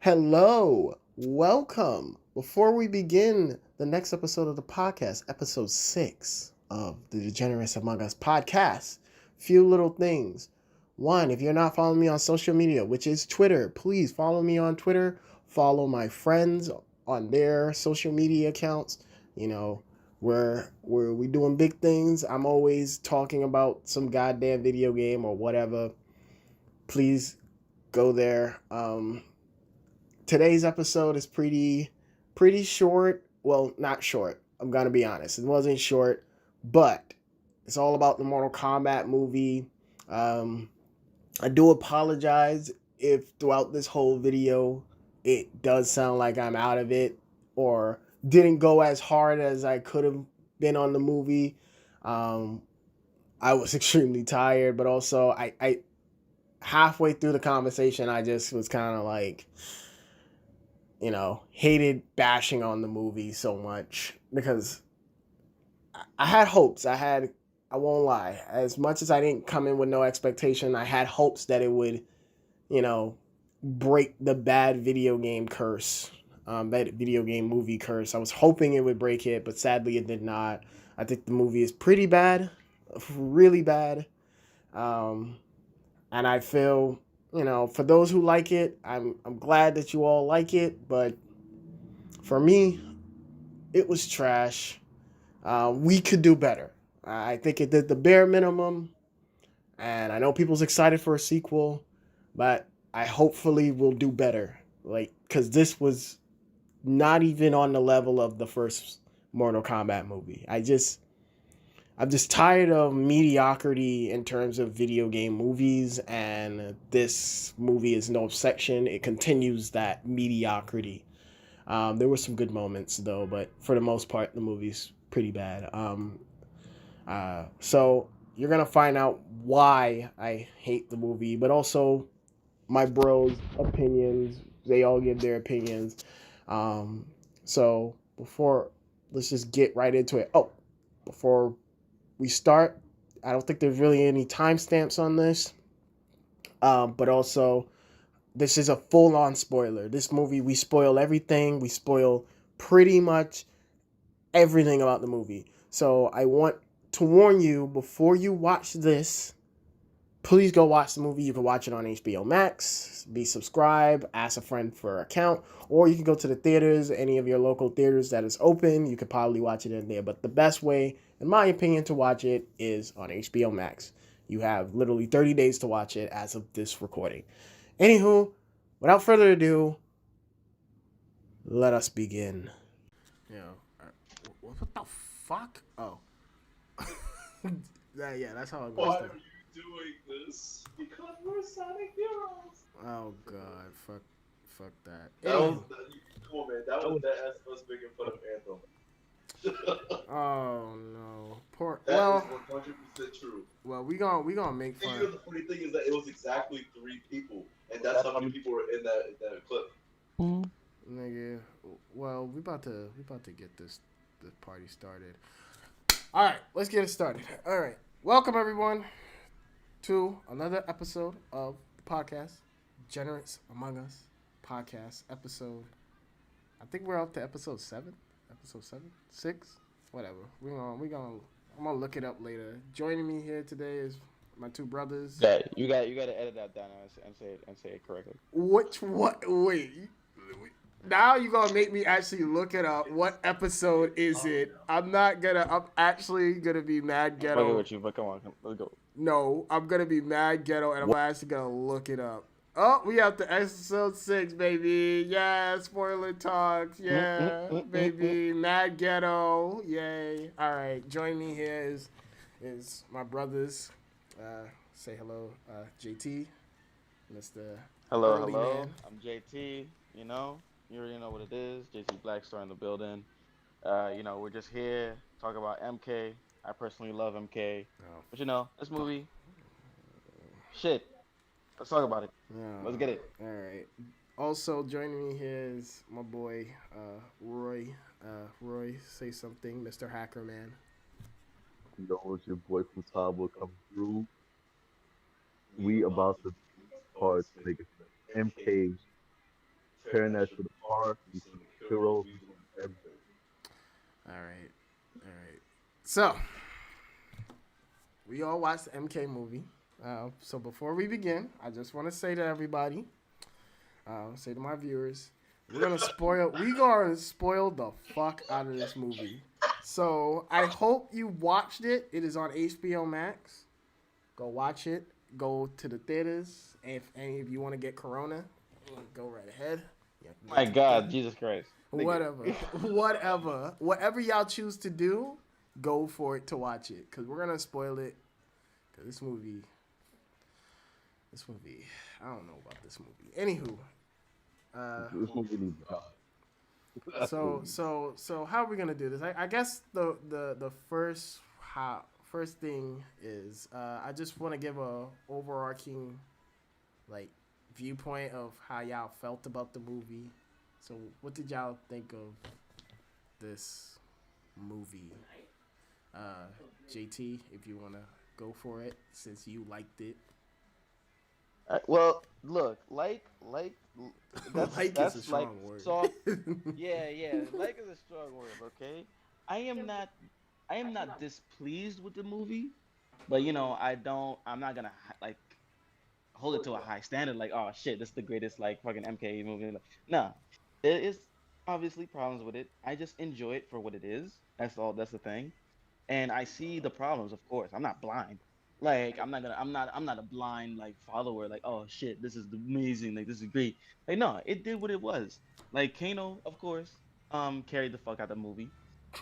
Hello, welcome. Before we begin the next episode of the podcast, episode 6 of the Degenerates Among Us podcast, few little things. One, if you're not following me on social media, which is Twitter, please follow me on Twitter. Follow my friends on their social media accounts. You know, where we doing big things. I'm always talking about some goddamn video game or whatever. Please go there. Today's episode is pretty short. Well, not short. I'm gonna be honest. It wasn't short, but it's all about the Mortal Kombat movie. I do apologize if throughout this whole video it does sound like I'm out of it or didn't go as hard as I could have been on the movie. I was extremely tired, but also I halfway through the conversation I just was kind of like, hated bashing on the movie so much because I had hopes. I won't lie. As much as I didn't come in with no expectation, I had hopes that it would, break the bad video game curse, bad video game movie curse. I was hoping it would break it, but sadly it did not. I think the movie is pretty bad, really bad. And I feel, for those who like it, I'm glad that you all like it, but for me, it was trash. We could do better. I think it did the bare minimum, and I know people's excited for a sequel, but I hopefully will do better. Like, because this was not even on the level of the first Mortal Kombat movie. I'm just tired of mediocrity in terms of video game movies, and this movie is no exception. It continues that mediocrity. There were some good moments though, but for the most part, the movie's pretty bad. So you're gonna find out why I hate the movie, but also my bros' opinions. They all give their opinions. So before, let's just get right into it. Oh, before we start, I don't think there's really any timestamps on this, but also this is a full-on spoiler. This movie, we spoil everything. We spoil pretty much everything about the movie. So I want to warn you before you watch this, please go watch the movie. You can watch it on HBO Max, be subscribed, ask a friend for an account, or you can go to the theaters, any of your local theaters that is open. You could probably watch it in there. But the best way, in my opinion, to watch it is on HBO Max. You have literally 30 days to watch it as of this recording. Anywho, without further ado, let us begin. What the fuck? Oh. Yeah, that's how I'm going to start. Why are you doing this? Because we're Sonic Heroes. Oh god, fuck that. That was come on, man. That was us making fun of Anthem. Oh no, poor. That Well, is 100% true. well, we gonna make And fun. the funny thing is that it was exactly 3 people, and that's how many people were in that clip. Nigga, well, we about to get this party started. All right, let's get it started. All right, welcome everyone to another episode of the podcast, Degenerates Among Us podcast episode. I think we're up to episode 7. Episode 7, 6, whatever. I'm gonna look it up later. Joining me here today is my two brothers. Yeah, you got to edit that down and say it correctly. What? Wait. Now you gonna make me actually look it up. What episode is it? I'm actually gonna be mad I'm ghetto. fucking with you, but come on, let's go. No, I'm gonna be mad ghetto, and I'm actually gonna look it up. Oh, we have to episode 6, baby. Yeah, spoiler talks. Yeah, baby. Mad ghetto. Yay. All right, join me here is my brothers. Say hello, JT, Mr. Hello. Man. I'm JT. You already know what it is. JT Blackstar in the building. We're just here talk about MK. I personally love MK, but this movie, shit. Let's talk about it. Let's get it. All right. Also joining me here is my boy Roy. Roy, say something, Mr. Hacker Man. It's your boy from Tabo coming through. We about to parts nigga MK comparing that to the park, you see Kuro be doing everything. All right, all right. So we all watched the MK movie. So before we begin, I just want to say to everybody, say to my viewers, we gonna spoil the fuck out of this movie. So I hope you watched it. It is on HBO Max. Go watch it. Go to the theaters. If any of you want to get Corona, go right ahead. You have to go My to the God, theater. Jesus Christ, nigga. Whatever y'all choose to do, go for it to watch it. Cause we're gonna spoil it. Cause this movie, I don't know about this movie. Anywho, This movie needs God. That's what so we need. so so how are we gonna do this? I guess the first thing is I just want to give a overarching like viewpoint of how y'all felt about the movie. So what did y'all think of this movie? Uh, JT, if you wanna go for it, since you liked it. Well, look, Like is a that's like strong word. soft. Yeah, yeah. Like is a strong word, okay? I am not I am not displeased with the movie, but I'm not gonna like hold it to a high standard. Like, oh shit, this is the greatest like fucking MK movie. Like, no, there is obviously problems with it. I just enjoy it for what it is. That's all. That's the thing. And I see the problems, of course. I'm not blind. Like I'm not a blind like follower. Like, oh shit, this is amazing. Like this is great. Like no, it did what it was. Like Kano, of course, carried the fuck out the movie.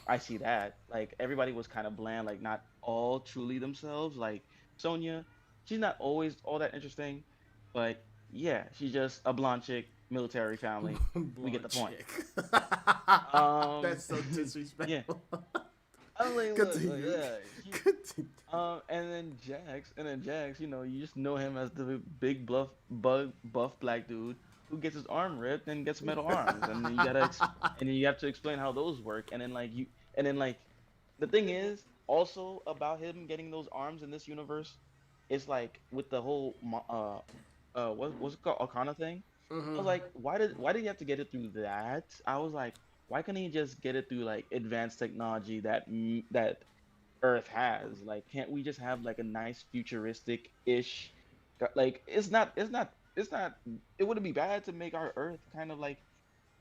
I see that. Like everybody was kind of bland, like not all truly themselves. Like Sonya, she's not always all that interesting, but yeah, she's just a blonde chick, military family. We get Blonde the point. chick. Um, That's so yeah. disrespectful. I'm like, look, Continue. yeah. Continue. And then Jax, you just know him as the big buff black dude who gets his arm ripped and gets metal arms, and then and then you have to explain how those work, and then like, the thing is also about him getting those arms in this universe, is like with the whole what's it called, Arcana thing. I was Hmm. like, why did he have to get it through that? I was like, why couldn't he just get it through like advanced technology that Earth has? Like, can't we just have like a nice futuristic ish? Like, it's not. It wouldn't be bad to make our Earth kind of like,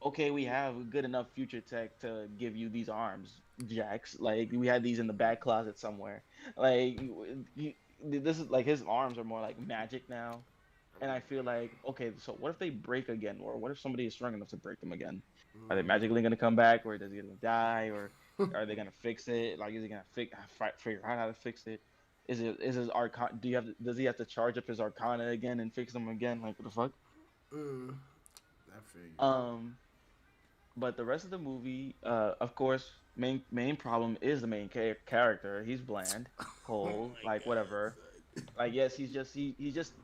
okay, we have good enough future tech to give you these arms, Jax. Like, we had these in the back closet somewhere. Like, this is like his arms are more like magic now. And I feel like, okay, so what if they break again, or what if somebody is strong enough to break them again? Are they magically gonna come back, or does he gonna die, or are they gonna fix it? Like, is he gonna figure out how to fix it? Is his arcana? Does he have to charge up his arcana again and fix them again? Like, what the fuck? Mm, I feel you. Um, but the rest of the movie, of course, main problem is the main character. He's bland, Oh cold, my like god, whatever. son. Like yes, he's just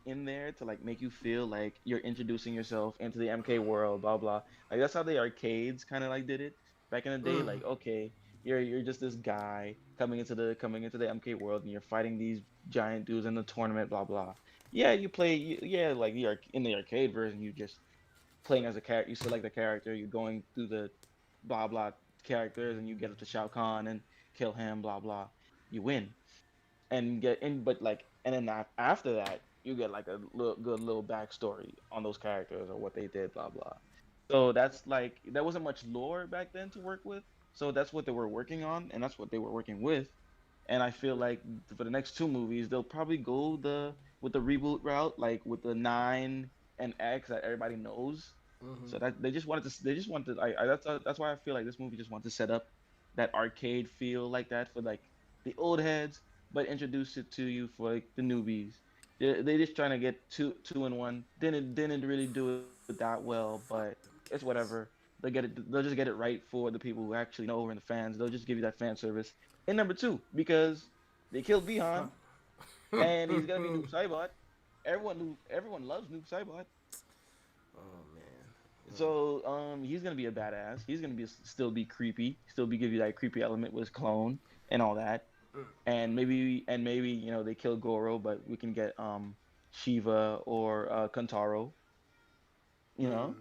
in there to like make you feel like you're introducing yourself into the MK world, blah blah. Like that's how the arcades kind of like did it back in the day. Mm, Like okay, you're just this guy coming into the MK world, and you're fighting these giant dudes in the tournament, blah blah. Yeah, yeah, like in the arcade version, you just playing as a character. You select a character, you're going through the blah blah characters, and you get up to Shao Kahn and kill him, blah blah. You win and get in, but like, and then after that, you get like a good little backstory on those characters or what they did, blah blah. So that's like there wasn't much lore back then to work with. So that's what they were working on, and that's what they were working with. And I feel like for the next two movies, they'll probably go the reboot route, like with the nine and X that everybody knows. mm-hmm. So that they just wanted that's why I feel like this movie just wanted to set up that arcade feel like that for like the old heads, but introduce it to you for like the newbies. They just trying to get two in one. Didn't really do it that well, but Fuck them it's whatever. kids. They'll just get it right for the people who actually know and the fans. They'll just give you that fan service. And number two, because they killed Bihan Fuck. and he's gonna be Noob Saibot. Everyone loves Noob Saibot. Oh man. So he's gonna be a badass. He's gonna still be creepy, still be give you that creepy element with his clone and all that. And maybe they kill Goro, but we can get Shiva or Kantaro. You know.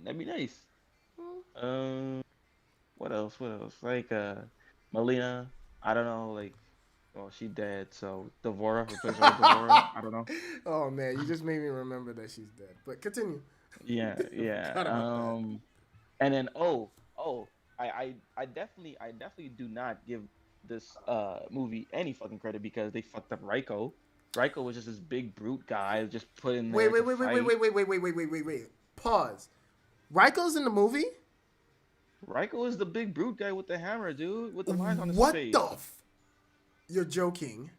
That'd be nice. What else? What else? Like Melina. I don't know. Like, well, she dead. So Devora, replace her with Devora. I don't know. Oh man, you just made me remember that she's dead. But continue. Yeah, yeah. Forgot about that. And then I definitely do not give this movie any fucking credit because they fucked up Raiko. Raiko was just this big brute guy just put in Wait, there wait, to wait, wait, wait, fight. wait, wait, wait, wait, wait, wait, wait, wait. Pause. Raiko's in the movie? Raiko is the big brute guy with the hammer, dude, with the lines on his What the face. You're joking.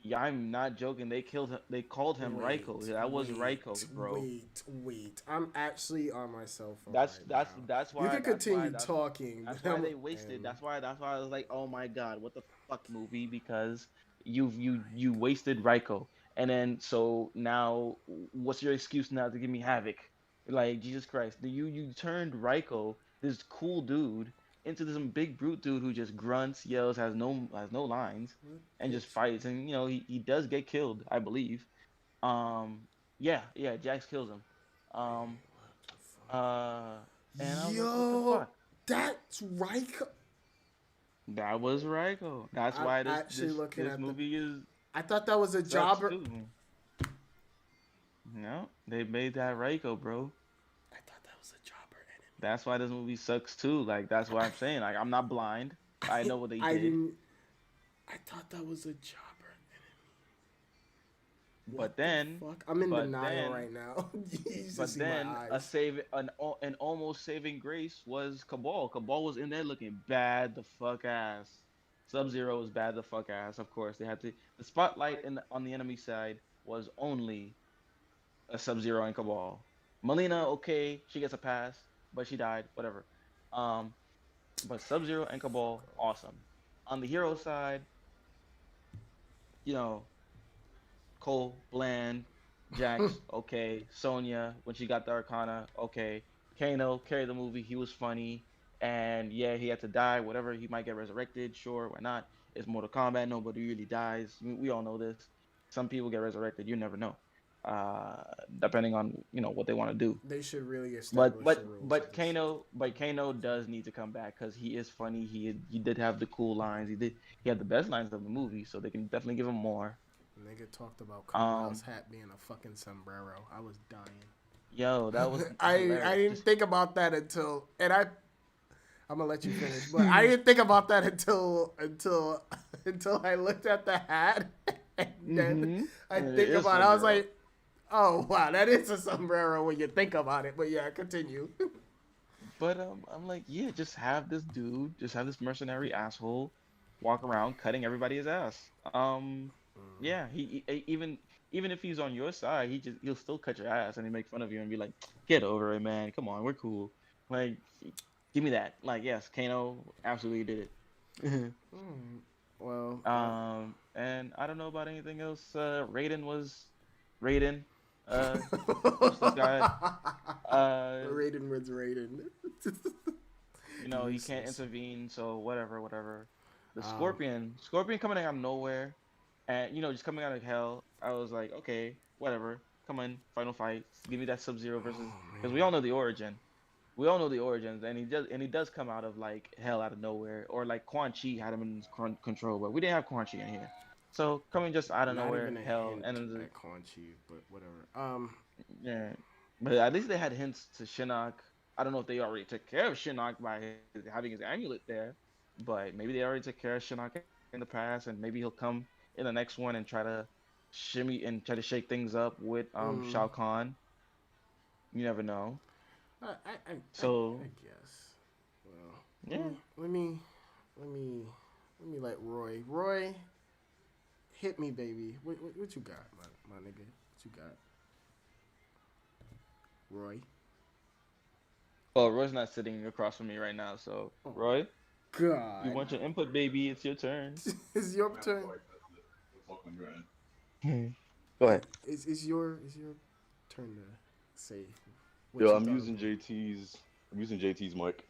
Yeah, I'm not joking. They killed him. They called him Raiko. That was Raiko, bro. Wait. I'm actually on my cell phone That's right that's now. that's You why can that's why continue that's talking. That's why they wasted. That's why I was like, oh my god, what the fuck movie? Because you wasted Raiko, and then so now what's your excuse now to give me Havoc? Like Jesus Christ, you turned Raiko, this cool dude, into this big brute dude who just grunts, yells, has no lines, What and just picture? fights, and he does get killed, I believe. Yeah, Jax kills him. Wait, Um, what the fuck? uh, and I was like, what the Yo, fuck? that's Raiko. That was Raiko. That's I'm why this actually this looking this at the. movie is I thought that was a sucks jobber. too. No, they made that Raiko, bro. I thought that was a jobber That's why this movie sucks too. Like that's what I'm saying. Like I'm not blind. I enemy. know what they I did. didn't. I thought that was a jobber enemy. What But the then, fuck? I'm in but denial then, right now. You should but see my then eyes. an almost saving grace was Cabal. Cabal was in there looking bad the fuck ass. Sub Zero was bad the fuck ass. Of course, they had to. The spotlight on the enemy side was only a Sub Zero and Cabal. Melina, okay, she gets a pass, but she died. Whatever. Um, but Sub Zero and Cabal, awesome. On the hero side, you know, Cole, Bland, Jax, okay. Sonya, when she got the Arcana, okay. Kano carried the movie. He was funny. And yeah, he had to die. Whatever, he might get resurrected. Sure, why not? It's Mortal Kombat. Nobody really dies. We all know this. Some people get resurrected. You never know. Uh, Depending on what they want to do. They should really But establish the but rules of but this shit. Kano does need to come back because he is funny. He did have the cool lines. He had the best lines of the movie, so they can definitely give him more. Nigga talked about Kung Um, Lao's hat being a fucking sombrero. I was dying. Yo, that was I hilarious. didn't Just think about that until I'm gonna let you finish, but I didn't think about that until I looked at the hat, and then mm-hmm. I It think is about it. I was sombrero. like, oh wow, that is a sombrero when you think about it. But yeah, continue. But I'm like, yeah, just have this dude, just have this mercenary asshole walk around cutting everybody's ass. Yeah, even if he's on your side, he'll still cut your ass and he make fun of you and be like, get over it, man. Come on, we're cool. Like, give me that. Like, yes, Kano absolutely did it. Well, And I don't know about anything else. Raiden was Raiden, useless guy. Uh, Raiden was Raiden. he can't Useless. intervene, so whatever. The Um, Scorpion coming out of nowhere, and just coming out of hell. I was like, okay, whatever. Come on, final fight. Give me that Sub Zero versus, oh because man. we all know the origin. We all know the origins, and he does come out of like hell out of nowhere, or like Quan Chi had him in his control, but we didn't have Quan Chi in here. So coming just out of Not even nowhere, a hell, hint and then at Quan Chi, but whatever. yeah, but at least they had hints to Shinnok. I don't know if they already took care of Shinnok by having his amulet there, but maybe they already took care of Shinnok in the past, and maybe he'll come in the next one and try to shimmy and try to shake things up with Mm, Shao Kahn. You never know. I, I, I So guess. Well, yeah. let me, let me let Roy, hit me, baby. What you got, my nigga? What you got, Roy? Well, Roy's not sitting across from me right now, so Oh my Roy, you God. want your input, baby? It's your turn. It's your turn. Fuck when you're in. Go ahead. Is your turn to say what Yo, you I'm thought of using the movie. JT's mic.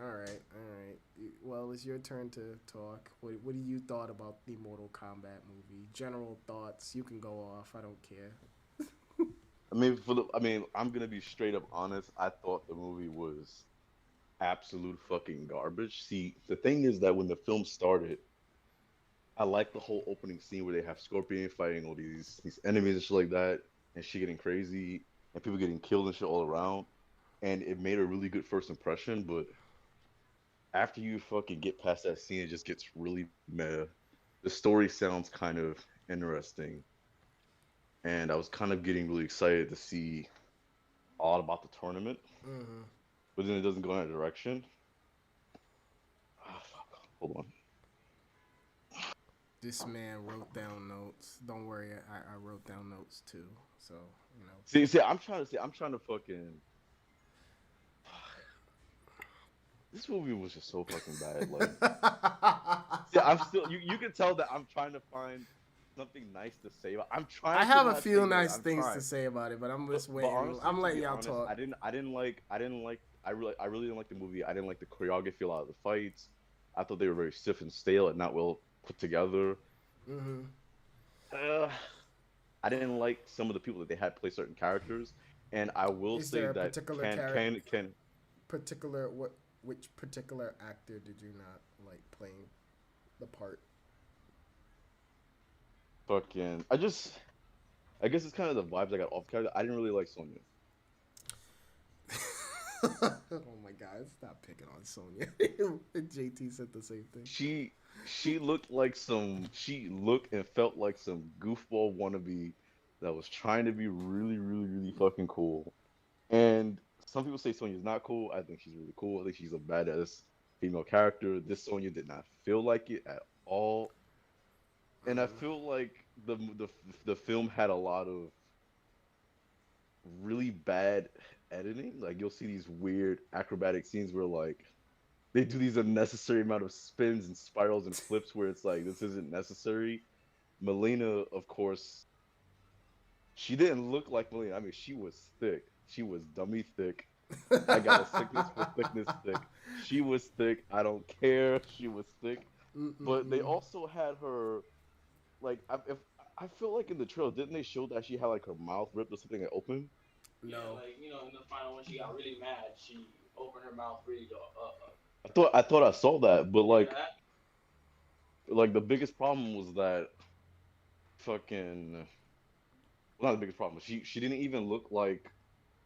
All right, all right. Well, it's your turn to talk. What do you thought about the Mortal Kombat movie? General thoughts. You can go off. I don't care. I'm gonna be straight up honest. I thought the movie was absolute fucking garbage. See, the thing is that when the film started, I like the whole opening scene where they have Scorpion fighting all these enemies and shit like that, and shit getting crazy, and people getting killed and shit all around, and it made a really good first impression. But after you fucking get past that scene, it just gets really meta. The story sounds kind of interesting, and I was kind of getting really excited to see all about the tournament, Mm-hmm. but then it doesn't go in that direction. Ah, fuck. Hold on. This man wrote down notes. Don't worry, I wrote down notes too. So you know. See, I'm trying to fucking. This movie was just so fucking bad. Like, see, I'm still. You can tell that I'm trying to find something nice to say. I'm I trying to have a not say few that nice I'm things to trying. say about it, but I'm just But waiting. honestly, I'm to letting be y'all honest, talk. I really didn't like the movie. I didn't like the choreography a lot of the fights. I thought they were very stiff and stale and not well put together. Mm-hmm. Uh, I didn't like some of the people that they had play certain characters, and I will Is say there a that particular character? can Particular what? Which particular actor did you not like playing the part? fucking I guess it's kind of the vibes I got off character. I didn't really like Sonya. Oh my God! Stop picking on Sonya. JT said the same thing. She she looked and felt like some goofball wannabe that was trying to be really, really, really fucking cool. And some people say Sonya's not cool. I think she's really cool. I think she's a badass female character. This Sonya did not feel like it at all. And I Mm. feel like the film had a lot of really bad editing. Like you'll see these weird acrobatic scenes where like they do these unnecessary amount of spins and spirals and flips where it's like this isn't necessary. Melina, of course, she didn't look like Melina. I mean, she was thick. She was dummy thick. I got a sickness for thickness thick. She was thick. I don't care. She was thick. But they Mm-mm-mm. also had her like if I feel like in the trailer, didn't they show that she had like her mouth ripped or something that open? Yeah, No. like in the final when she got really mad, she opened her mouth really I thought I saw that, but you didn't know that? like the biggest problem was that fucking well, not the biggest problem. She didn't even look like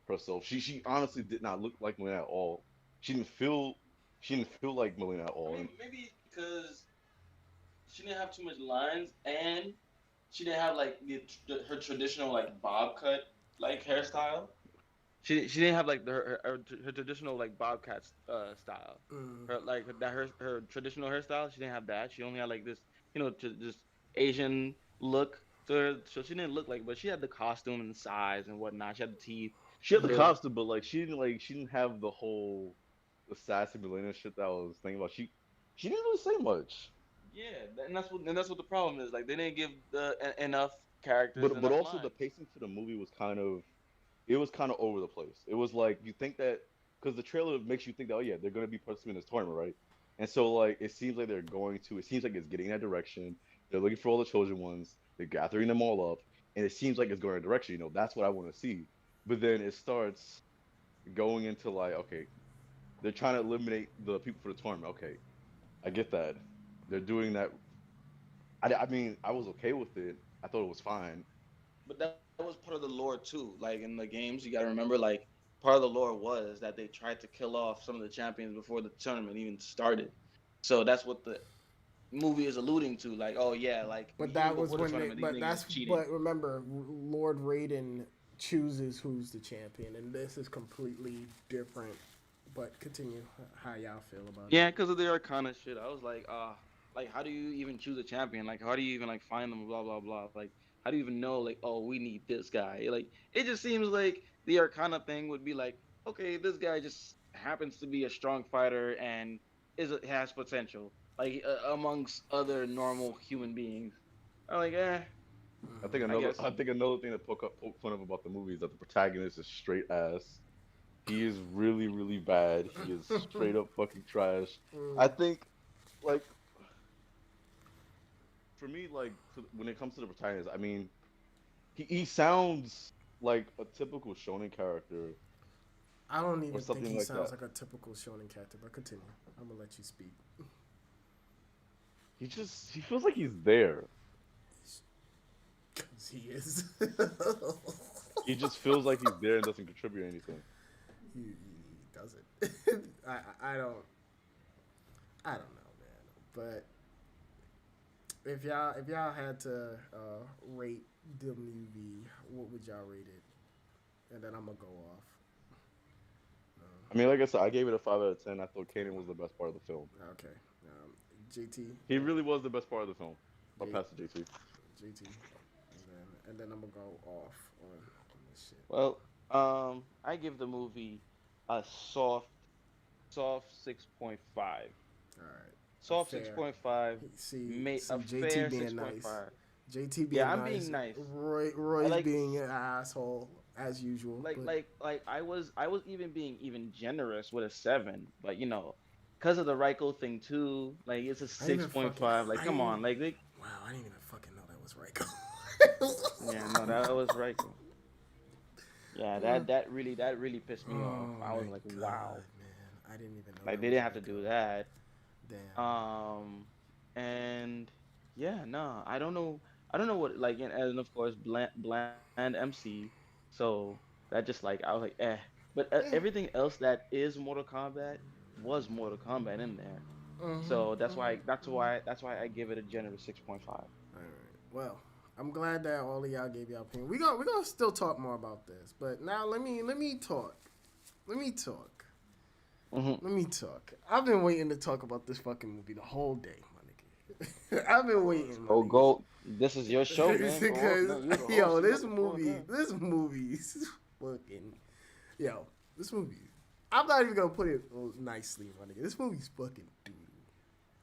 herself. She honestly did not look like Melina at all. She didn't feel she didn't feel like Melina at I all. mean, And maybe because she didn't have too much lines and she didn't have like her traditional like bob cut like hairstyle. She didn't have like her traditional like bobcat style. Mm. Her traditional hairstyle. She didn't have that. She only had like this just Asian look to her. So she didn't look like, but she had the costume and the size and whatnot. She had the teeth. she had the The costume, but like she didn't have the whole the sassy Melina shit that I was thinking about. She didn't really say much. yeah, and that's what the problem is. Like they didn't give enough characters But enough also the lines. pacing for the movie was it was kind of over the place. It was like you think that because the trailer makes you think that oh yeah they're gonna be participating in this tournament, right? And so like it seems like they're going to. It seems like it's getting that direction. They're looking for all the chosen ones. They're gathering them all up, and it seems like it's going in a direction. You know that's what I want to see. But then it starts going into like okay they're trying to eliminate the people for the tournament. Okay, I get that. They're doing that. I mean I was okay with it. I thought it was fine. But that was part of the lore too. Like in the games, you got to remember, like part of the lore was that they tried to kill off some of the champions before the tournament even started. So that's what the movie is alluding to. Like, oh yeah, like But even that was before the when they. tournament, these But niggas that's. is cheating. But remember, Lord Raiden chooses who's the champion, and this is completely different. But continue. How y'all feel about it? Yeah, because of the Arcana shit. I was like, like how do you even choose a champion? Like how do you even like find them? Blah blah blah. Like how do you even know? Like oh, we need this guy. Like it just seems like the Arcana thing would be like, okay, this guy just happens to be a strong fighter and has potential, like amongst other normal human beings. I'm like, I guess. I think another thing to poke fun of about the movie is that the protagonist is straight ass. He is really, really bad. He is straight up fucking trash. I Mm. think, like, for me, like, when it comes to the protagonist, I mean, he sounds like a typical shonen character I don't or even think something he like sounds that. like a typical shonen character. But continue. I'm gonna let you speak. He feels like he's there. Cause he is. He just feels like he's there and doesn't contribute anything. He doesn't. I don't know, man. But if y'all had to rate the movie, what would y'all rate it? And then I'm gonna go off. I mean, like I said, I gave it a 5 out of 10. I thought Kanan was the best part of the film. Okay. Um, JT. He really was the best part of the film. I'll J, pass to JT. JT. And then I'm gonna go off on this shit. Well, I give the movie a soft 6.5. All right. A Soft fair. 6.5, See, a JT fair being nice. 6.5. JT Yeah, being I'm nice. being nice. I Roy's like being an asshole as usual. like But like like I was even being even generous with a 7, but because of the Reiko thing too, like it's a I didn't even fucking. 6.5. Like I come didn't. on, like Wow, I didn't even fucking know that was Rico. yeah, no, that was Reiko. Yeah, that really pissed me off. Oh I my was like, wow. god, man! I didn't even know Like that they was didn't have to Rico. do that. Damn. Um, and yeah, no, I don't know what like, and of course, bland MC. So that just like I was like, eh. But Yeah. everything else that is Mortal Kombat was Mortal Kombat in there. So that's why I give it a generous 6.5. All right. Well, I'm glad that all of y'all gave y'all opinion. We gonna still talk more about this, but now let me talk. Let me talk. Hmm. Let me talk. I've been waiting to talk about this fucking movie the whole day, my nigga. I've been waiting, my Go niggas. go. This is your show, man. Go. Because No, you're the yo, host. You got the floor, man. this movie is fucking yo, this movie. I'm not even gonna put it nicely, my nigga. This movie's fucking doo.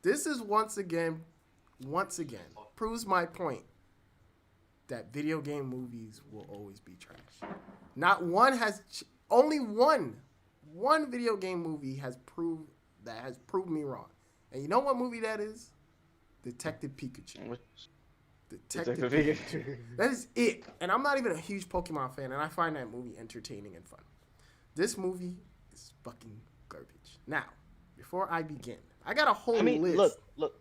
This is once again, proves my point that video game movies will always be trash. Not one has, only one video game movie has proved me wrong. And you know what movie that is? Detective Pikachu. Detective Detective Pikachu. Pikachu. That is it. And I'm not even a huge Pokemon fan, and I find that movie entertaining and fun. This movie is fucking garbage. Now, before I begin, I got a whole I mean, list. look,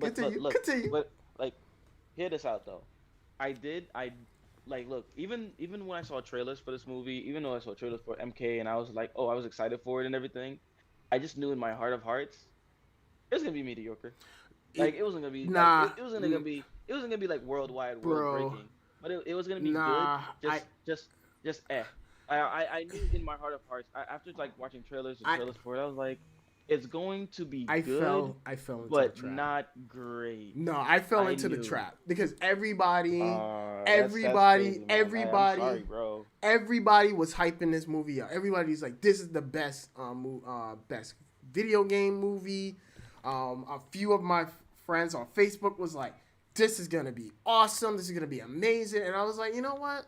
Continue. look, Continue. but like, hear this out though. I like look, even when I saw trailers for this movie, even though I saw trailers for MK and I was like, oh, I was excited for it and everything, I just knew in my heart of hearts it was gonna be mediocre. Like It, it wasn't gonna be like nah, it wasn't gonna be like worldwide, world bro. breaking, but it was gonna be good. Nah, Just eh. I knew in my heart of hearts after like watching the I, trailers for it, I was like, it's going to be I good, fell into the but trap. not great. No, I fell I into the knew. trap because everybody, That's crazy, man. I'm everybody, sorry, bro. everybody was hyping this movie up. Everybody's like, "This is the best, best video game movie." A few of my friends on Facebook was like, "This is gonna be awesome. This is gonna be amazing." And I was like, you know what?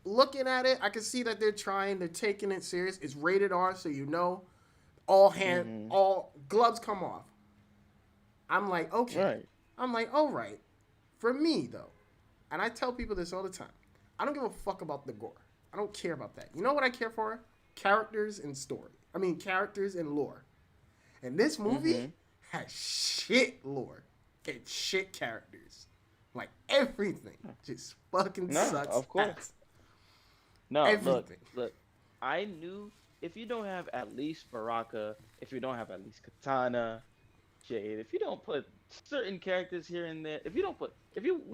Looking at it, I can see that they're taking it serious. It's rated R, so you know, Hmm. all gloves come off. I'm like, okay. Right. I'm like, all right. For me, though, and I tell people this all the time, I don't give a fuck about the gore. I don't care about that. You know what I care for? Characters and story. I mean, characters and lore. And this movie Hmm. has shit lore and shit characters. Like, everything just fucking No, sucks of course. ass. No, Everything. look. I knew if you don't have at least Baraka, if you don't have at least Katana, Jade, if you don't put certain characters here and there, we You don't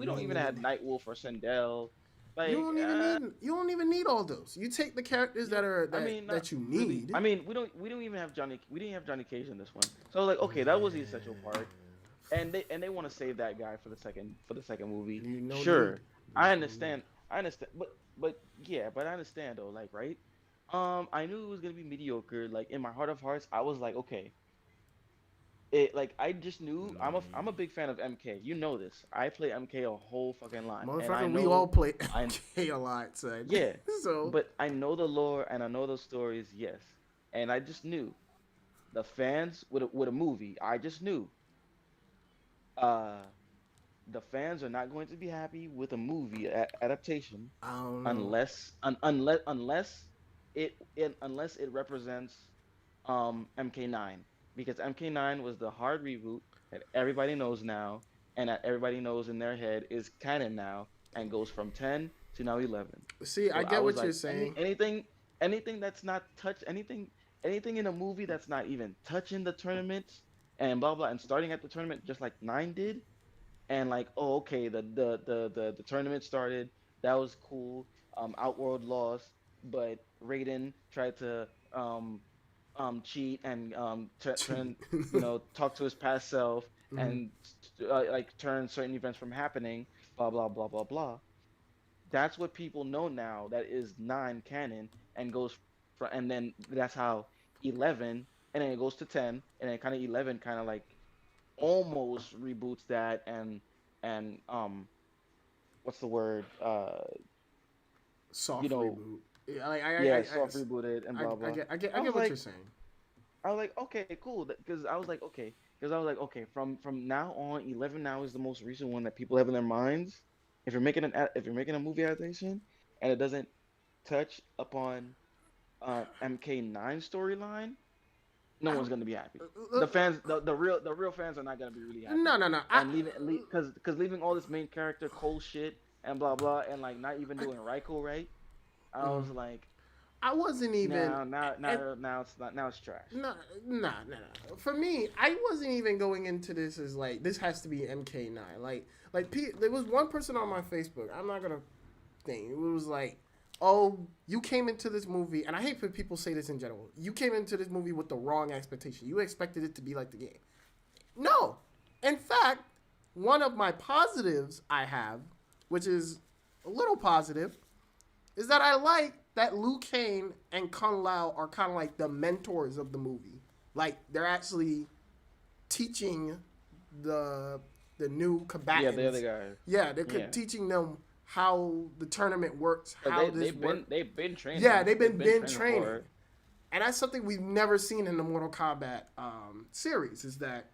don't even have even Nightwolf or Sindel, you like, don't even need you don't even need all those. You take the characters you don't, I that mean, not that you really. need. I mean, we don't even have Johnny. We didn't have Johnny Cage in this one. So like, okay, that was the essential part, and they want to save that guy for the second movie. You no need. Sure, I There's no need. understand. I understand, but yeah, but I understand though, like, right? I knew it was gonna be mediocre. Like in my heart of hearts, I was like, okay, it like I just knew I'm a big fan of MK. You know this. I play MK a whole fucking lot, and I Motherfucker, we all know play I MK a lot, son. yeah, So but I know the lore and I know those stories, yes. And I just knew the fans with a movie. I just knew uh the fans are not going to be happy with a movie adaptation I don't know. unless it represents MK9, because MK9 was the hard reboot that everybody knows now, and that everybody knows in their head is canon now, and goes from 10 to now 11. See, I So I get was what you're like, saying. anything that's not touch anything in a movie that's not even touching the tournament and blah blah and starting at the tournament just like 9 did, and like, oh, okay, the tournament started, that was cool. Outworld lost, but Raiden tried to cheat and turn, talk to his past self, Mhm. and like turn certain events from happening, blah blah blah blah blah. That's what people know now, that is 9 canon, and goes from, and then that's how 11, and then it goes to 10, and then kind of 11 kind of like almost reboots that, and what's the word, you Soft know reboot. Yeah, yeah, soft rebooted and blah blah. I I was get what you're like, saying. okay, cool, because I was like, okay, from now on, 11 now is the most recent one that people have in their minds. If you're making a movie adaptation and it doesn't touch upon MK9 storyline, no one's I'm, gonna be happy. uh, The real fans are not gonna be really happy. no, no, no. And because leaving all this main character cold shit and blah blah, and like not even doing Raiko right, I mm, was like, I wasn't even. And now it's not, now it's trash. no, For me, I wasn't even going into this as like this has to be MK9. There was one person on my Facebook. I'm not gonna think. It was like, oh, you came into this movie, and I hate when people say this in general. You came into this movie with the wrong expectation. You expected it to be like the game. No, in fact, one of my positives I have, which is a little positive, is that I like that Liu Kang and Kung Lao are kind of like the mentors of the movie. Like they're actually teaching the the new Yeah, the combatants. other guys. Yeah, they're Yeah, teaching them how the tournament works, but how this works. they've been Yeah, training. they've They've been been training training, for it. and that's something we've never seen in the Mortal Kombat series. Is that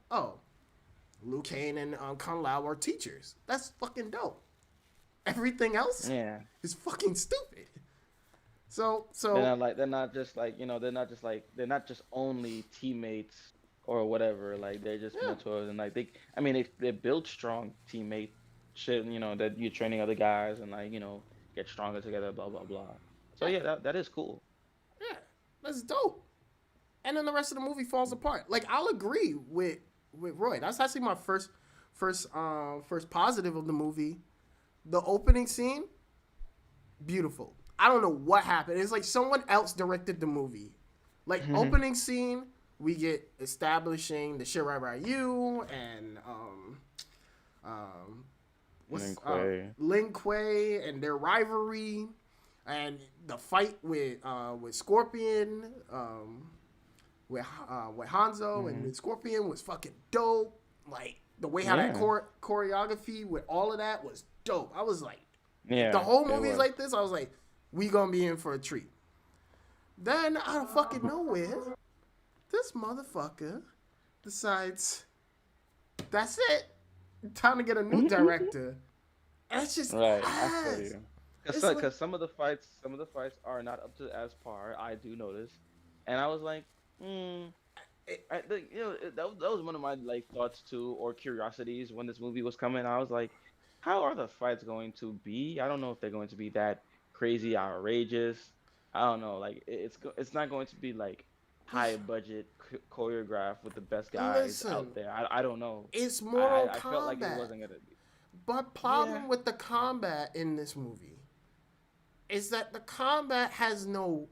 Liu Kang and Kung Lao are teachers? That's fucking dope. Everything else Yeah. is fucking stupid. So They're so not like, they're not just like, they're not just only teammates or whatever. Like they're just yeah, mentors, and like I mean they build strong teammate shit. That you're training other guys, and like get stronger together. Blah blah blah. So yeah, yeah, that is cool. yeah, that's dope. And then the rest of the movie falls apart. Like I'll agree with Roy. That's actually my first positive of the movie. The opening scene, beautiful. I don't know what happened. It's like someone else directed the movie. Like opening scene, we get establishing the Shirai Ryu and um Lin what's Kuei. Lin Kuei and their rivalry, and the fight with Scorpion, with Hanzo and Hmm. with Scorpion was fucking dope. Like the way how that Yeah, choreography with all of that was dope. I was like, if the yeah, whole it movie is was. like this, I was like, we gonna be in for a treat. Then out of fucking nowhere, this motherfucker decides that's it. Time to get a new director. And it's just Right, I feel ass. you. It's like Cause some of the fights are not up to as par. I do notice, and I was like, hmm. it, I think that was one of my like thoughts too, or curiosities when this movie was coming. I was like, how are the fights going to be? I don't know if they're going to be that crazy, outrageous. I don't know. Like it's not going to be like high budget choreographed with the best guys out listen. there. I don't know. It's I, Mortal I felt like it Kombat. wasn't gonna be. But Yeah, problem with the combat in this movie is that the combat has no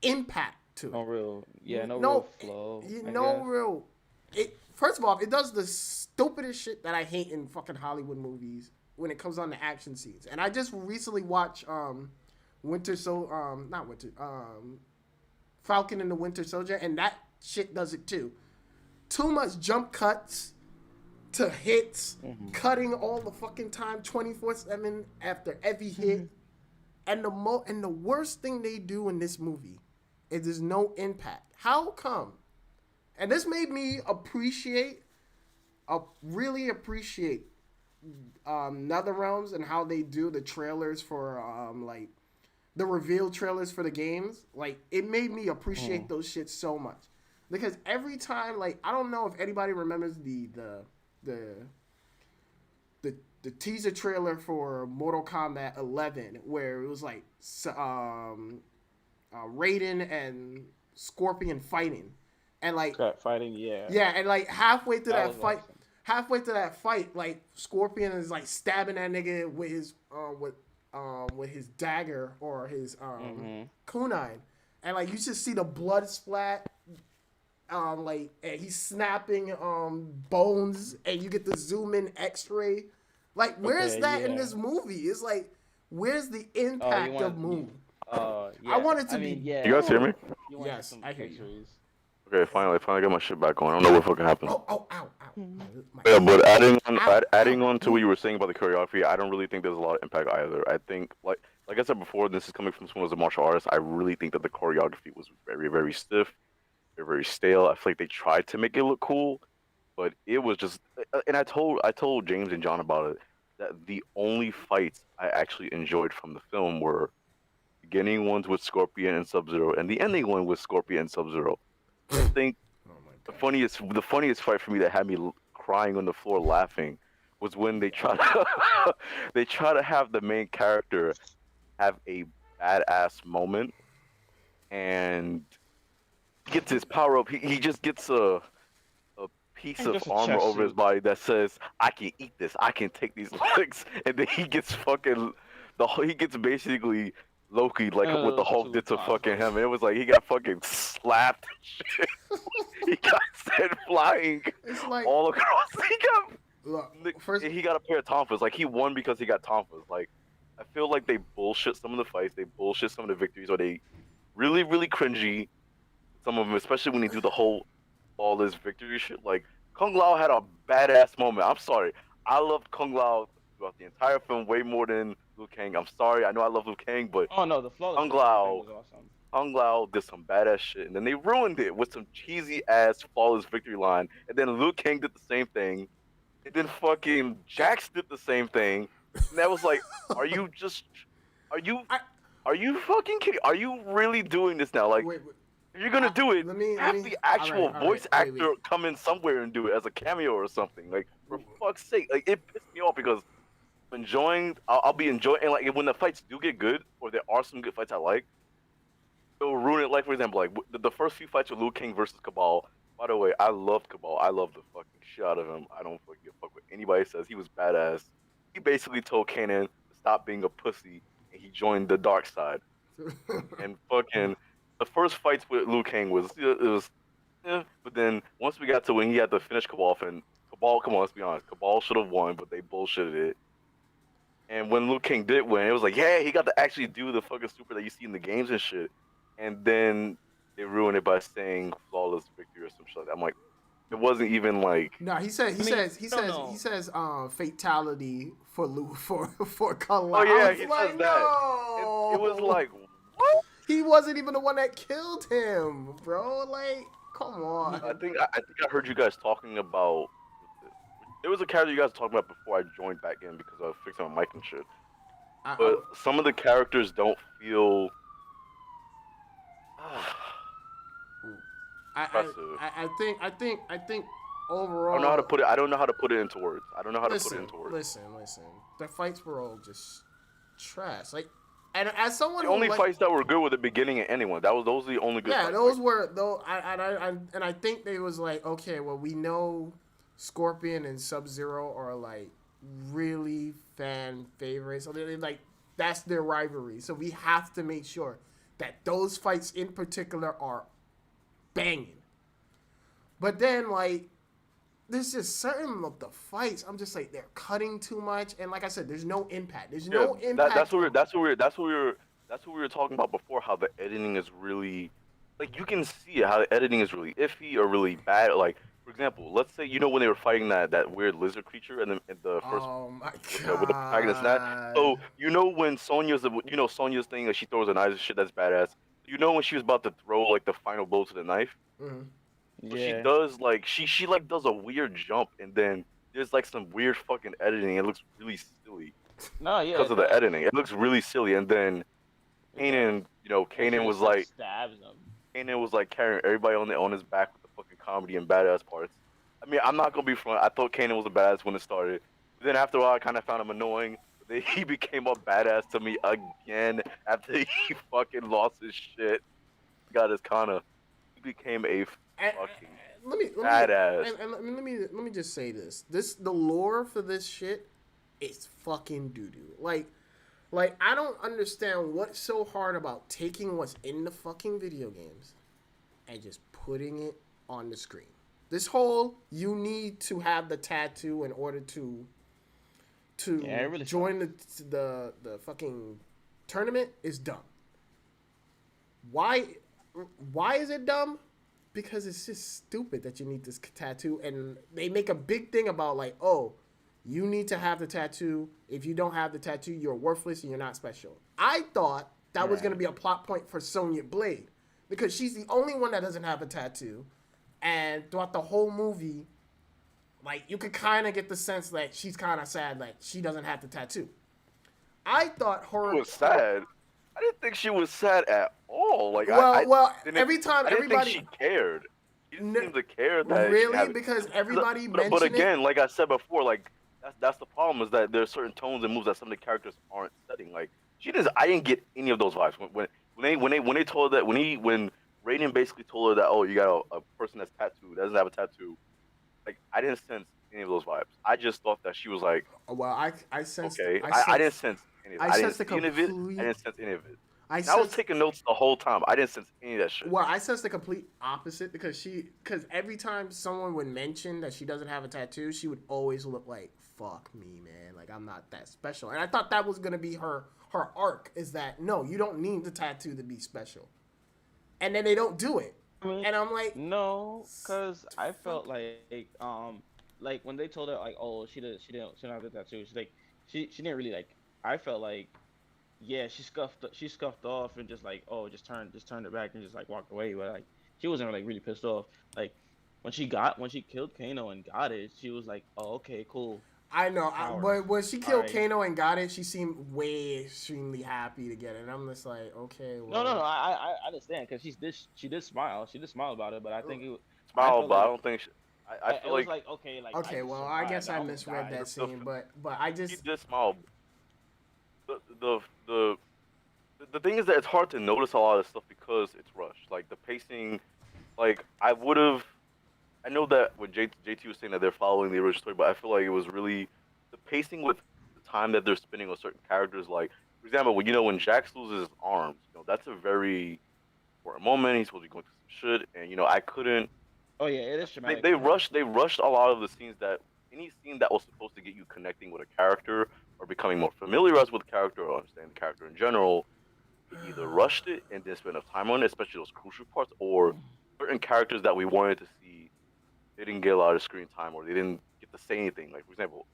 impact to no it. real. Yeah, no real No, flow. I no guess. real. It first of all, it does the stupidest shit that I hate in fucking Hollywood movies when it comes on the action scenes. And I just recently watched Winter so not Winter Falcon and the Winter Soldier, and that shit does it too. Too much jump cuts to hits, Hmm. cutting all the fucking time, 24/7 after every hit. And the worst thing they do in this movie is there's no impact. How come? And this made me appreciate really appreciate NetherRealms and how they do the trailers for like the reveal trailers for the games. Like it made me appreciate those shit so much because every time, like I don't know if anybody remembers the the the teaser trailer for Mortal Kombat 11 where it was like Raiden and Scorpion fighting, and like Crap fighting, yeah. yeah, and like That was awesome. halfway to that fight, like Scorpion is like stabbing that nigga with his dagger or his kunai, and like you just see the blood splat. Like and he's snapping bones, and you get the zoom in X-ray. Like, where's that in this movie? It's like, where's the impact of Moon? Yeah. I want it to I be. mean, yeah. You guys hear me? You want Yes, some I hear you. pictures. Okay, finally got my shit back on. I don't know what fucking happened. Oh, ow. Yeah, but Ow, adding ow. on to what you were saying about the choreography, I don't really think there's a lot of impact either. I think like I said before, this is coming from someone who's a martial artist. I really think that the choreography was very, very stiff, very, very stale. I feel like they tried to make it look cool, but it was just. And I told James and John about it that the only fights I actually enjoyed from the film were beginning ones with Scorpion and Sub-Zero and the ending one with Scorpion and Sub-Zero. I think Oh my the funniest fight for me that had me crying on the floor laughing was when they try to they try to have the main character have a badass moment and gets his power up. He just gets a piece And of just a armor chest over his suit. body that says, "I can eat this. I can take these legs," and then he gets fucking he gets basically Loki like what the Those Hulk two did to fucking combos. him. And it was like he got fucking slapped. He got sent flying It's like, all across. look, first, He got a pair of tonfas. Like he won because he got tonfas. Like I feel like they bullshit some of the fights. They bullshit some of the victories. Or they really really cringy. Some of them, especially when they do the whole all this victory shit. Like Kung Lao had a badass moment. I'm sorry. I loved Kung Lao throughout the entire film way more than Liu Kang. I'm sorry. I know I love Liu Kang, but Oh no, the flawless Kung victory thing Lao was awesome. Kung Lao did some badass shit, and then they ruined it with some cheesy ass flawless victory line. And then Liu Kang did the same thing, and then fucking Jax did the same thing. And that was like, are you just, are you, I- are you fucking kidding? Are you really doing this now? Like, wait. if you're gonna do it, Let me. have the actual all right, voice wait, actor come in somewhere and do it as a cameo or something. Like, for fuck's sake, like it pissed me off because I'll be enjoying, and like when the fights do get good, or there are some good fights I like, it'll ruin it. Like for example, like the first few fights with Liu Kang versus Cabal. By the way, I loved Cabal. I love the fucking shit out of him. I don't fucking give a fuck what anybody says. He was badass. He basically told Kanan to stop being a pussy, and he joined the dark side. And fucking the first fights with Liu Kang was but then once we got to when he had to finish Cabal off, and Cabal, come on, let's be honest, Cabal should have won, but they bullshitted it. And when Liu Kang did win, it was like, yeah, he got to actually do the fucking super that you see in the games and shit. And then they ruined it by saying flawless victory or some shit like that. I'm like, it wasn't even like. No, he says fatality for Kung Lao. Oh yeah, I was he like, says that. no. It was like, what? He wasn't even the one that killed him, bro. Like, come on. I think I heard you guys talking about. There was a character you guys were talking about before I joined back in because I was fixing my mic and shit. But some of the characters don't feel. I think overall. I don't know how to put it. I don't know how to put it into words. I don't know how to put it into words. Listen. The fights were all just trash. Like, and as someone The only fights that were good were the beginning and anyone. Those were the only good. Yeah, fights. those were though. I think they was like, okay, well, we know Scorpion and Sub-Zero are like really fan favorites. So they're like, that's their rivalry. So we have to make sure that those fights in particular are banging. But then like, there's just certain of the fights. I'm just like, they're cutting too much, and like I said, there's no impact. There's no impact. That's what we were talking about before. How the editing is really, like, you can see it, how the editing is really iffy or really bad. Like, for example, let's say when they were fighting that weird lizard creature in the first Oh my with the protagonist and that. So when Sonya's thing, like she throws a knife and shit, that's badass. When she was about to throw like the final blow to the knife. Mm-hmm. So she Yeah. does like she like does a weird jump, and then there's like some weird fucking editing. It looks really silly No, yeah, because it of the does. editing. It looks really silly, and then It does. Kanan, you know, And she just like stabs him. Kanan was like carrying everybody on his back with the fucking comedy and badass parts. I mean, I'm not gonna be front. I thought Kanan was a badass when it started. But then after a while, I kind of found him annoying. But then he became a badass to me again after he fucking lost his shit. Got his Kana. He became a And, fucking let me badass. let me just say this. The lore for this shit is fucking doo doo. Like I don't understand what's so hard about taking what's in the fucking video games and just putting it on the screen. This whole you need to have the tattoo in order to Really join the fucking tournament is dumb. Why why is it dumb? Because it's just stupid that you need this tattoo, and they make a big thing about like, oh, you need to have the tattoo. If you don't have the tattoo, you're worthless and you're not special. I thought that was going to be a plot point for Sonya Blade because she's the only one that doesn't have a tattoo, and throughout the whole movie, like you could kind of get the sense that she's kind of sad that she doesn't have the tattoo. I thought her She was sad. I didn't think she was sad at all. Like every time I didn't everybody think she cared. She didn't No, seem to care that really she had it. because everybody mentioned But again, it. like I said before, like that's the problem is that there's certain tones and moves that some of the characters aren't setting. Like she does. I didn't get any of those vibes when they told her that when Raiden basically told her that, oh, you got a person that's tattooed doesn't have a tattoo. Like I didn't sense any of those vibes. I just thought that she was like, Well, I sensed. okay. I sensed, I didn't sense any of it. I I didn't sensed the see any of it. complete. I didn't sense any of it. I And I was sensed. taking notes the whole time. I didn't sense any of that shit. Well, I sensed the complete opposite because every time someone would mention that she doesn't have a tattoo, she would always look like, "Fuck me, man! Like I'm not that special." And I thought that was gonna be her arc. Is that no, you don't need the tattoo to be special. And then they don't do it, and I'm like, no, cause I felt like when they told her like, oh, she don't have the tattoo. She's like, she didn't really like. I felt like, yeah, she scuffed off and just like, oh, just turned it back and just like walked away. But like, she wasn't like really pissed off. Like when she killed Kano and got it, she was like, oh, okay, cool. I know, but when she killed Alright. Kano and got it, she seemed way extremely happy to get it. And I'm just like, okay, well. No, I understand because she did smile about it, but I think it. Smile, but I like, don't think. I it feel was like okay, like Okay, well, I guess I misread that The- scene, but I she just did smile. The the thing is that it's hard to notice a lot of stuff because it's rushed. Like the pacing, like I would have. I know that when JT was saying that they're following the original story, but I feel like it was really the pacing with the time that they're spending on certain characters. Like, for example, when Jax loses his arms, that's a very important moment. He's supposed to be going through some shit, and I couldn't. Oh yeah, it is dramatic. They rushed a lot of the scenes that any scene that was supposed to get you connecting with a character or becoming more familiarized with the character or understanding the character in general. They either rushed it and didn't spend enough time on it, especially those crucial parts, or certain characters that we wanted to see, they didn't get a lot of screen time or they didn't get to say anything. Like, for example,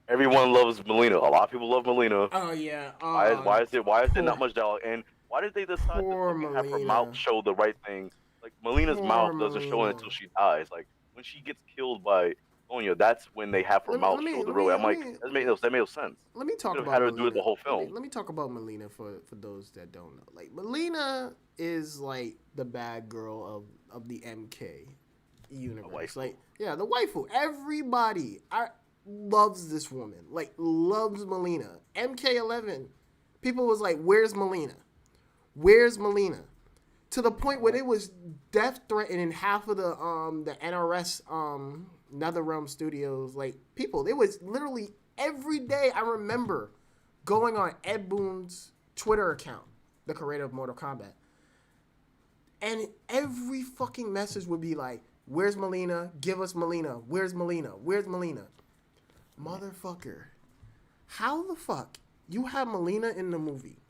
everyone loves Melina. A lot of people love Melina. oh yeah. Why is there not much dialogue? And why did they decide to Poor fucking have her Melina. mouth show the right thing? Like Melina's Poor mouth doesn't show it Melina. until she dies. Like when she gets killed by Sonya, that's when they have her mouth show the real way. I'm like, that made no sense. Let me talk Could have about had her Melina. do it the whole film. Let me talk about Melina for those that don't know. Like Melina is like the bad girl of the MK universe. Like yeah, the waifu. Everybody loves this woman. Like loves Melina. MK11. People was like, "Where's Melina? Where's Melina?" To the point where it was death threatening half of the NRS NetherRealm Studios like people. It was literally every day. I remember going on Ed Boon's Twitter account, the creator of Mortal Kombat, and every fucking message would be like, "Where's Melina? Give us Melina. Where's Melina? Where's Melina?" Motherfucker, how the fuck you have Melina in the movie?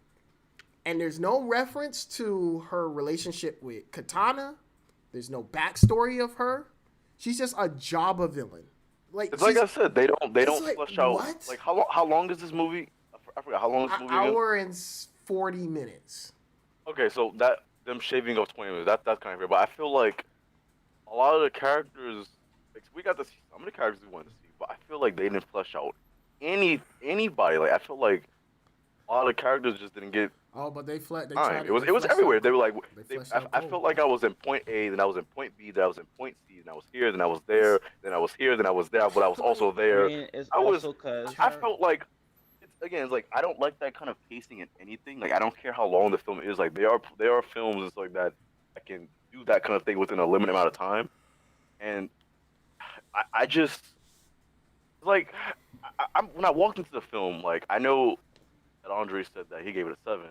And there's no reference to her relationship with Katana. There's no backstory of her. She's just a Jabba villain. Like It's like I said, they don't like, flesh out. what? Like how long is this movie? I forgot how long is this an movie again? hour and 40 minutes. Okay, so that them shaving off 20 minutes, that's kind of weird. But I feel like a lot of the characters, like, we got to see some of the characters we wanted to see, but I feel like they didn't flesh out anybody. Like I feel like a lot of the characters just didn't get Oh, but they time. tried It it. was They it was fleshed out. everywhere. They were like They they. fleshed out I Cole. felt like I was in point A, then I was in point B, then I was in point C, then I was here, then I was there, then I was here, then I was there, but I was also I there. mean, it's I was. also because I felt like it's like I don't like that kind of pacing in anything. Like I don't care how long the film is. Like there are films it's like that can do that kind of thing within a limited amount of time. And I just like when I walked into the film, like I know that Andre said that he gave it a 7.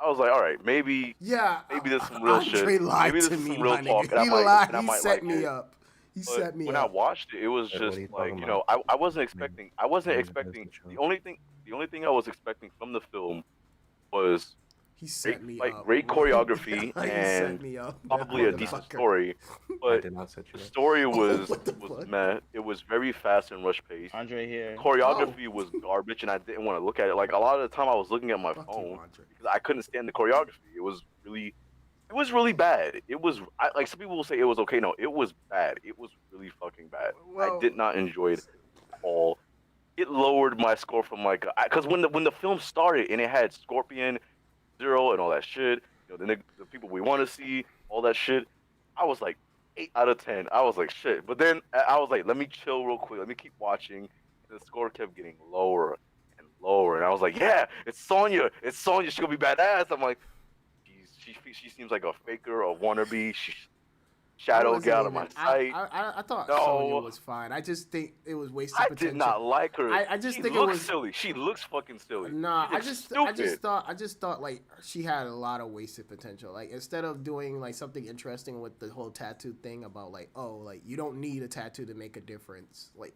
I was like, all right, maybe there's some real shit. Andre lied Maybe there's to me, some real my talk, nigga. and He lied. and I He might set like me it. up. He But set me when I up. watched it, it was What are just you like talking about? I wasn't I mean, expecting. I wasn't Name of expecting the show. the only thing I was expecting from the film was He set me up. great choreography He set and me up. probably a That decent motherfucker. story. I But did not set the you up. story Oh, what the was fuck? meh. It was very fast and rush paced. Andre here. Choreography was garbage, and I didn't want to look at it. Like a lot of the time, I was looking at my Fuck you, phone Andre. because I couldn't stand the choreography. It was really bad. Like some people will say it was okay. No, it was bad. It was really fucking bad. I Well, did not enjoy it at all. It lowered my score from like because when the film started and it had Scorpion, Zero, and all that shit, the people we want to see, all that shit, I was like 8 out of 10. I was like shit, but then I was like, let me chill real quick, let me keep watching. And the score kept getting lower and lower, and I was like, yeah, it's Sonya, she's gonna be badass. I'm like, she seems like a faker, a wannabe. I Shadow, wasn't get out of even. my sight. I thought Sonya No, was fine. I just think it was wasted I potential. did not like her. I just She think it looks was. silly. She looks fucking silly. Nah, She looks I just stupid. thought like she had a lot of wasted potential. Like instead of doing like something interesting with the whole tattoo thing about like, oh, like you don't need a tattoo to make a difference. Like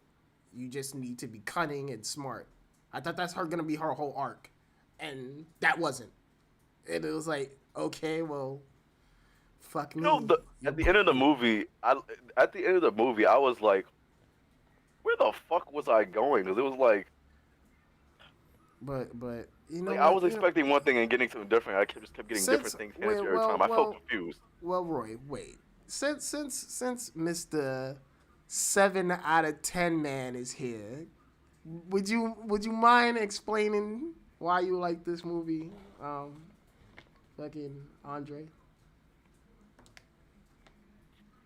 you just need to be cunning and smart. I thought that's gonna be her whole arc, and that wasn't. And it was like, okay, well, fuck me. At the end of the movie, I was like, where the fuck was I going? Because it was but you know like what? I was expecting one thing and getting something different. Just kept getting Since different things handed to me every time. I felt well, confused. well, Roy, wait. Since Mr. 7 out of 10 man is here, would you mind explaining why you like this movie, fucking Andre?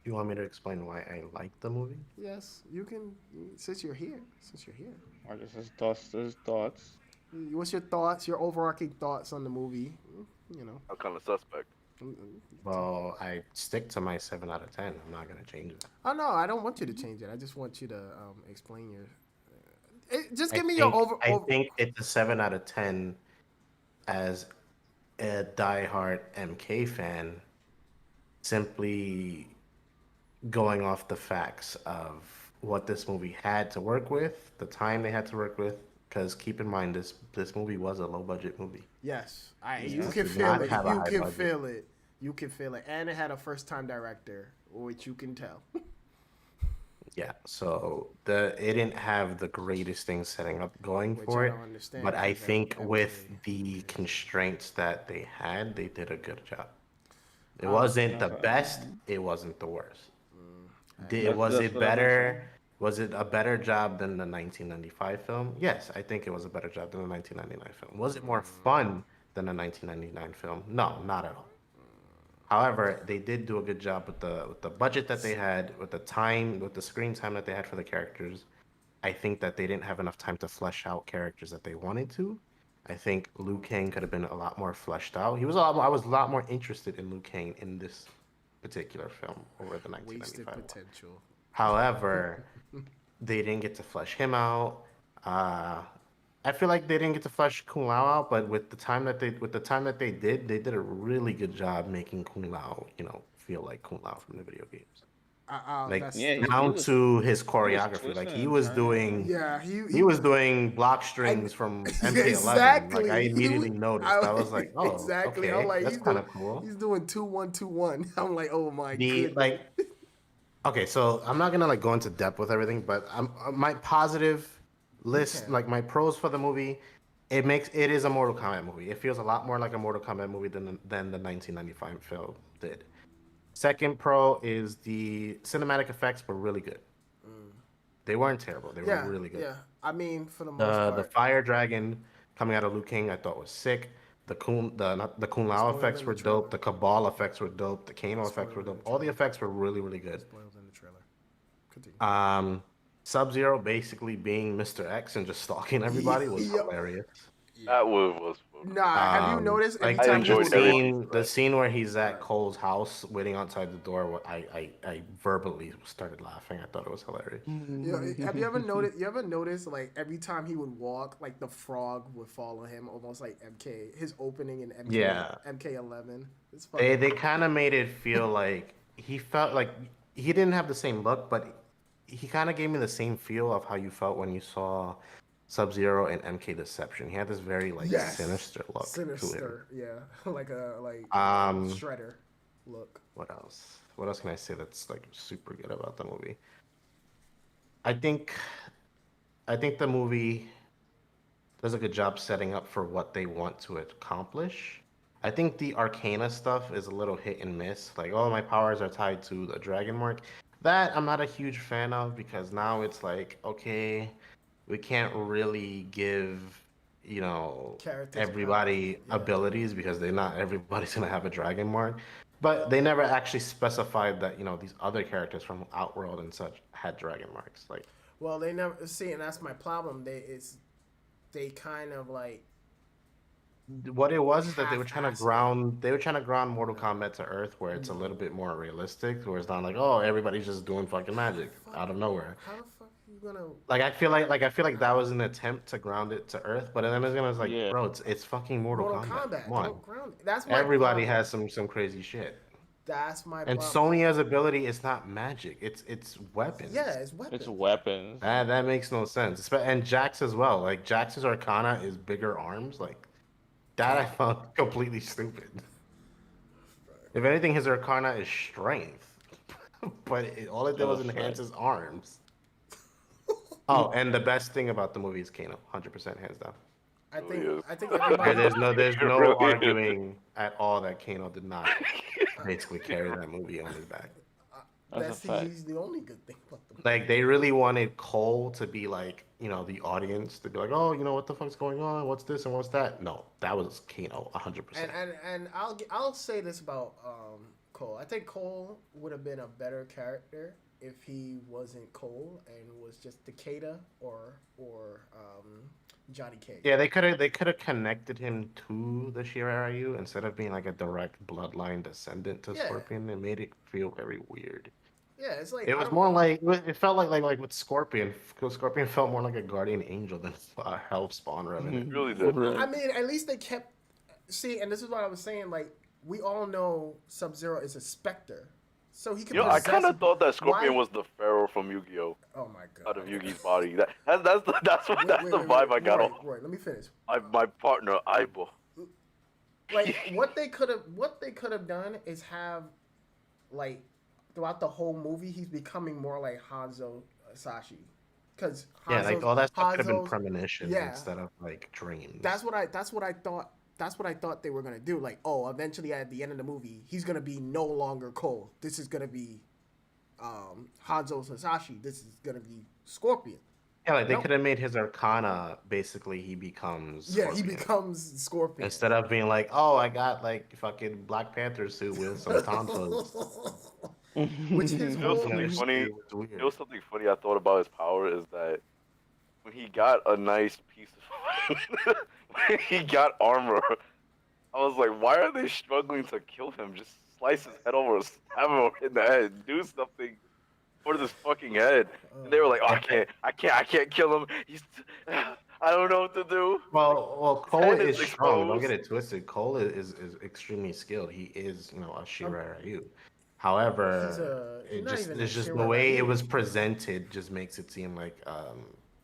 You want me to explain why I like the movie? Yes, you can. Since you're here, Marcus has thoughts. what's your thoughts? Your overarching thoughts on the movie? You know. I'm kind of suspect. Well, I stick to my 7 out of 10. I'm not gonna change it. Oh no, I don't want you to change it. I just want you to explain your. Just give I me think, your I think it's a 7 out of 10 as a diehard MK fan, simply going off the facts of what this movie had to work with, the time they had to work with. Because keep in mind, this movie was a low budget movie. Yes, you Yes. can Did feel not it. have a You high can budget. feel it. You can feel it, and it had a first time director, which you can tell. Yeah, so it didn't have the greatest things setting up going Which for I it, don't understand. but I because think with MK the constraints that they had, they did a good job. It Um, wasn't the that's- best, it wasn't the worst. That's- Was that's it what I'm better? Was it a better job than the 1995 film? Yes, I think it was a better job than the 1999 film. Was it more fun than the 1999 film? No, not at all. However, they did do a good job with the budget that they had, with the time, with the screen time that they had for the characters. I think that they didn't have enough time to flesh out characters that they wanted to. I think Liu Kang could have been a lot more fleshed out. I was a lot more interested in Liu Kang in this particular film over the wasted 1995 one. potential. However, they didn't get to flesh him out. I feel like they didn't get to flesh Kung Lao out, but with the time that they did, they did a really good job making Kung Lao, feel like Kung Lao from the video games. Like That's Yeah, down was- to his he was choreography, like twisting he and was turning. doing. yeah. He was doing block strings from MK11. Exactly. Like I immediately noticed. I was like, oh, exactly. okay, I'm like, that's he's kind doing, of cool. He's doing 2-1-2-1. I'm like, oh my goodness. Okay, so I'm not gonna like go into depth with everything, but my positive list, Okay. like my pros for the movie, it is a Mortal Kombat movie. It feels a lot more like a Mortal Kombat movie than the 1995 film did. Second pro is the cinematic effects were really good. Mm. They weren't terrible. They were Yeah, really good. yeah. I mean, for the most The part, fire dragon coming out of Liu King I thought was sick. The Kung Lao spoiled effects in were the trailer. dope. The Cabal effects were dope. The Kano effects were Spoiled in dope. the All the trailer. effects were really, really good. Spoiled in the trailer. Continue. Sub-Zero basically being Mr. X and just stalking everybody was Yep. hilarious. Yeah. That was fucking Nah, have you noticed every Like I time he enjoyed would every walk? piece of the that. scene where he's at Cole's house waiting outside the door. I verbally started laughing. I thought it was hilarious. Have you ever noticed? You ever noticed like every time he would walk, like the frog would follow him, almost like MK. His opening in Yeah, MK11. It's they fucking. they kind of made it feel like he felt like he didn't have the same look, but he kind of gave me the same feel of how you felt when you saw Sub-Zero and MK Deception. He had this very like Yes, sinister look to him. sinister. Yeah, like a Um, shredder look. what else? What else can I say that's like super good about the movie? I think I think the movie does a good job setting up for what they want to accomplish. I think the Arcana stuff is a little hit and miss. Like, oh, my powers are tied to the dragon mark. That I'm not a huge fan of because now it's like, okay, we can't really give, Characters power. everybody Yeah. abilities because they're not everybody's gonna have a dragon mark. But they never actually specified that, these other characters from Outworld and such had dragon marks. Like, Well, they never see, and that's my problem. They kind of like what it was is that half-ass it. they were trying to ground Mortal Kombat to Earth where it's a little bit more realistic, where it's not like, oh, everybody's just doing fucking magic out of nowhere. How the fuck are you gonna? I feel like that was an attempt to ground it to Earth, but then it's like, Yeah. bro, it's fucking Mortal Mortal Kombat. Kombat. Come on. Don't ground it. That's my Everybody problem. has some crazy shit. That's my And problem. Sonya's ability is not magic. It's weapons. Yeah, it's weapons. It's weapons. That makes no sense. And Jax as well. Like Jax's Arcana is bigger arms. Like that I found completely stupid. If anything, his Arcana is strength, but all it did was That's enhance right. his arms. Oh, and the best thing about the movie is Kano, 100% hands down. I think Really is. I think And everybody. there's It no really is. arguing at all that Kano did not basically carry that movie on his back. That's a fact. He's the only good thing about the Like they really wanted Cole to be like, the audience to be like, oh, what the fuck's going on? What's this and what's that? No, that was Kano, 100%. and I'll say this about Cole. I think Cole would have been a better character if he wasn't Cole and was just Takeda or Johnny Cage. Yeah, they could have connected him to the Shiraiyu instead of being like a direct bloodline descendant to Yeah. Scorpion. It made it feel very weird. Yeah, it's like It was more like it felt like with Scorpion. Because Scorpion felt more like a guardian angel than a hell spawn revenant. Really did. I mean, at least they kept. See, and this is what I was saying. Like, we all know Sub-Zero is a Spectre, so he can. I possess- kind of thought that Scorpion Why- was the Pharaoh from Yu-Gi-Oh. Oh my god! Out of Yugi's body. That's the vibe I got Roy, off. Roy, let me finish. My partner Aibo. Like what they could have done is have, like, throughout the whole movie, he's becoming more like Hanzo Sashi, because Yeah, like all that stuff could have been Hanzo's- premonitions yeah. instead of like dreams. That's what I thought. That's what I thought they were gonna do. Like, oh, eventually at the end of the movie, he's gonna be no longer Cole. This is gonna be Hanzo Sasashi. This is gonna be Scorpion. Yeah, like they Nope. could have made his Arcana basically he becomes Yeah, he Scorpion. becomes Scorpion. Instead of being like, oh, I got like fucking Black Panther suit with some tonsils. Which his You know whole something funny? It's weird. You know something funny I thought about his power is that when he got a nice piece of when he got armor, I was like, why are they struggling to kill him? Just slice his head over, stab him in the head, do something for this fucking head. And they were like, oh, I can't kill him. I don't know what to do. Well, Cole head is is strong. Don't exposed. get it twisted. Cole is extremely skilled. He is, a Shiraiyu. However, he's not even it's a just the way it Shiraiyu. was presented just makes it seem like,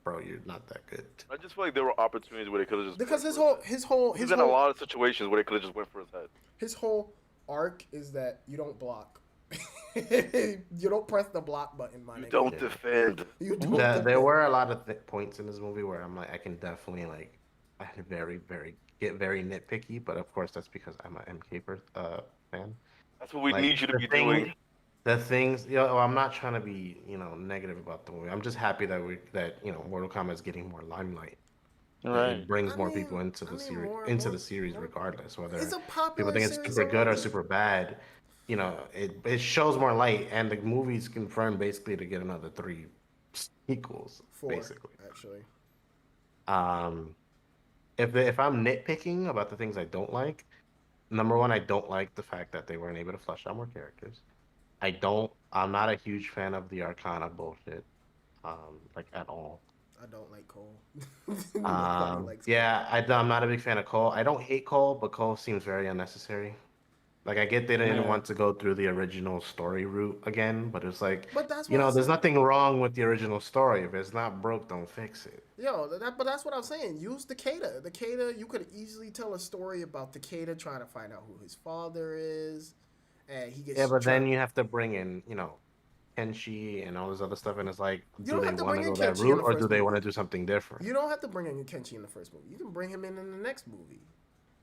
bro, you're not that good. I just feel like there were opportunities where they could have just Because went for his he's in a whole lot of situations where they could have just went for his head. his whole arc is that you don't block. You don't press the block button, my You nigga. don't defend. You don't There defend. were a lot of points in this movie where I'm like, I can definitely like, I get very nitpicky, but of course that's because I'm an MK fan. That's what we Like need you to the be thing, doing. the things. I'm not trying to be negative about the movie. I'm just happy that Mortal Kombat is getting more limelight. It Right. brings I more mean, people into I the mean, series, more, into more, the series, more. regardless It's whether a people popular think it's series super good or already. super bad. It shows more light, and the movie's confirmed basically to get another three sequels, 4, basically. actually. Um, if I'm nitpicking about the things I don't like, number one, I don't like the fact that they weren't able to flesh out more characters. I'm not a huge fan of the Arcana bullshit, like at all. I don't like Cole. Nobody likes Cole. Yeah, I'm not a big fan of Cole. I don't hate Cole, but Cole seems very unnecessary. Like I get they didn't Yeah. want to go through the original story route again, but it's like, But that's what I there's said. nothing wrong with the original story. If it's not broke, don't fix it. Yo, but that's what I'm saying. Use Takeda. Takeda, you could easily tell a story about Takeda trying to find out who his father is, and he Yeah, gets but then trapped. you have to bring in, Kenshi and all this other stuff, and it's like, You do don't they have to want bring to in go that Kenshi in route the or do first they want to movie. do something different? You don't have to bring in Kenshi in the first movie. You can bring him in the next movie.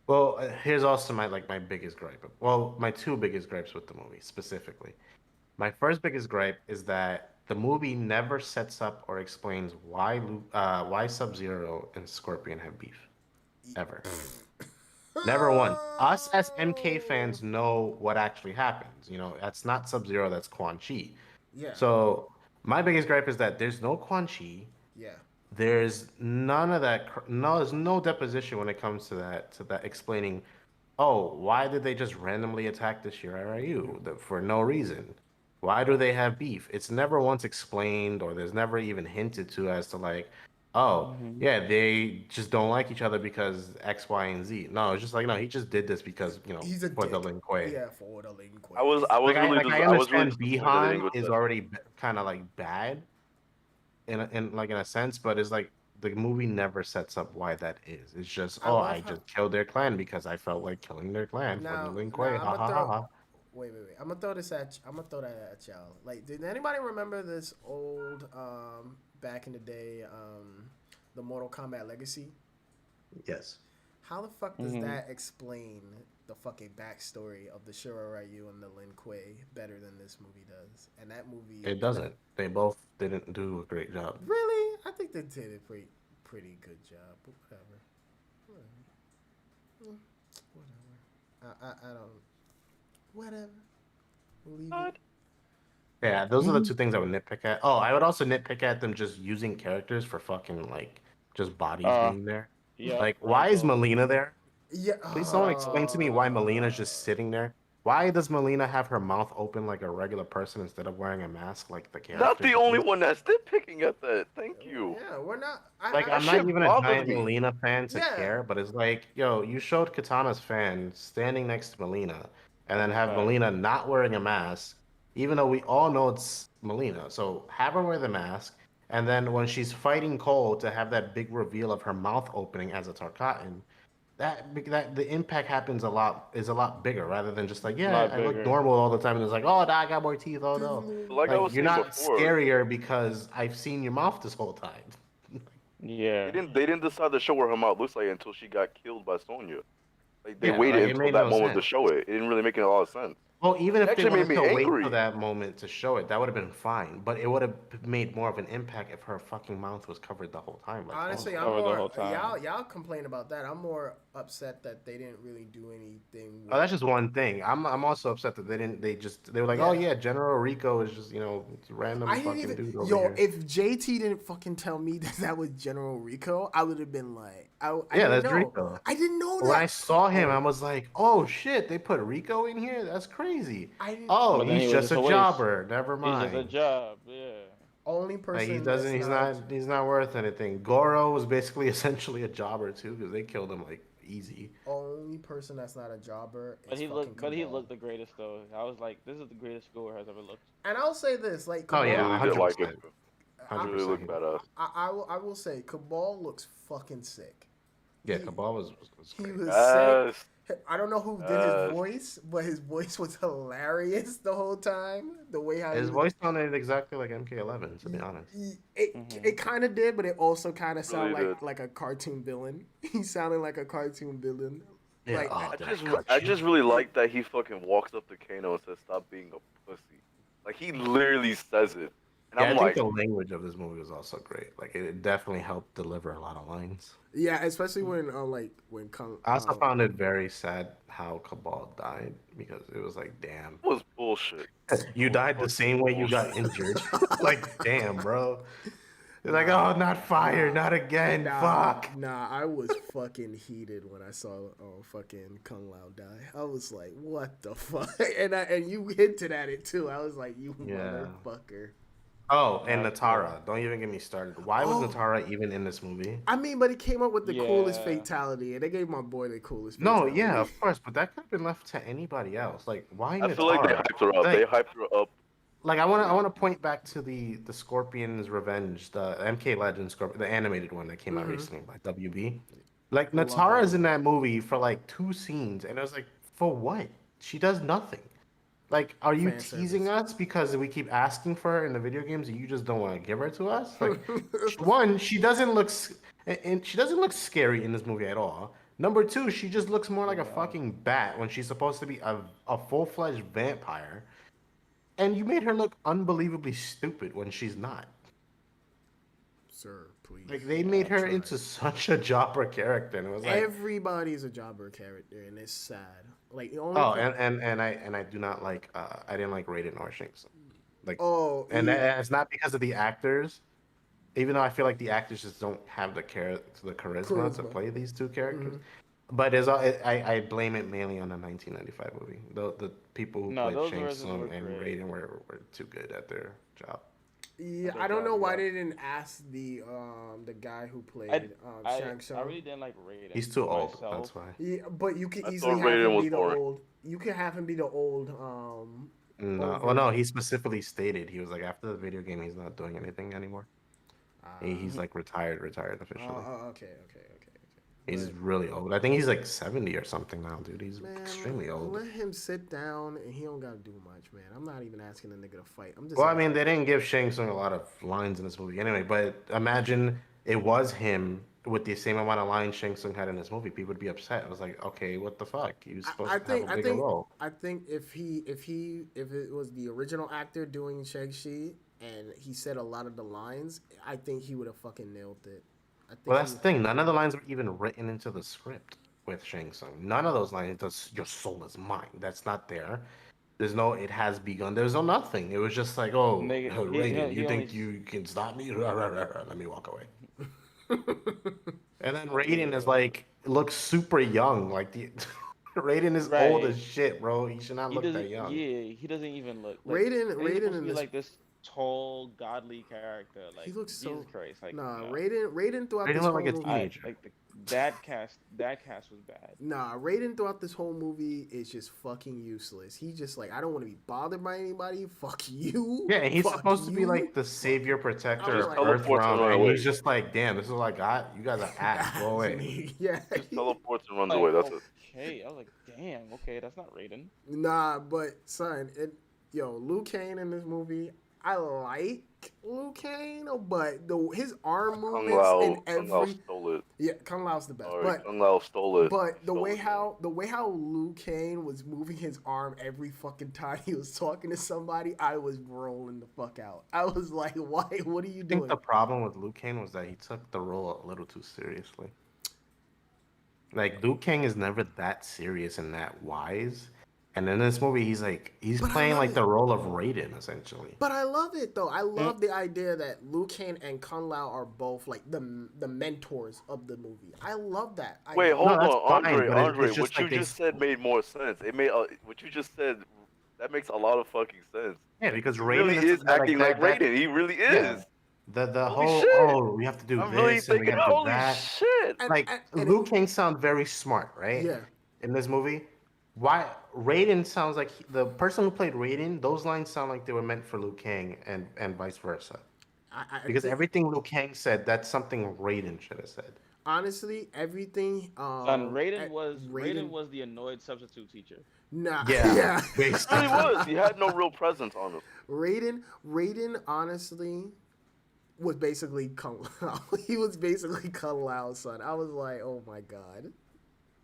Well, here's also my biggest gripe. Well, my two biggest gripes with the movie specifically. My first biggest gripe is that the movie never sets up or explains why Sub-Zero and Scorpion have beef ever. Never once. Us as MK Oh, fans know what actually happens. That's not Sub-Zero, that's Quan Chi. yeah, So my biggest gripe is that there's no Quan Chi. yeah. There's none of that. No, there's no deposition when it comes to that explaining. Oh, why did they just randomly attack the Shiraiyu for no reason? Why do they have beef? It's never once explained, or there's never even hinted to as to like, oh, Hmm. yeah, they just don't like each other because X, Y, and Z. No, it's just like no, he just did this because He's a for the dick. Lin Kuei. Yeah, for the Lin Kuei. I was I Like was I really like I I was really understand disappointed they didn't Bihan go to is that show. already kind of like bad in a sense, but it's like the movie never sets up why that is. It's just, I oh, love I how. just killed their clan because I felt like killing their clan for the Lin Kuei. I'm Ha gonna ha ha throw. ha. Wait. I'm gonna throw that at y'all. Like, did anybody remember this old back in the day the Mortal Kombat Legacy? Yes. How the fuck does Hmm. that explain the fucking backstory of the Shiroryu and the Lin Kuei better than this movie does? And that movie, It doesn't. They both didn't do a great job. really, I think they did a pretty good job. But whatever, whatever, whatever. I don't. Whatever. We'll leave it. What? Yeah, those are the Hmm. two things I would nitpick at. Oh, I would also nitpick at them just using characters for fucking like just bodies Uh, being there. yep, Like, right why is though. Melina there? Yeah. Please someone explain to me why Melina's just sitting there. Why does Melina have her mouth open like a regular person instead of wearing a mask like the Not character the only does? one that's nitpicking at that. Thank you. Yeah, we're not. Like, That I'm not shit even a bothers giant me. Melina fan to Yeah. care, but it's like, yo, you showed Katana's fan standing next to Melina and then have Right. Melina not wearing a mask, even though we all know it's Melina. So have her wear the mask, and then when she's fighting Cole to have that big reveal of her mouth opening as a Tarkatan, that the impact happens a lot bigger rather than just like, A yeah, lot I look bigger. normal all the time and it's like, oh, I got more teeth, oh no. Like I Like, was you're saying not before, scarier because I've seen your mouth this whole time. Yeah. they didn't decide to show her her mouth looks like until she got killed by Sonya. Like they Yeah, waited like it until made that no moment to sense. show it. It didn't really make a lot of sense. Well, even It if they actually made wanted me to wait till angry. that moment to show it, that would have been fine. But it would have made more of an impact if her fucking mouth was covered the whole time, like Honestly, normal. I'm Cover the more whole time. y'all complain about that. I'm more upset that they didn't really do anything Oh, with. that's just one thing. I'm also upset that they were like, oh Yeah, yeah, General Rico is just it's a random I didn't fucking even. dude over Yo, here. if JT didn't fucking tell me that was General Rico, I would have been like, I Yeah, didn't that's know. Rico. I didn't know When I that. saw him, I Oh, was like, oh shit, they put Rico in here? That's crazy. I didn't. Oh, But then he's he was just just a a waste. jobber. Never He's just a mind. job. Yeah. Only Like he person doesn't that's not. he's not worth anything. Goro was basically essentially a jobber too because they killed him like easy. Only person that's not a jobber But is fucking he Cabal. looked the greatest though. I was like, this is the greatest Gore has ever looked. And I'll say this, like Oh I yeah, Cabal. really did like him. 100%. He I, really 100%. looked badass. I will say Cabal looks fucking sick. Yeah, He Cabal was he great. was sick. Yes. I don't know who did his voice, but his voice was hilarious the whole time. The way how he His was, voice sounded exactly like MK11, to be honest. Hmm. it kind of did, but it also kind of sounded Really did. like a cartoon villain. He sounded like a cartoon villain. Yeah. Like, Oh, I did I just cut I you? just really like that he fucking walks up to Kano and says, "Stop being a pussy." Like he literally says it, and Yeah, I'm I think like, the language of this movie was also great. Like it definitely helped deliver a lot of lines. yeah, especially when when Kung I also found it very sad how Cabal died because it was like, damn, "That was bullshit." you That was died the fucking same way you got bullshit. injured. Like, damn, bro. You're like, nah, oh, not fire, nah, not again. Fuck. I was fucking heated when I saw fucking Kung Lao die. I was like, what the fuck? And you hinted at it too. I was like, you Yeah. motherfucker. Oh, and That's real. Natara. Don't even get me started. Why was Oh, Natara even in this movie? I mean, but he came up with the coolest Yeah. fatality, and they gave my boy the coolest No, yeah, fatality. of course, but that could have been left to anybody else. Like, why I feel like they Natara? hyped her up. They Like, hyped her up. I wanna point back to the Scorpion's Revenge, the MK Legends Scorpion, the animated one that came out Mm-hmm. recently by WB. Like I love that Natara's in movie. that movie for like 2 scenes, and I was like, for what? She does nothing. Like, are you Fan teasing service. us because we keep asking for her in the video games and you just don't want to give her to us? Like, one, she doesn't look, and she doesn't look scary in this movie at all. Number two, she just looks more like a Yeah. fucking bat when she's supposed to be a full-fledged vampire. And you made her look unbelievably stupid when she's not. Sir, please. Like, they made Yeah. her Try. into such a jobber character, and it was like, Everybody's a jobber character, and it's sad. Like the only. oh, and I do not like, I didn't like Raiden or Shang Tsung. Like, Oh and yeah. it's not because of the actors, even though I feel like the actors just don't have the charisma to Charisma. play these two characters. Mm-hmm. But I blame it mainly on the 1995 movie. The people who No, played those Shang versions were Tsung and great. Raiden were too good at their job. Yeah, At their I don't know job, why yeah. they didn't ask the guy who I played I Shang I Tsung. really didn't like Raiden He's too old. myself. That's why. Yeah, but you could I easily thought have Raiden him was be the boring. old. You could have him be the old No, old well, no. version. He specifically stated he was like after the video game, he's not doing anything anymore. He's like retired officially. Okay. He's But really old. I think he's like 70 or something now, dude. He's man, extremely old. let him sit down, and he don't gotta do much, man. I'm not even asking the nigga to fight. I'm just Well, I asking. mean, they didn't give Shang Tsung a lot of lines in this movie anyway, but imagine it was him with the same amount of lines Shang Tsung had in this movie. People would be upset. I was like, okay, what the fuck? He was supposed I to have a think I bigger think role. I think if it was the original actor doing Shang-Chi and he said a lot of the lines, I think he would have fucking nailed it. I Well, think that's the thing. None of the lines were even written into the script with Shang Tsung. None of those lines, does your soul is mine. That's not there. There's no, it has begun. There's no nothing. It was just like, oh, Nigga, Raiden, you he only think you can stop me? Let me walk away. he. And then yeah. Raiden is like, looks super young. Like, the Raiden is old as Right. shit, bro. He should not He look doesn't. that young. Yeah, he doesn't even look like. Raiden And he's Raiden supposed to in be this like this tall, godly character. he Like looks Jesus so Christ. Like nah no. Raiden throughout Raiden this looked like whole a movie. I teenager. like that cast was bad. Nah, Raiden throughout this whole movie is just fucking useless. He just like I don't want to be bothered by anybody. Fuck you. Yeah, and he's Fuck supposed to be you. like the savior I protector was Just of like, teleports and Earthrealm, run and away. he's just like, damn, this is all I got. You guys are ass. Go away. yeah. Just teleports and runs Like away. That's it. okay, I was like, damn, okay, that's not Raiden. Nah, but son, Liu Kang in this movie, I like Liu Kang, but his arm Kung movements in Lao, Kung Lao every stole it. yeah, Kung Lao's the best. Sorry, Kung Lao stole it. But He stole it, man. the way how Liu Kang was moving his arm every fucking time he was talking to somebody, I was rolling the fuck out. I was like, why? What are you I think doing? the problem with Liu Kang was that he took the role a little too seriously. Like Liu Kang is never that serious and that wise. And in this movie, he's But I playing love like it. the role of Raiden essentially. But I love it though. I love the idea that Liu Kang and Kung Lao are both like the mentors of the movie. I love that. Wait, hold No, that's on, fine, but Andre. it's just What you like they. just said made more sense. It made what you just said. That makes a lot of fucking sense. Yeah, because He Raiden really is is acting like that. Raiden. He really Yeah. is. The Holy whole shit! we have to do I'm really this and we thinking, gotta do holy that. shit! Like And Liu Kang sound very smart, right? yeah. In this movie, why Raiden sounds like the person who played Raiden? Those lines sound like they were meant for Liu Kang and vice versa. I Because think, everything Liu Kang said, that's something Raiden should have said. honestly, everything. Son, Raiden Raiden. was the annoyed substitute teacher. Nah, Yeah, yeah. He basically. really was. He had no real presence on him. Raiden, honestly, was basically Kung Lao. He was basically Kung Lao's son. I was like, oh my god,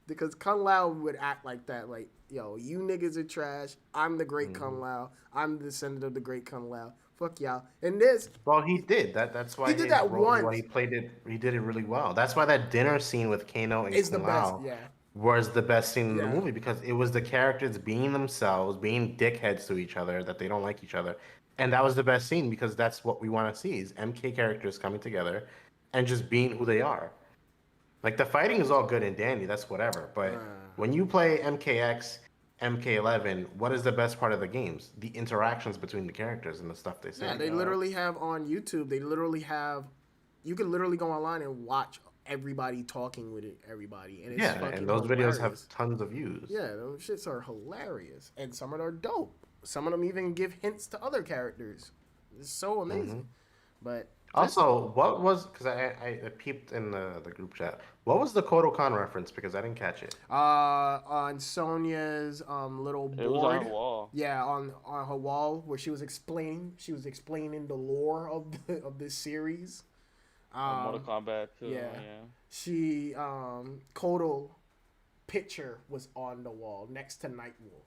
because Kung Lao would act like that. Like, yo, you niggas are trash. I'm the great Kung Lao. I'm the descendant of the great Kung Lao. Fuck y'all. And this, Well, he did that. That's he why did his that role, why once. he played it. He did it really well. That's why that dinner scene with Kano and It's the Kung best. Lao Yeah. was the best scene in the Yeah. movie because it was the characters being themselves, being dickheads to each other, that they don't like each other, and that was the best scene because that's what we want to see: is MK characters coming together and just being who they are. Like the fighting is all good and dandy, that's whatever. But when you play MKX, MK11, what is the best part of the games? The interactions between the characters and the stuff they Yeah, say. they literally have on YouTube. They literally have. You can literally go online and watch everybody talking with everybody, and it's Yeah, fucking and those videos have hilarious. tons of views. Yeah, those shits are hilarious, and some of them are dope. Some of them even give hints to other characters. It's so amazing. But Also, what was because I peeped in the group chat. What was the Kodokan reference? Because I didn't catch it. on Sonya's little It was on board. her wall. Yeah, on her wall where she was explaining the lore of this series. Mortal Kombat too. Yeah. Yeah. She Kodo picture was on the wall next to Nightwolf.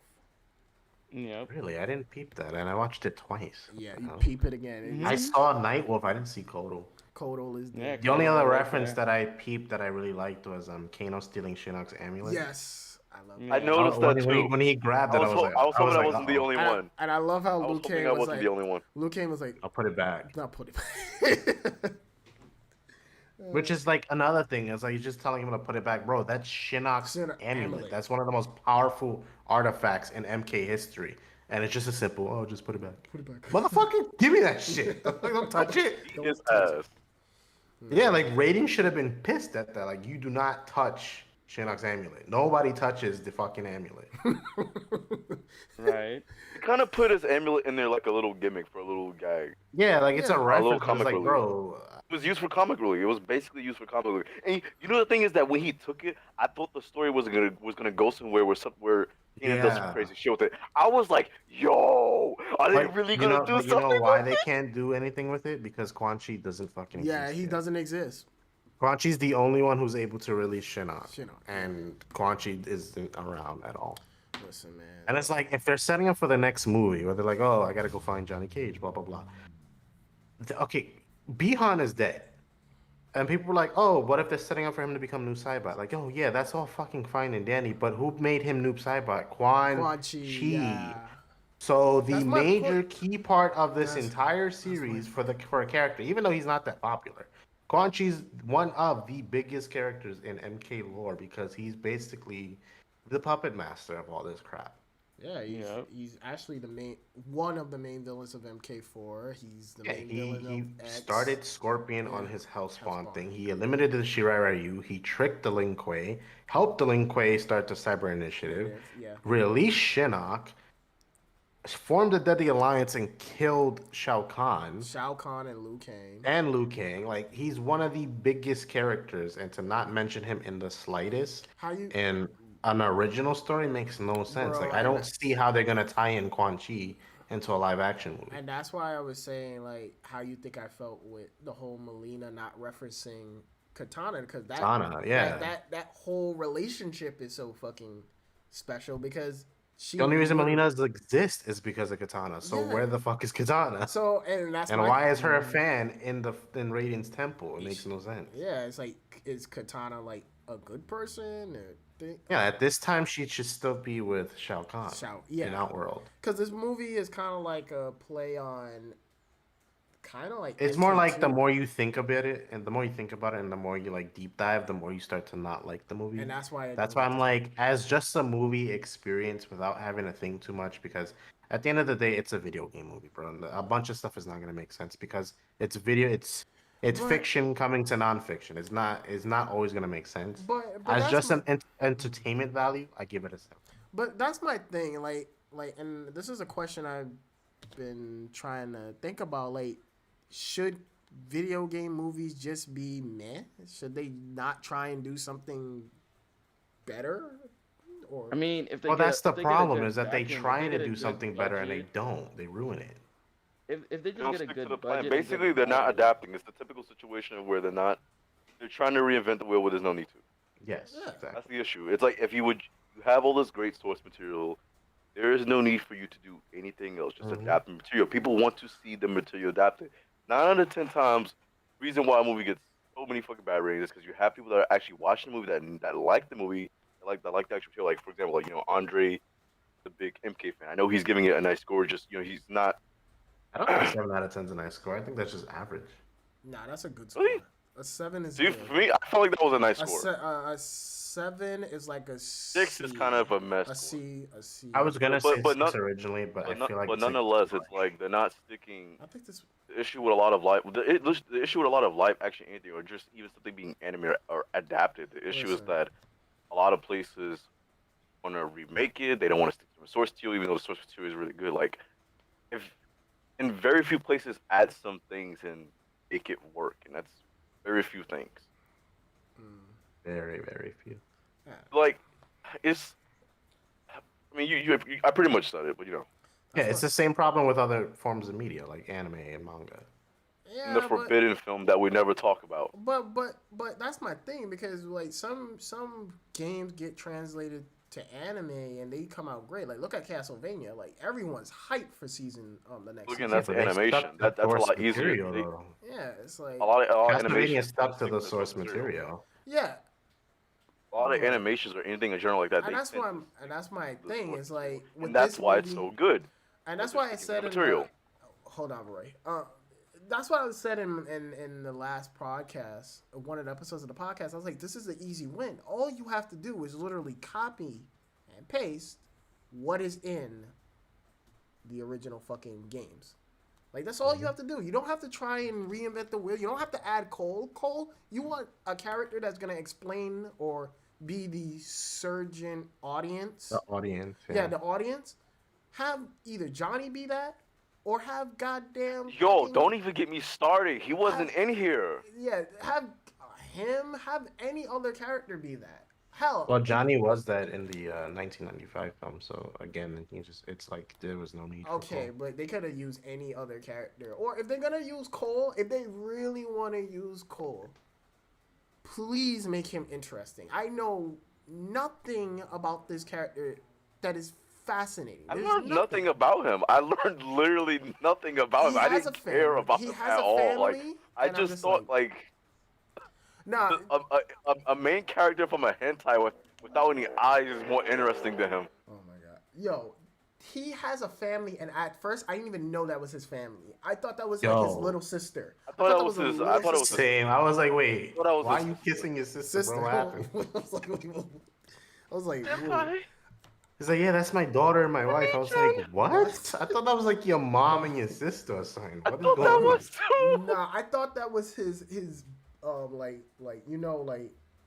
Yep. Really, I didn't peep that, and I watched it twice. Yeah, you peep it again. I saw Nightwolf. I didn't see Kodo. Kodo is Yeah, there. The only Kodo other right reference there. that I peeped that I really liked was Kano stealing Shinnok's amulet. Yes, I love Yeah. I noticed that too. When he grabbed it, I was hoping I wasn't the only And one. I love how I was Liu hoping Kang I was wasn't like, the only one. Liu Kang was like, I'll put it back. not put it back. Which is like another thing. It's like he's just telling him to put it back, bro. That's Shinnok's Shinnok amulet. amulet. That's one of the most powerful artifacts in MK history. And it's just a simple, oh, just put it back. Put it back. Motherfucker, give me that shit. Don't touch it. Beat his ass. Yeah, like Raiden should have been pissed at that. Like, you do not touch Shinnok's amulet. Nobody touches the fucking amulet. Right. He kind of put his amulet in there like a little gimmick for a little gag. Yeah, like it's a Yeah. reference. little But it's comic like, relief. bro, It was used for comic relief. It was basically used for comic relief. And you know the thing is that when he took it, I thought the story was gonna go somewhere where Keenan does some Yeah. crazy shit with it. I was like, yo, are they really gonna do but something? you know why with they it? can't do anything with it? Because Quan Chi doesn't fucking Yeah, exist he yet. doesn't exist. Quan Chi's the only one who's able to release Shinnok. Shinnok. And Quan Chi isn't around at all. Listen, man. And it's like, if they're setting up for the next movie, where they're like, oh, I gotta go find Johnny Cage, blah, blah, blah. Okay, Bihan is dead. And people were like, oh, what if they're setting up for him to become Noob Saibot? Like, oh, yeah, that's all fucking fine and dandy, but who made him Noob Saibot? Quan Chi. Yeah. So the That's my major point. key part of this That's- entire series for a character, even though he's not that popular, Quan Chi's one of the biggest characters in MK lore because he's basically the puppet master of all this crap. Yeah, he's actually one of the main villains of MK4. He's the Yeah, main he villain of X. started Scorpion on Yeah, his Hellspawn Hellspawn. thing. He eliminated the Shirai Ryu. He tricked the Lin Kuei, helped the Lin Kuei start the Cyber Initiative, Yeah. released Shinnok, formed a Deadly Alliance and killed Shao Kahn Shao Kahn and Liu Kang. and Liu Kang. Like, he's one of the biggest characters, and to not mention him in the slightest How you? in an original story makes no sense. Bro, Like, I don't see how they're gonna tie in Quan Chi into a live action movie. And that's why I was saying like how you think I felt with the whole Melina not referencing Katana because that Katana, yeah. that whole relationship is so fucking special because she The only reason Melina's exist is because of Katana. So Yeah. where the fuck is Katana? So and that's And my- why is her a fan in Raiden's temple? It makes no sense. Yeah, it's like is Katana like a good person or Yeah, at this time she should still be with Shao Kahn yeah. in Outworld. Because this movie is kind of like a play on, kind of like It's more like the MK2. more you think about it, and the more you think about it, and the more you like deep dive, the more you start to not like the movie. And that's why I'm like, as just a movie experience without having to think too much, because at the end of the day, it's a video game movie, bro. And a bunch of stuff is not gonna make sense because it's it's But- fiction coming to nonfiction. It's not always gonna make sense. But As that's just my- an entertainment value, I give it a 7. But that's my thing, like, and this is a question I've been trying to think about. Like, should video game movies just be meh? Should they not try and do something better? Or I mean, if they Well, get that's a- the if they get a problem good is that they backing, if try get to a do good something better and they budget- don't. They ruin it. If they They just don't get a stick to good the plan. budget, and Basically, good they're not writing- adapting. It's the typical situation where they're trying to reinvent the wheel where there's no need to. Yes, Yeah. exactly. That's the issue. It's like if you have all this great source material, there is no need for you to do anything else. Just Hmm. adapt the material. People want to see the material adapted. 9 out of 10 times, reason why a movie gets so many fucking bad ratings is because you have people that are actually watching the movie that like the movie, that like the actual material. Like for example, like Andre, the big MK fan. I know he's giving it a nice score. Just he's not. I don't think 7 out of 10 is a nice score. I think that's just average. Nah, that's a good Really? score. A 7 is See, good. for me, I felt like that was a nice score. A 7 is like a 6 is C. kind of a mess A score. C. A C. I was gonna But say but six not originally, but I but not feel like but 6 is nonetheless, too it's much. like they're not sticking. I think this. The issue with a lot of the issue with a lot of live action anything or just even something being animated or adapted. The issue is Listen. that a lot of places want to remake it. They don't want to stick to the source material, even though the source material is really good. Like if in very few places add some things and make it work, and that's very few things. Mm, Very, very few. yeah. Like it's. I mean, I pretty much said it, but Yeah, That's it's what. the same problem with other forms of media like anime and manga. in the Yeah, but forbidden film that we never talk about. but that's my thing because like some games get translated to anime and they come out great. Like look at Castlevania. Like everyone's hyped for the next Again, season. Yeah, that's but they animation. stuck to That's a source lot easier. material though. Yeah, it's like A lot of Castlevania animations tend to stuck to stick the to the source source material. material. yeah, A lot of but animations or anything in general like that, and they that's tend why to and stick that's my to the thing. source Is material, like and with that's this why it's movie, so good and because that's they're why I sticking to the said in material. hold on, Roy. That's what I said in the last podcast, one of the episodes of the podcast. I was like, this is an easy win. All you have to do is literally copy and paste what is in the original fucking games. Like that's all you have to do. You don't have to try and reinvent the wheel. You don't have to add Cole. Cole, you want a character that's gonna explain or be the surgeon The audience. audience, Yeah, yeah. the audience. Have either Johnny be that, or have goddamn Yo, fucking don't even get me started. He have wasn't in here. yeah have him have any other character be that. Hell, Well, Johnny was that in the 1995 film, so again, it's like there was no need for okay, Cole. but they could have used any other character. Or if they're gonna use Cole, if they really want to use Cole, please make him interesting. I know nothing about this character that is fascinating. I There's learned nothing. nothing about him. I learned literally nothing about He him. I has a didn't care family. about He him has at a all. Like family, I and I'm just just thought like, like nah, a main character from a hentai without any eyes is more interesting than him. oh my god. Yo, he has a family, and at first, I didn't even know that was his family. I thought that was like his Yo, little sister. I I thought thought that that was was a his. I little thought it was his. sister. same. I was like, I wait, thought that was why his are you sister. kissing your sister, Sister. bro? What happened? I was like, I was like, whoa. Senpai, He's like, yeah, that's my daughter and my wife. I was like, what? What? I thought that was like your mom and your sister or something. I What is thought that going on? was too. Nah, I thought that was his like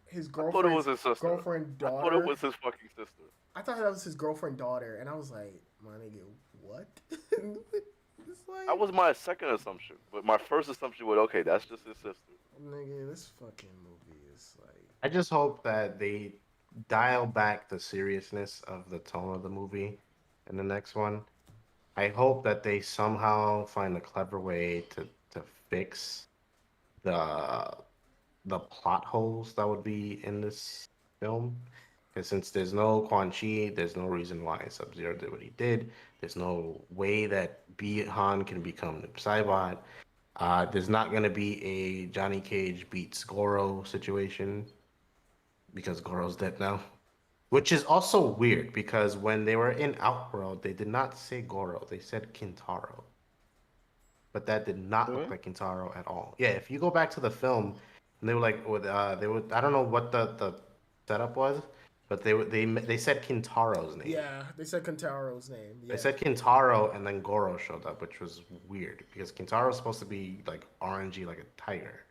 his I thought it was girlfriend's his sister. girlfriend I thought it daughter. was his fucking sister. I thought that was his girlfriend daughter, and I was like, my nigga, what? It's like, That was my second assumption, but my first assumption was okay. That's just his sister. nigga, this fucking movie is like, I just hope that they dial back the seriousness of the tone of the movie in the next one. I hope that they somehow find a clever way to fix the the plot holes that would be in this film. Because since there's no Quan Chi, there's no reason why Sub Zero did what he did. There's no way that Han can become the Cybot. There's not going to be a Johnny Cage beats Goro situation because Goro's dead now. Which is also weird because when they were in Outworld, they did not say Goro, they said Kintaro. But that did not look Really? like Kintaro at all. Yeah, if you go back to the film, and they were like, they were, I don't know what the setup was, but they said Kintaro's name. yeah, they said Kentaro's name. Yeah, They said Kintaro, and then Goro showed up, which was weird because Kintaro's supposed to be like orangey, like a tiger.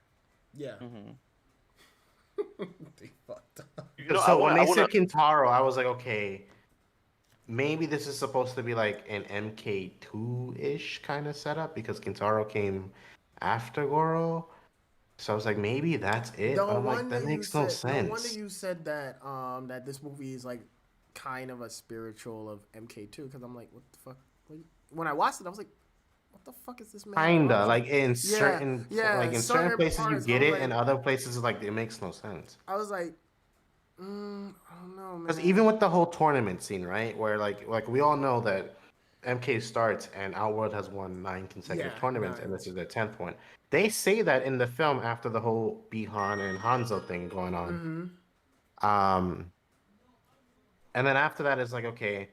yeah. Mm-hmm. They fucked up. So when they said Kintaro, I was like, okay, maybe this is supposed to be like an MK2-ish kind of setup because Kintaro came after Goro. So I was like, maybe that's it. No But I'm like, wonder that you makes no said. No wonder sense. you said that. That this movie is like kind of a spiritual of MK2 because I'm like, what the fuck? When I watched it, I was like, what the fuck is this man? Kinda on? like in Yeah, certain places you parts, get I it, was and like- other places like it makes no sense. I was like, I don't know, Because man. even with the whole tournament scene, right, where like we all know that MK starts and Outworld has won 9 consecutive Yeah, tournaments, and this nines. is their 10th one. They say that in the film after the whole Bihan and Hanzo thing going on. Mm-hmm. Um, and then after that, it's like, okay,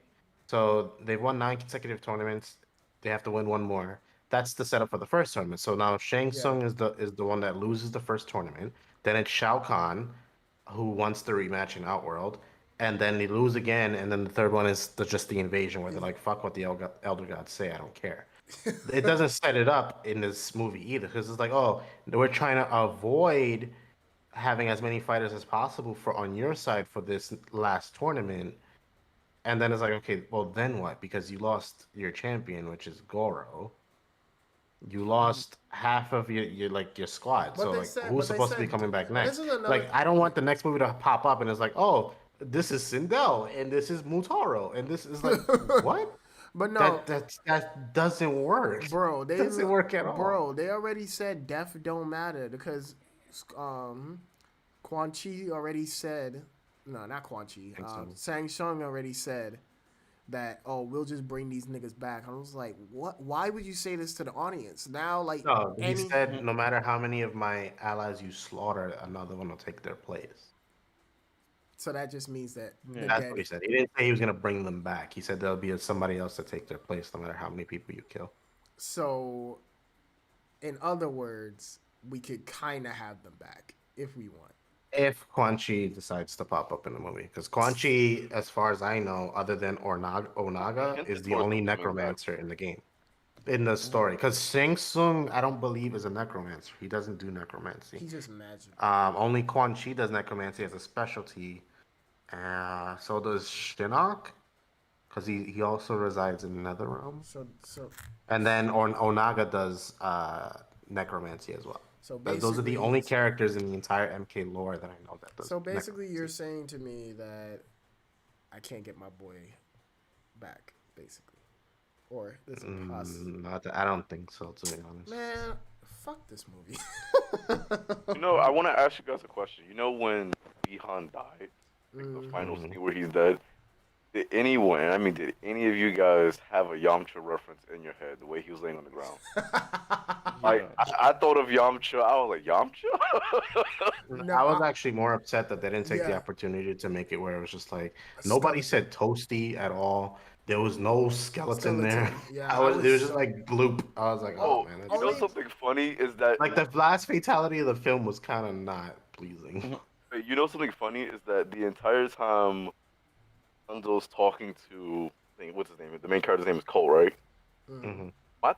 so they've won 9 consecutive tournaments. They have to win one more. That's the setup for the first tournament. So now Shang Yeah. Tsung is the one that loses the first tournament. Then it's Shao Kahn, who wants the rematch in Outworld, and then they lose again. And then the third one is just the invasion, where they're like, "Fuck what the Elder Gods say. I don't care." It doesn't set it up in this movie either, because it's like, oh, we're trying to avoid having as many fighters as possible for on your side for this last tournament. And then it's like, okay, well then what? Because you lost your champion, which is Goro. You lost half of your squad. But So they like said, who's but they supposed to be said, coming back and this next? is another. Like I don't want the next movie to pop up and it's like, oh, this is Sindel and this is Mutaro and this is like what? But no, That doesn't work. bro, Doesn't work at all. they already said death don't matter because Quan Chi already said, no, not Quan Chi, And so Sang Shung already said that, oh, we'll just bring these niggas back. I was like, what? Why would you say this to the audience now? Like no, he any, said no matter how many of my allies you slaughter, another one will take their place. so that just means that the Yeah. That's what dead. he said. He didn't say he was gonna bring them back. He said there'll be somebody else to take their place, no matter how many people you kill. So, in other words, we could kind of have them back if we want. If Quan Chi decides to pop up in the movie, because Quan Chi, as far as I know, other than He Onaga, is hinted the towards only them coming back. necromancer in the game, in the story. Because Shang Tsung, I don't believe, is a necromancer. He doesn't do necromancy. He's just magic. Only Quan Chi does necromancy as a specialty. So does Shinnok, because he also resides in Nether Realm. So And then Onaga does necromancy as well. so Those are the basically, only characters in the entire MK lore that I know that does so basically, you're necromancy. saying to me that I can't get my boy back, basically, or there's a I don't think so, to be honest. man. Fuck this movie. I want to ask you guys a question. When Bihan died, like the final Mhm. scene where he's dead, did any of you guys have a Yamcha reference in your head, the way he was laying on the ground? Like, Yeah. I thought of Yamcha, I was like, Yamcha? No, I was actually more upset that they didn't take the yeah, opportunity to make it where it was just like a nobody skeleton. said toasty at all. There was no skeleton there. Skeleton. Yeah, I It was was just so like bloop. I was like, oh Oh, man, you know that's only. something funny is that like the last fatality of the film was kind of not pleasing. the entire time Hanzo's talking to, I think, what's his name? The main character's name is Cole, right? Mm. Hmm. My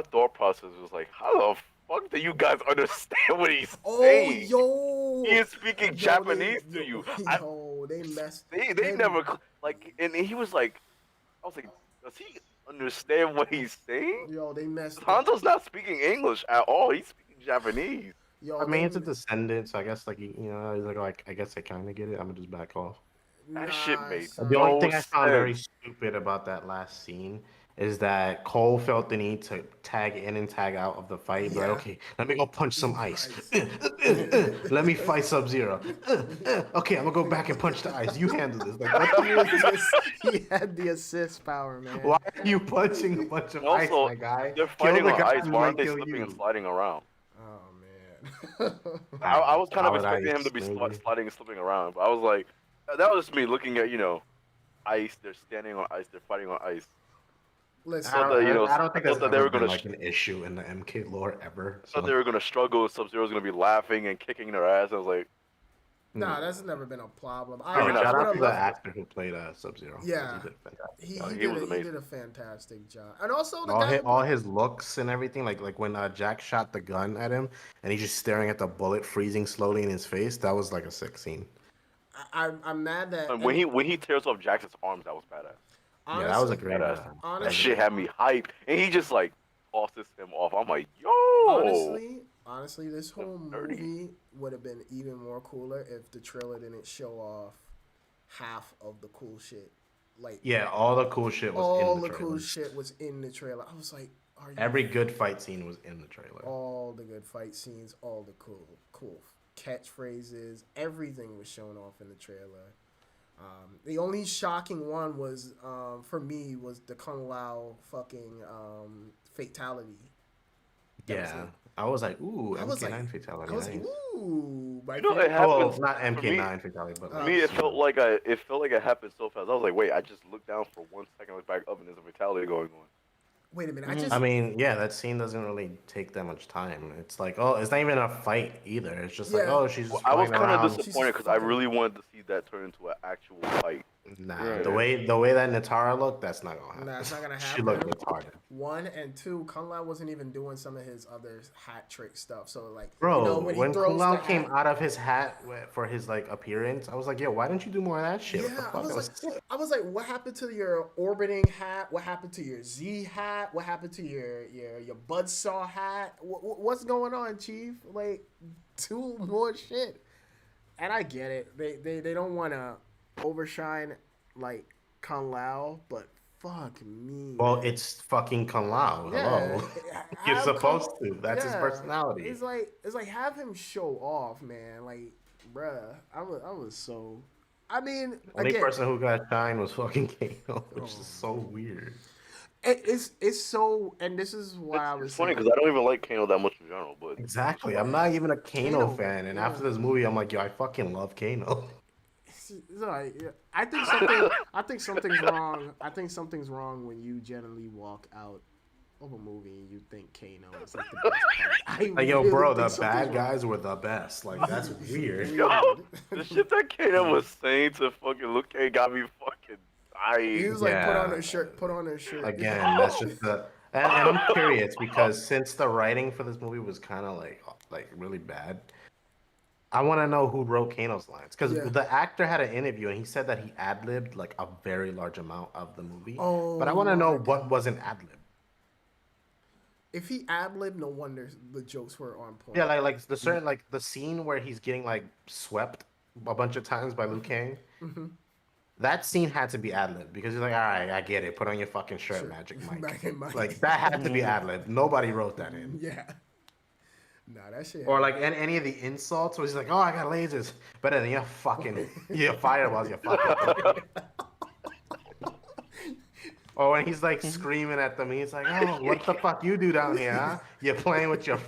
thought process was like, how the fuck do you guys understand what he's Oh, saying? yo, He is speaking Japanese to you. they messed. They Them, never like, and he was like, I was like, does he understand what he's saying? yo, they messed. Hanzo's not speaking English at all. He's speaking Japanese. Yo, I mean, it's a descendant, so I guess like he's like I guess I kind of get it. I'm gonna just back off. That shit nah, made The only son. no thing I found very sense. stupid about that last scene is that Cole felt the need to tag in and tag out of the fight. Be like, Yeah. okay, let me go punch some ice. Ice. Let me fight Sub Zero. Okay, I'm gonna go back and punch the ice. You handle this. Like, what He was the? he had the assist power, man. Why are you punching a bunch of And ice, also, my guy? they're Kill fighting the on guy ice. who Why aren't might they kill slipping and you. sliding around? Oh man. I don't I know. was kind of Solid expecting him to ice, be maybe. sliding and slipping around, but I was like, that was just me looking at ice. They're standing on ice. They're fighting on ice. Listen, Thought that I don't I think that's thought that they ever were been gonna like an issue in the MK lore ever. thought they So were gonna struggle. Sub Zero's gonna be laughing and kicking their ass. I was like, nah, no. that's never been a problem. maybe Oh, not I shout would out have to the loved. Sub-Zero. actor who played Sub Zero because he Yeah, did a fantastic he job. he He did was he did amazing. a fantastic job, and also the All guy his, who all played. his looks and everything, like when Jack shot the gun at him and he's just staring at the bullet freezing slowly in his face. That was like a sick scene. I'm mad that And when and he tears off Jackson's arms, that was badass. Yeah, that was a honestly, great. Badass. That That was a shit honestly, great. had me hyped, and he just like tosses him off. I'm like, yo, honestly, this that's whole dirty. movie would have been even more cooler if the trailer didn't show off half of the cool shit. Like Yeah, all the cool shit was in all the the cool trailers. shit was in the trailer. I was like, are you Every good fight scene was in the trailer. all the good fight scenes, all the cool. catchphrases, everything was shown off in the trailer. The only shocking one was for me was the Kung Lao fucking fatality. That was Yeah, like I was like, ooh, I was like MK9 fatality, I was like nice. ooh my You know, it favorite. Oh, well, happens not for me. MK9 fatality, but For Uh, like, me, it you felt know. like it happened so fast. I was like, wait, I just looked down for 1 second, looked back up, and there's a fatality going on. Wait a minute, I Mhm. I just mean, yeah, that scene doesn't really take that much time. It's like, oh, it's not even a fight either. It's just like, yeah oh, she's Well, just I was flying kind of around. she's just disappointed because I fucking really wanted to see that turn into an actual fight. Nah, Right. the way that Natara looked, that's not gonna nah, happen. it's not gonna She looked happen. retarded. One and two, Kung Lao wasn't even doing some of his other hat trick stuff. So like Bro, when he when Kung throws Lao the came hat, out of his hat for his like appearance, I was like, yo, why didn't you do more of that shit? What the yeah, fuck? That was sick. I was like, what happened to your orbiting hat? What happened to your Z hat? What happened to your buzzsaw hat? What's going on, Chief? Like, do more shit. And I get it. They don't want to overshine like Kung Lao, but fuck me, Well, man. it's fucking Kung Lao. Yeah, Hello. You're have supposed Kung. to. That's his Yeah, personality. it's like have him show off, man. Like, bruh, I was so. I mean, Only again, person who got shine was fucking Kano, which oh is so man, weird. it's so, and this is why I It's was funny saying because I don't even like Kano that much in general, but it's Exactly. funny. I'm not even a Kano Kano. fan, and Yeah, after this movie, I'm like, yo, I fucking love Kano. it's alright, yeah. I think something's wrong. I think something's wrong when you generally walk out of a movie and you think Kano is like the best part. I Like, yo, really bro, think the something's bad wrong. guys were the best. Like, that's weird. Yo, Weird. the shit that Kano was saying to fucking Luke Cage got me fucking He dying. was like, put on Yeah. a shirt, put on a shirt. Again, that's just the. And I'm curious because since the writing for this movie was kind of like really bad, I want to know who wrote Kano's lines because Yeah. the actor had an interview and he said that he ad libbed like a very large amount of the movie. But I Oh want to know my what god. wasn't ad lib. If he ad libbed, no wonder the jokes were on Yeah, point. like the certain like the scene where he's getting like swept a bunch of times by Liu Kang. Mm-hmm. That scene had to be ad lib because he's like, all right, I get it. Put on your fucking shirt, Sure. Magic Mike. Back in my Like that had to be Mhm. ad lib. Nobody wrote that in. yeah. Nah, that shit. Or like any of the insults where he's like, oh, I got lasers. Better than your fucking your fireballs, you fucking pussy. Or when he's like screaming at them, he's like, "Oh, what the fuck you do down here, huh? You're playing with your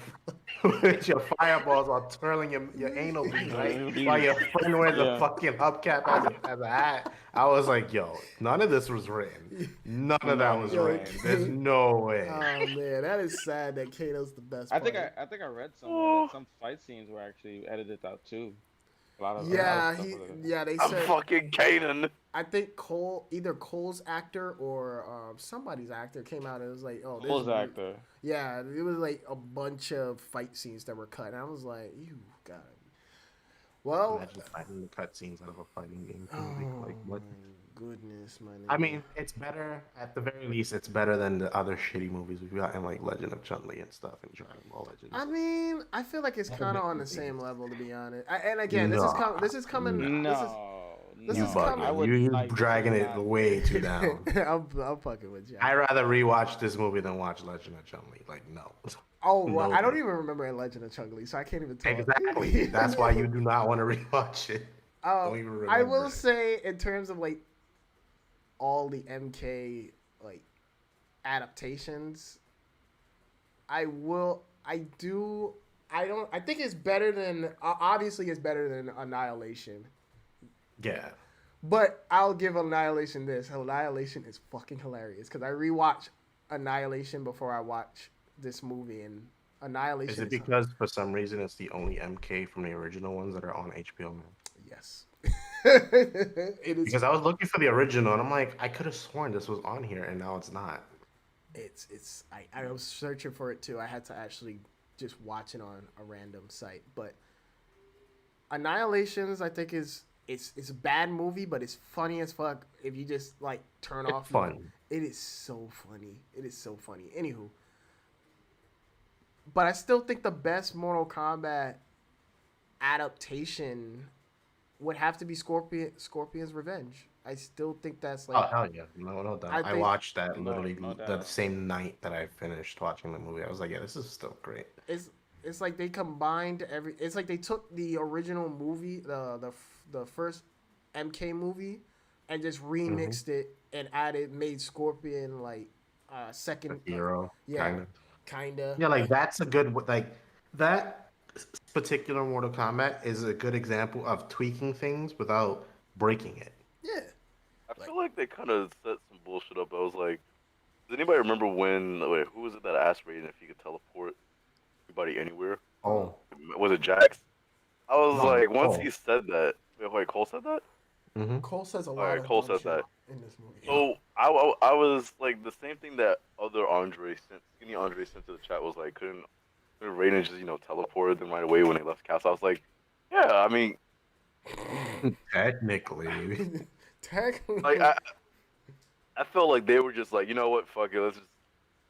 with your fireballs while twirling your anal beads, right? While your friend wears a Yeah. fucking hubcap as a hat." I was like, "Yo, none of this was written. None of that was Yo, written. There's no way." Oh man, that is sad that Kato's the best I part. think I read somewhere that some fight scenes were actually edited out too. A lot of Yeah, stuff he. was edited out. Yeah, they I'm said. fucking Kanan. I think either Cole's actor or somebody's actor came out and was like, "Oh, this." Cole's actor. Yeah, it was like a bunch of fight scenes that were cut, and I was like, "You got it." Well, Imagine fighting the cutscenes out of a fighting game. oh Like what? my goodness, my nigga. I mean, it's better at the very least. It's better than the other shitty movies we've got in like Legend of Chun-Li and stuff and Dragon Ball Legends. I mean, I feel like it's Not kind of big on the movies. same level, to be honest. And again, this is coming. No, This You is no. coming- I bugging. would You like dragging to it not- way too down. I'm fucking with you. I'd rather rewatch this movie than watch Legend of Chun-Li. Like, no. Oh, well, No. I don't even remember Legend of Chun-Li, so I can't even tell. Exactly. That's why you do not want to rewatch it. Don't even remember I will it. say, in terms of like all the MK like adaptations, I think it's better than obviously it's better than Annihilation. Yeah. But I'll give Annihilation this. Annihilation is fucking hilarious because I rewatch Annihilation before I watch this movie, and Annihilation Is it because for some reason it's the only MK from the original ones that are on HBO now? yes. It is. Because I was looking for the original and I'm like, I could have sworn this was on here and now it's not. I was searching for it too. I had to actually just watch it on a random site. But Annihilations, I think it's a bad movie, but it's funny as fuck if you just like turn It's off. fun. It is so funny. It is so funny. Anywho, but I still think the best Mortal Kombat adaptation would have to be Scorpion's Revenge. I still think that's Oh like hell yeah. No doubt. I I think- watched that No literally doubt. the same night that I finished watching the movie. I was like, yeah, this is still great. it's It's like they combined every. It's like they took the original movie, the first MK movie, and just remixed it and made Scorpion like A second. hero, Yeah, kind of. kinda. Yeah, like that's a good like that particular Mortal Kombat is a good example of tweaking things without breaking it. Yeah. I Like feel like they kind of set some bullshit up. I was like, does anybody remember when? Wait, who was it that asked Raiden if he could teleport anybody anywhere? Oh Was it Jax? I was no, like, once he oh. said that, wait, Cole said that? Mm-hmm. Cole says a All lot right, of Cole dumb said shit that. in this movie. So I was like the same thing that other Andre sent, skinny Andre sent to the chat was like, couldn't Raiden just teleported them right away when they left Castle? I was like, yeah, I mean, Technically. like Technically, I felt like they were just like, you know what, fuck it, let's just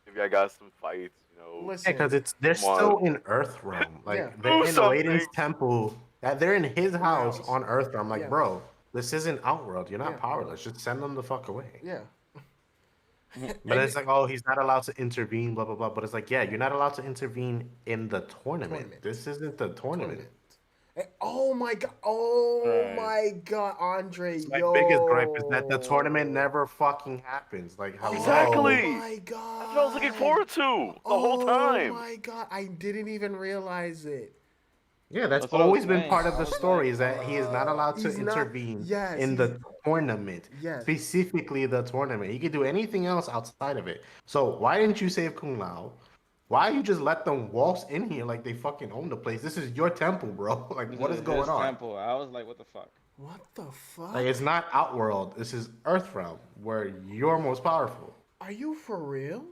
give you guys some fights, Yeah, listen. because they're come on, still in Earthrealm. Yeah. Like they're do in something. Raiden's temple. They're in his house House. on Earthrealm. Like, Yeah. bro, this isn't Outworld. You're Yeah. not powerless. Just send them the fuck away. Yeah. But And it's like, oh, he's not allowed to intervene, blah blah blah. But it's like, yeah, you're not allowed to intervene in the tournament. tournament. This isn't the tournament. Oh my god! Oh Right. my god, Andre! My Yo. biggest gripe is that the tournament never fucking happens. Like, hello. Exactly. Oh my god! That's what I was looking forward to the whole Oh time. my god! I didn't even realize it. Yeah, that's That's what I was always been saying. part of I the was story like, is that he is not allowed to He's not- intervene yes, in he's- the tournament. Yes. Specifically the tournament. He could do anything else outside of it. So why didn't you save Kung Lao? Why you just let them waltz in here like they fucking own the place? This is your temple, bro. Like, this what is going his on? temple. I was like, what the fuck? What the fuck? Like, it's not Outworld. This is Earthrealm, where you're most powerful. Are you for real?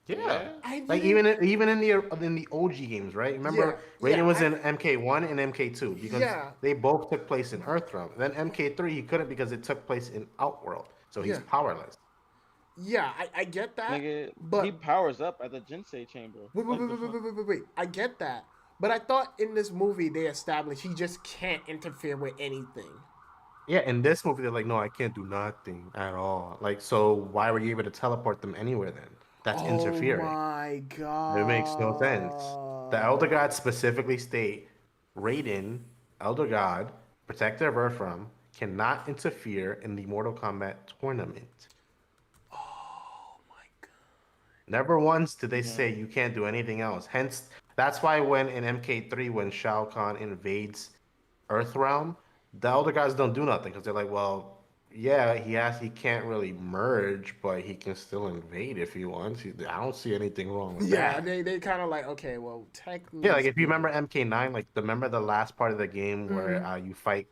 Yeah. I Like didn't- even in the OG games, right? Remember, Yeah, Raiden was I- in MK1 and MK2 because Yeah. they both took place in Earthrealm. Then MK3 he couldn't because it took place in Outworld, so he's Yeah. powerless. Yeah, I get that. Nigga, but he powers up at the Jinsei chamber. wait, Like the fuck? wait. I get that. But I thought in this movie they established he just can't interfere with anything. Yeah, in this movie they're like, no, I can't do nothing at all. Like, so why were you able to teleport them anywhere then? That's interfering. Oh my god! It makes no sense. The Elder Gods specifically state Raiden, Elder God, Protector of Earthrealm, cannot interfere in the Mortal Kombat tournament. Oh my god! Never once did they say you can't do anything else. Hence, that's why when in MK3, when Shao Kahn invades Earthrealm, the Elder Gods don't do nothing because they're like, well, yeah, he can't really merge, but he can still invade if he wants. I don't see anything wrong with Yeah, that. they kind of like, okay, well, technically. Yeah, like if you remember MK9, like remember the last part of the game where Mm-hmm. you fight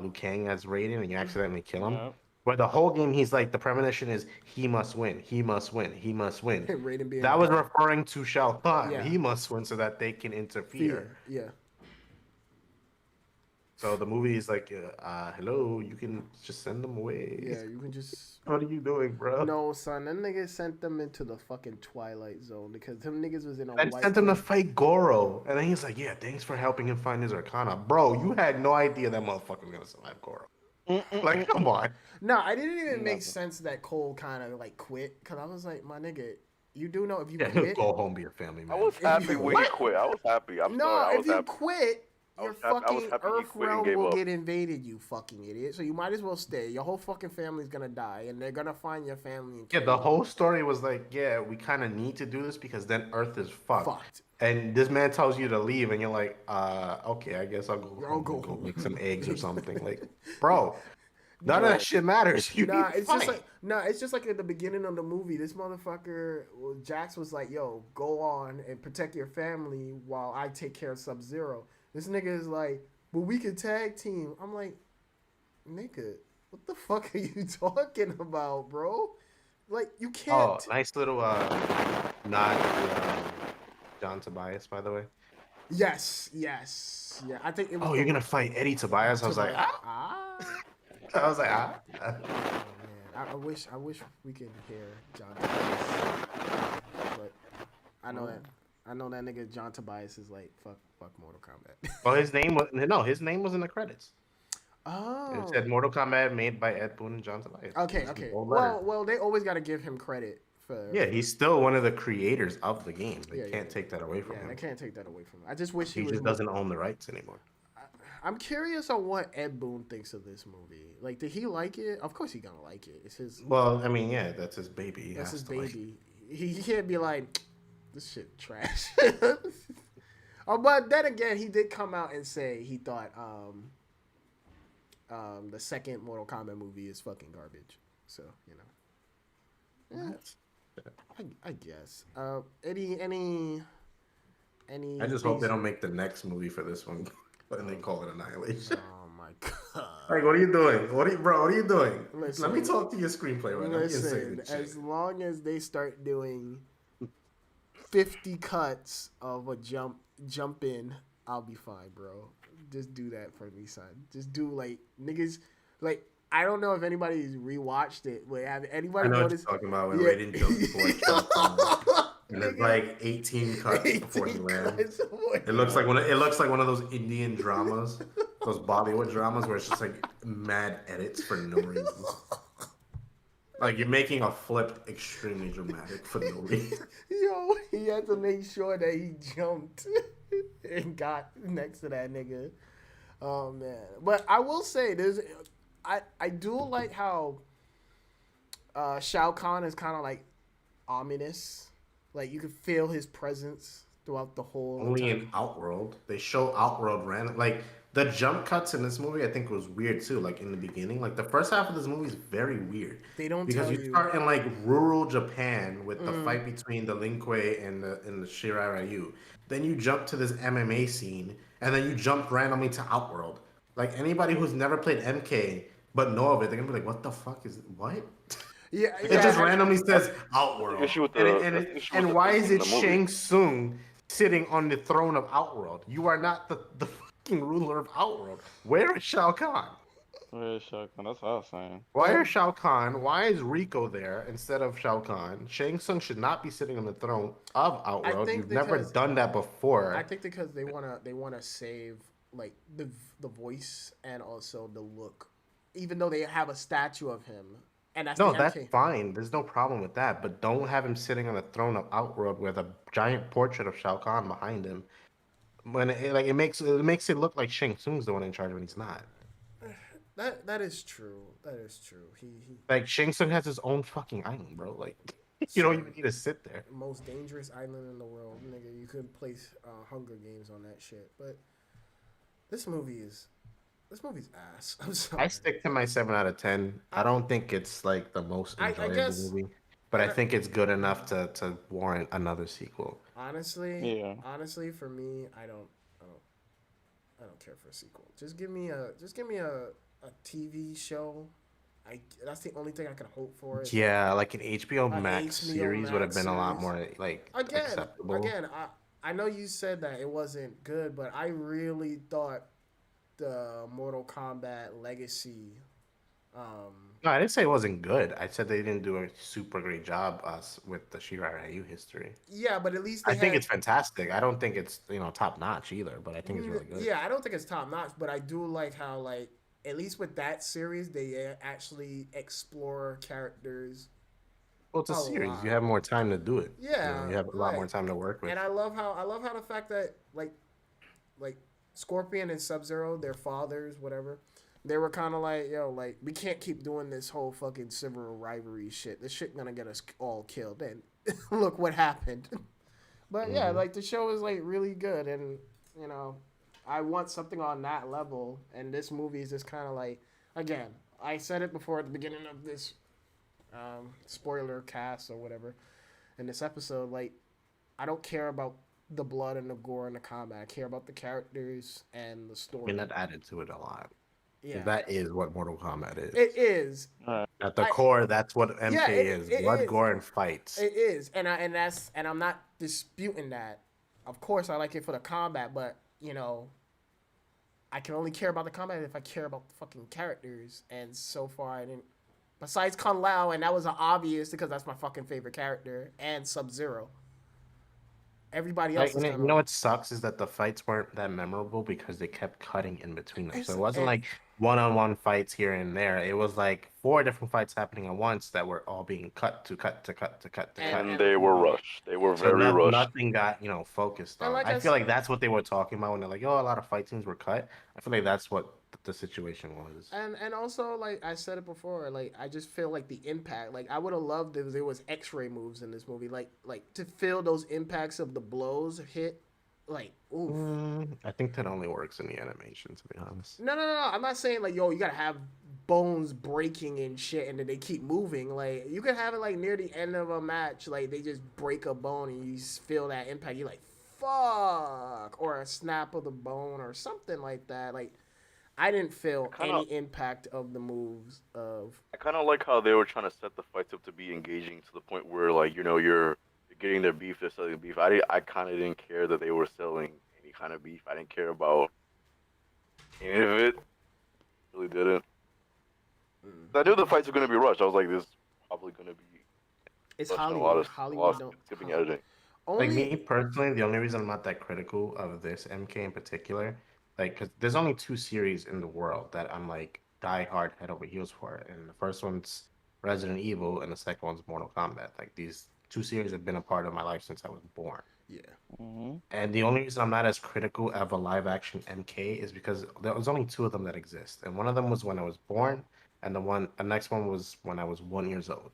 Liu Kang as Raiden and you accidentally kill him? Yep. Where the whole game he's like the premonition is he must win, he must win, he must win. Raiden being That was referring to Shao Kahn. Yeah. He must win so that they can interfere. fear. Yeah. So the movie is like, hello, you can just send them away. Yeah, you can just. What are you doing, bro? No, son, them niggas sent them into the fucking Twilight Zone because them niggas was in a And white. sent him to fight Goro. And then he's like, yeah, thanks for helping him find his Arcana. Bro, you had no idea that motherfucker was going to survive Goro. Like, come on. No, I didn't even make Nothing. sense that Cole kind of like quit because I was like, my nigga, you do know if you Yeah, quit. go home to your family, I man. was happy when he What? quit. I was happy. I'm No, sorry. I if was you happy. quit, I your was happy- I was fucking happy he Earth quit and realm gave will up. get invaded, you fucking idiot. So you might as well stay. Your whole fucking family's gonna die, and they're gonna find your family. And Yeah, kill the you. whole story was like, yeah, we kind of need to do this because then Earth is fucked. Fucked. And this man tells you to leave, and you're like, okay, I guess I'll go I'll home go and go home. make some eggs or something. Like, bro, none of that shit matters. You Nah, need to it's just fight. like it's just like at the beginning of the movie. This motherfucker, Jax was like, "Yo, go on and protect your family while I take care of Sub-Zero." This nigga is like, "But we can tag team." I'm like, "Nigga, what the fuck are you talking about, bro? Like, you can't." Oh, nice little nod to John Tobias, by the way. Yes, yeah. I think it was. Oh, you're gonna fight Eddie Tobias? I was like, ah. ah. I was like, ah. Man, I wish we could hear John Tobias, but I know that nigga John Tobias is like fuck Mortal Kombat. Well, his name was in the credits. Oh, It said Mortal Kombat made by Ed Boon and John Tobias. okay. Bold letters. Well, they always got to give him credit For Yeah, he's still one of the creators of the game. They yeah, yeah, can't take that away from yeah. They him. can't take that away from him. I just wish he He was just more. doesn't own the rights anymore. I'm curious on what Ed Boon thinks of this movie. Like, did he like it? Of course, he gonna like it. It's his. Well, I mean, yeah, that's his baby. He That's has his to like. baby. He can't be like, this shit trash. Oh, but then again, he did come out and say he thought the second Mortal Kombat movie is fucking garbage. So yeah, I guess. Any I just hope things- they don't make the next movie for this one, and they call it Annihilation. Oh my god! Like, what are you doing? Bro? What are you doing? Listen, Let me talk to your screenplay right now. Listen, as long as they start doing 50 cuts of a jump in, I'll be fine, bro. Just do that for me, son. Just do like niggas like I don't know if anybody's rewatched it, but have anybody I know noticed? what you're talking about when Raiden jumps before and there's Nigga, like 18 cuts before he 18 lands. cuts before It looks like one of those Indian dramas, those Bollywood dramas where it's just like mad edits for no reason. Like you're making a flip extremely dramatic for no reason. Yo, he had to make sure that he jumped and got next to that nigga. Oh man. But I will say I do like how Shao Kahn is kind of like ominous. Like you can feel his presence throughout the whole Only entire- in Outworld. They show Outworld random. Like the jump cuts in this movie, I think was weird too. Like in the beginning, like the first half of this movie is very weird. They don't because tell you you. start in like rural Japan with the fight between the Lin Kuei and the Shirai Ryu. Then you jump to this MMA scene, and then you jump randomly to Outworld. Like anybody who's never played MK but know of it, they're gonna be like, "What the fuck is what?" Yeah, It just yeah. randomly says That's Outworld. the issue with And the issue with the why is pacing it in the movie. Shang Tsung sitting on the throne of Outworld? You are not the fucking ruler of Outworld. Where is Shao Kahn? Where is Shao Kahn? That's what I was saying. Why is Shao Kahn? Why is Rico there instead of Shao Kahn? Shang Tsung should not be sitting on the throne of Outworld. think You've never because- done that before. I think because they wanna save like the voice and also the look, even though they have a statue of him, and that's No, the that's MK. fine. There's no problem with that. But don't have him sitting on the throne of Outworld with a giant portrait of Shao Kahn behind him. When it makes it look like Shang Tsung's the one in charge when he's not. That is true. That is true. He Like Shang Tsung has his own fucking island, bro. Like you don't even need to sit there. most dangerous island in the world, nigga. You could place Hunger Games on that shit. But this movie's ass. I'm sorry. I stick to my 7 out of 10. I don't think it's like the most I enjoyable guess- movie, but I think it's good enough to warrant another sequel. Honestly, Yeah. honestly, for me, I don't care for a sequel. Just give me a TV show. That's the only thing I can hope for. Yeah, like an HBO An Max HBO series would have Max been a lot series. more like Again, acceptable. I know you said that it wasn't good, but I really thought the Mortal Kombat Legacy. No, I didn't say it wasn't good. I said they didn't do a super great job with the Shirai Ryu history. Yeah, but at least I think it's fantastic. I don't think it's top notch either, but I think it's really good. Yeah, I don't think it's top notch, but I do like how like at least with that series they actually explore characters. Well, it's a a series. lot. You have more time to do it. Yeah, you have a lot more right. time to work with. And I love how the fact that like Scorpion and Sub-Zero, their fathers, whatever, they were kind of like, yo, like we can't keep doing this whole fucking civil rivalry shit. This shit gonna get us all killed. And look what happened. But yeah, like the show is like really good, and you know, I want something on that level. And this movie is just kind of like, again, I said it before at the beginning of this SpoilerKast or whatever in this episode. Like, I don't care about the blood and the gore and the combat. I care about the characters and the I story. mean, that added to it a lot. Yeah, That is what Mortal Kombat is. it is. At the core, that's what MK is. Blood, is. gore, and fights. It is, and I'm not disputing that. Of course, I like it for the combat, but you know, I can only care about the combat if I care about the fucking characters. And so far, I didn't. Besides Kung Lao, and that was an obvious because that's my fucking favorite character, and Sub-Zero. Everybody else is You kinda know what sucks is that the fights weren't that memorable because they kept cutting in between them. So it wasn't like one-on-one fights here and there. It was like four different fights happening at once that were all being cut to cut to cut to cut to cut. And they were rushed. They were So very rushed. nothing got, focused and on. like I I feel s- like that's what they were talking about when they're like, oh, a lot of fight scenes were cut. I feel like that's what the situation was. and also like I said it before, like I just feel like the impact. Like I would have loved if there was X-ray moves in this movie, like to feel those impacts of the blows hit. Like oof. I think that only works in the animation, to be honest. No. I'm not saying like yo, you gotta have bones breaking and shit, and then they keep moving. Like you can have it like near the end of a match, like they just break a bone and you feel that impact. You're like fuck, or a snap of the bone or something like that. Like I didn't I feel kind of any impact of the moves of. I kind of like how they were trying to set the fights up to be engaging to the point where like you're getting their beef, they're selling beef. I kind of didn't care that they were selling any kind of beef. I didn't care about any of it. Really didn't. Mm. I knew the fights were gonna be rushed. I was like, this is probably gonna be It's rushed and Hollywood. a lot Hollywood of don't. skipping editing. Like Only me personally, the only reason I'm not that critical of this MK in particular, like, because there's only two series in the world that I'm like die hard head over heels for, and the first one's Resident Evil, and the second one's Mortal Kombat. Like these two series have been a part of my life since I was born. yeah. Mm-hmm. And the only reason I'm not as critical of a live action MK is because there was only two of them that exist, and one of them was when I was born, and the next one was when I was 1 years old.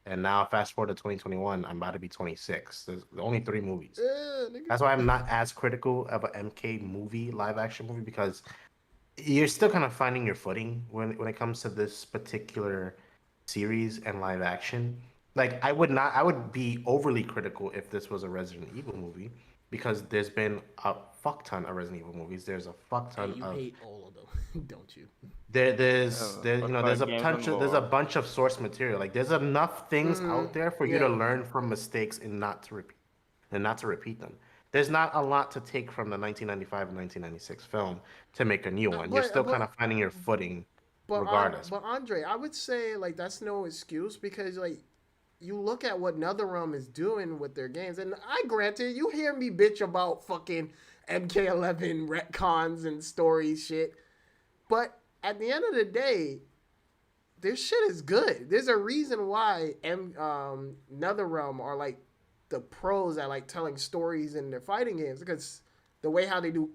And now, fast forward to 2021, I'm about to be 26. There's only three movies. Nigga. That's why I'm not as critical of a MK movie, live action movie, because you're still kind of finding your footing when it comes to this particular series and live action. Like I would be overly critical if this was a Resident Evil movie because there's been a fuck ton of Resident Evil movies. There's a fuck Hey, ton you of hate all of them, don't you? Talk about games and there's a lore. bunch of source material. Like there's enough things Mm, out there for you to yeah. learn from mistakes and not to repeat them. There's not a lot to take from the 1995 and 1996 film to make a new one. You're But still kind of finding your footing regardless. but Andre, I would say like that's no excuse because like you look at what NetherRealm is doing with their games, and I granted you hear me bitch about fucking MK11 retcons and story shit, but at the end of the day, this shit is good. There's a reason why NetherRealm are like the pros at like telling stories in their fighting games because the way how they do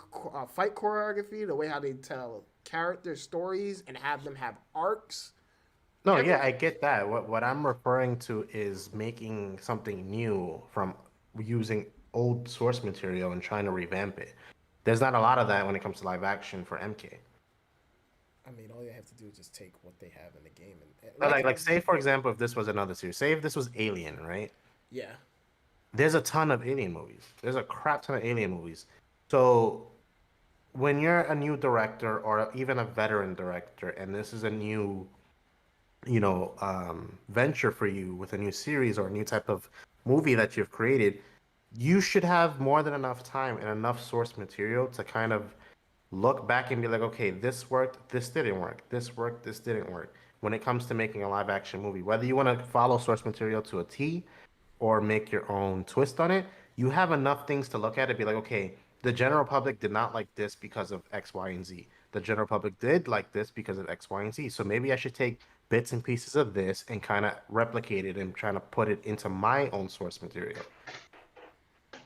fight choreography, the way how they tell character stories and have them have arcs. No, Every yeah, I get that. What I'm referring to is making something new from using old source material and trying to revamp it. There's not a lot of that when it comes to live action for MK. I mean, all you have to do is just take what they have in the game and But like say for example, if this was another series, say if this was Alien, right? yeah, There's a ton of Alien movies. There's a crap ton of Alien movies. So when you're a new director or even a veteran director, and this is a new, venture for you with a new series or a new type of movie that you've created, you should have more than enough time and enough source material to kind of look back and be like, okay, this worked, this didn't work, this worked, this didn't work. When it comes to making a live action movie, whether you want to follow source material to a T or make your own twist on it, you have enough things to look at it, be like, okay, the general public did not like this because of X, Y, and Z. The general public did like this because of X, Y, and Z. So maybe I should take bits and pieces of this and kind of replicate it and trying to put it into my own source material.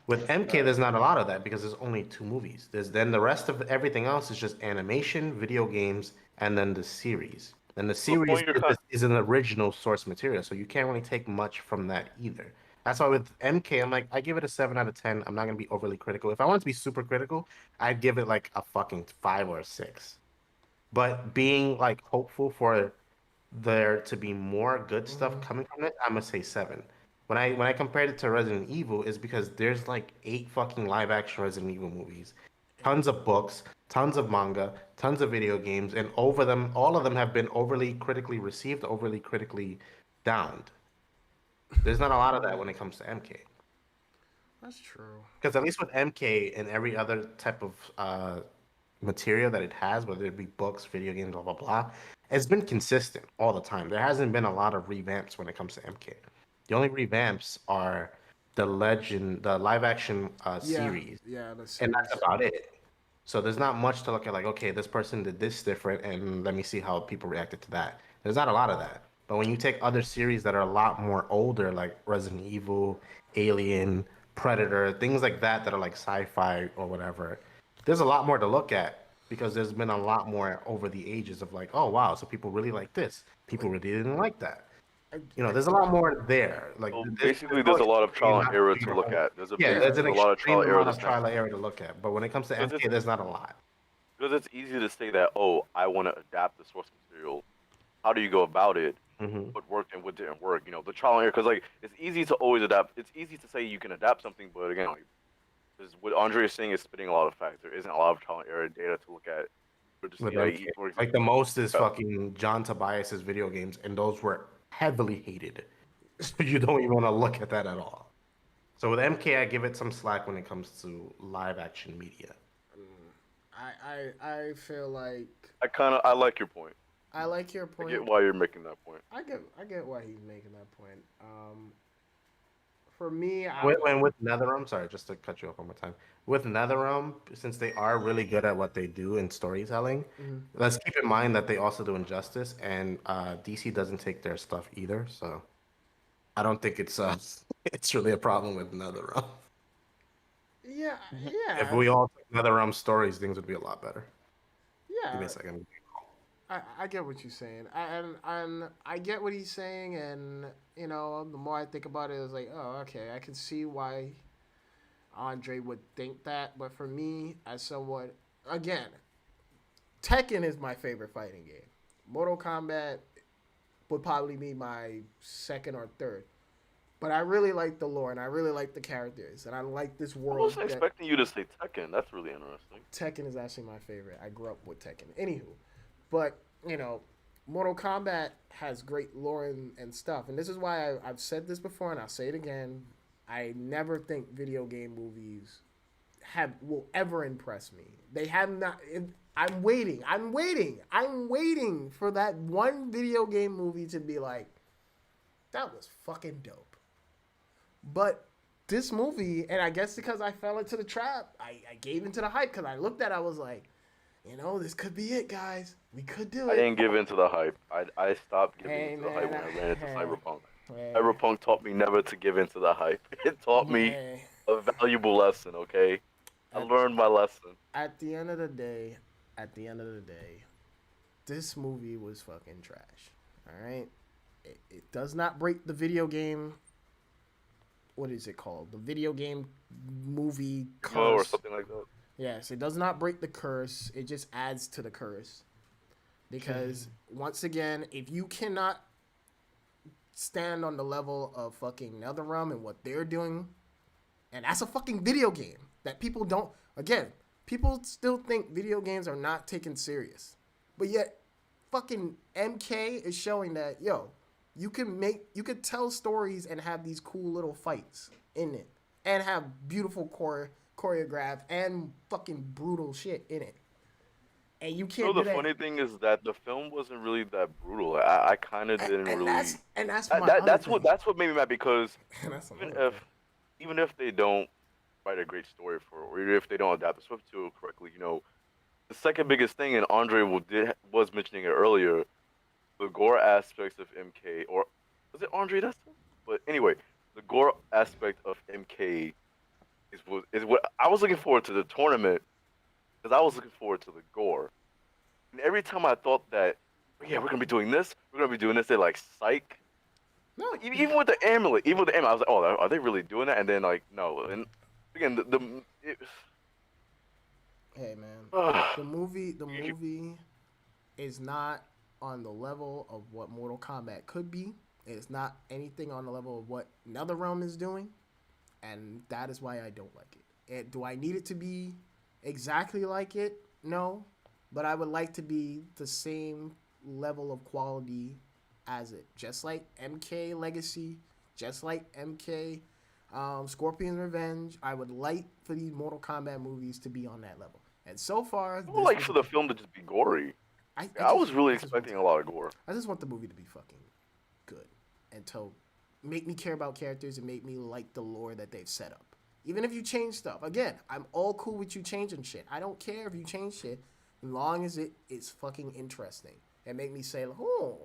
With MK, there's not a lot of that because there's only two movies. There's then the rest of everything else is just animation, video games, and then the series. And the So the series point you're kind is an original source material, so you can't really take much from that either. That's why with MK, I'm like, I give it a 7 out of 10. I'm not gonna be overly critical. If I wanted to be super critical, I'd give it like a fucking 5 or 6. But being like hopeful for there to be more good stuff coming from it, I'm gonna say 7. When I compared it to Resident Evil, is because there's like 8 fucking live action Resident Evil movies, tons of books, tons of manga, tons of video games, and over them, all of them have been overly critically received, overly critically downed. There's not a lot of that when it comes to MK. that's true. Because at least with MK and every other type of material that it has, whether it be books, video games, blah blah blah, it's been consistent all the time. There hasn't been a lot of revamps when it comes to MK. The only revamps are the live action Yeah, series, yeah, the and that's series. about it. So there's not much to look at, like, okay, this person did this different, and let me see how people reacted to that. There's not a lot of that. But when you take other series that are a lot more older, like Resident Evil, Alien, Predator, things like that, that are like sci-fi or whatever, there's a lot more to look at because there's been a lot more over the ages of like, oh wow, so people really like this. People really didn't like that. I, There's a lot more there. Like So there's basically, no there's a lot of extreme trial and amount error for you to to look at. There's a yeah, right. there's basically an there's a lot of extreme trial and error amount to of snap trial and through. error to look at. But when it comes to Because MK, there's not a lot. it's easy to say that, oh, I want to adapt the source material. How do you go about it? Hmm. What worked and what didn't work? The trial and error. Because like it's easy to always adapt. It's easy to say you can adapt something, but again, like, because what Andre is saying is spitting a lot of facts. There isn't a lot of trial and error data to look at. Or to With see that MK, he works. like the most is Yeah. fucking John Tobias's video games, and those were heavily hated. So you don't even want to look at that at all. So with MK, I give it some slack when it comes to live action media. I feel like I like your point. I like your I get point. why you're making that point. I get why he's making that point. For me, With NetherRealm, sorry, just to cut you off one more time. With NetherRealm, since they are really good at what they do in storytelling, mhm. let's keep in mind that they also do Injustice, and DC doesn't take their stuff either. So I don't think it's it's really a problem with NetherRealm. Yeah, If yeah, we all took NetherRealm stories, things would be a lot better. Give me a yeah. second. I get what you're saying, and I get what he's saying, and the more I think about it, it's like, oh, okay, I can see why Andre would think that, but for me, as someone, again, Tekken is my favorite fighting game. Mortal Kombat would probably be my second or third. But I really like the lore and I really like the characters and I like this I world wasn't that expecting you to say Tekken. That's really interesting. Tekken is actually my favorite. I grew up with Tekken. Anywho, but you know, Mortal Kombat has great lore and stuff, and this is why I've said this before and I'll say it again. I never think video game movies have will ever impress me. They have not. I'm waiting. I'm waiting. I'm waiting for that one video game movie to be like, that was fucking dope. But this movie, and I guess because I fell into the trap, I gave into the hype because I looked at it, I was like, this could be it, guys. We could do I it. didn't give in to the hype. I stopped giving Hey, into the hype man. when I ran into Hey, Cyberpunk. hey, Cyberpunk taught me never to give in to the hype. It taught me hey. a valuable lesson, okay? I At, learned my lesson. at the end of the day, at the end of the day, this movie was fucking trash. All right? It does not break the video game. What is it called? The video game movie Or curse. something like that. Yes, it does not break the curse. It just adds to the curse. Because once again, if you cannot stand on the level of fucking NetherRealm and what they're doing, and that's a fucking video game that people don't. Again, people still think video games are not taken serious, but yet, fucking MK is showing that you can tell stories and have these cool little fights in it, and have beautiful choreographed and fucking brutal shit in it, and you can't do The that. funny thing is that the film wasn't really that brutal. I kind of didn't And really. that's my That other that's thing. that's what made me mad because That's even another if thing. even if they don't write a great story for it, or even if they don't adapt the script to it correctly, the second biggest thing, and was mentioning it earlier, the gore aspects of MK, or was it Andre that's But anyway, the gore aspect of MK is what I was looking forward to the tournament because I was looking forward to the gore. And every time I thought that, yeah, we're gonna be doing this, they're like, psych. No, Even with the amulet, I was like, oh, are they really doing that? And then like, no. And again, hey man, uh, the movie is not on the level of what Mortal Kombat could be. It's not anything on the level of what NetherRealm is doing, and that is why I don't like it. Do I need it to be exactly like it? No, but I would like to be the same level of quality as it. Just like MK Legacy, just like MK Scorpion's Revenge. I would like for these Mortal Kombat movies to be on that level. And so far, I would like for the film to just be gory. I was really expecting a lot of gore. I just want the movie to be fucking good and to make me care about characters and make me like the lore that they've set up. Even if you change stuff, again, I'm all cool with you changing shit. I don't care if you change shit, as long as it is fucking interesting and make me say, oh.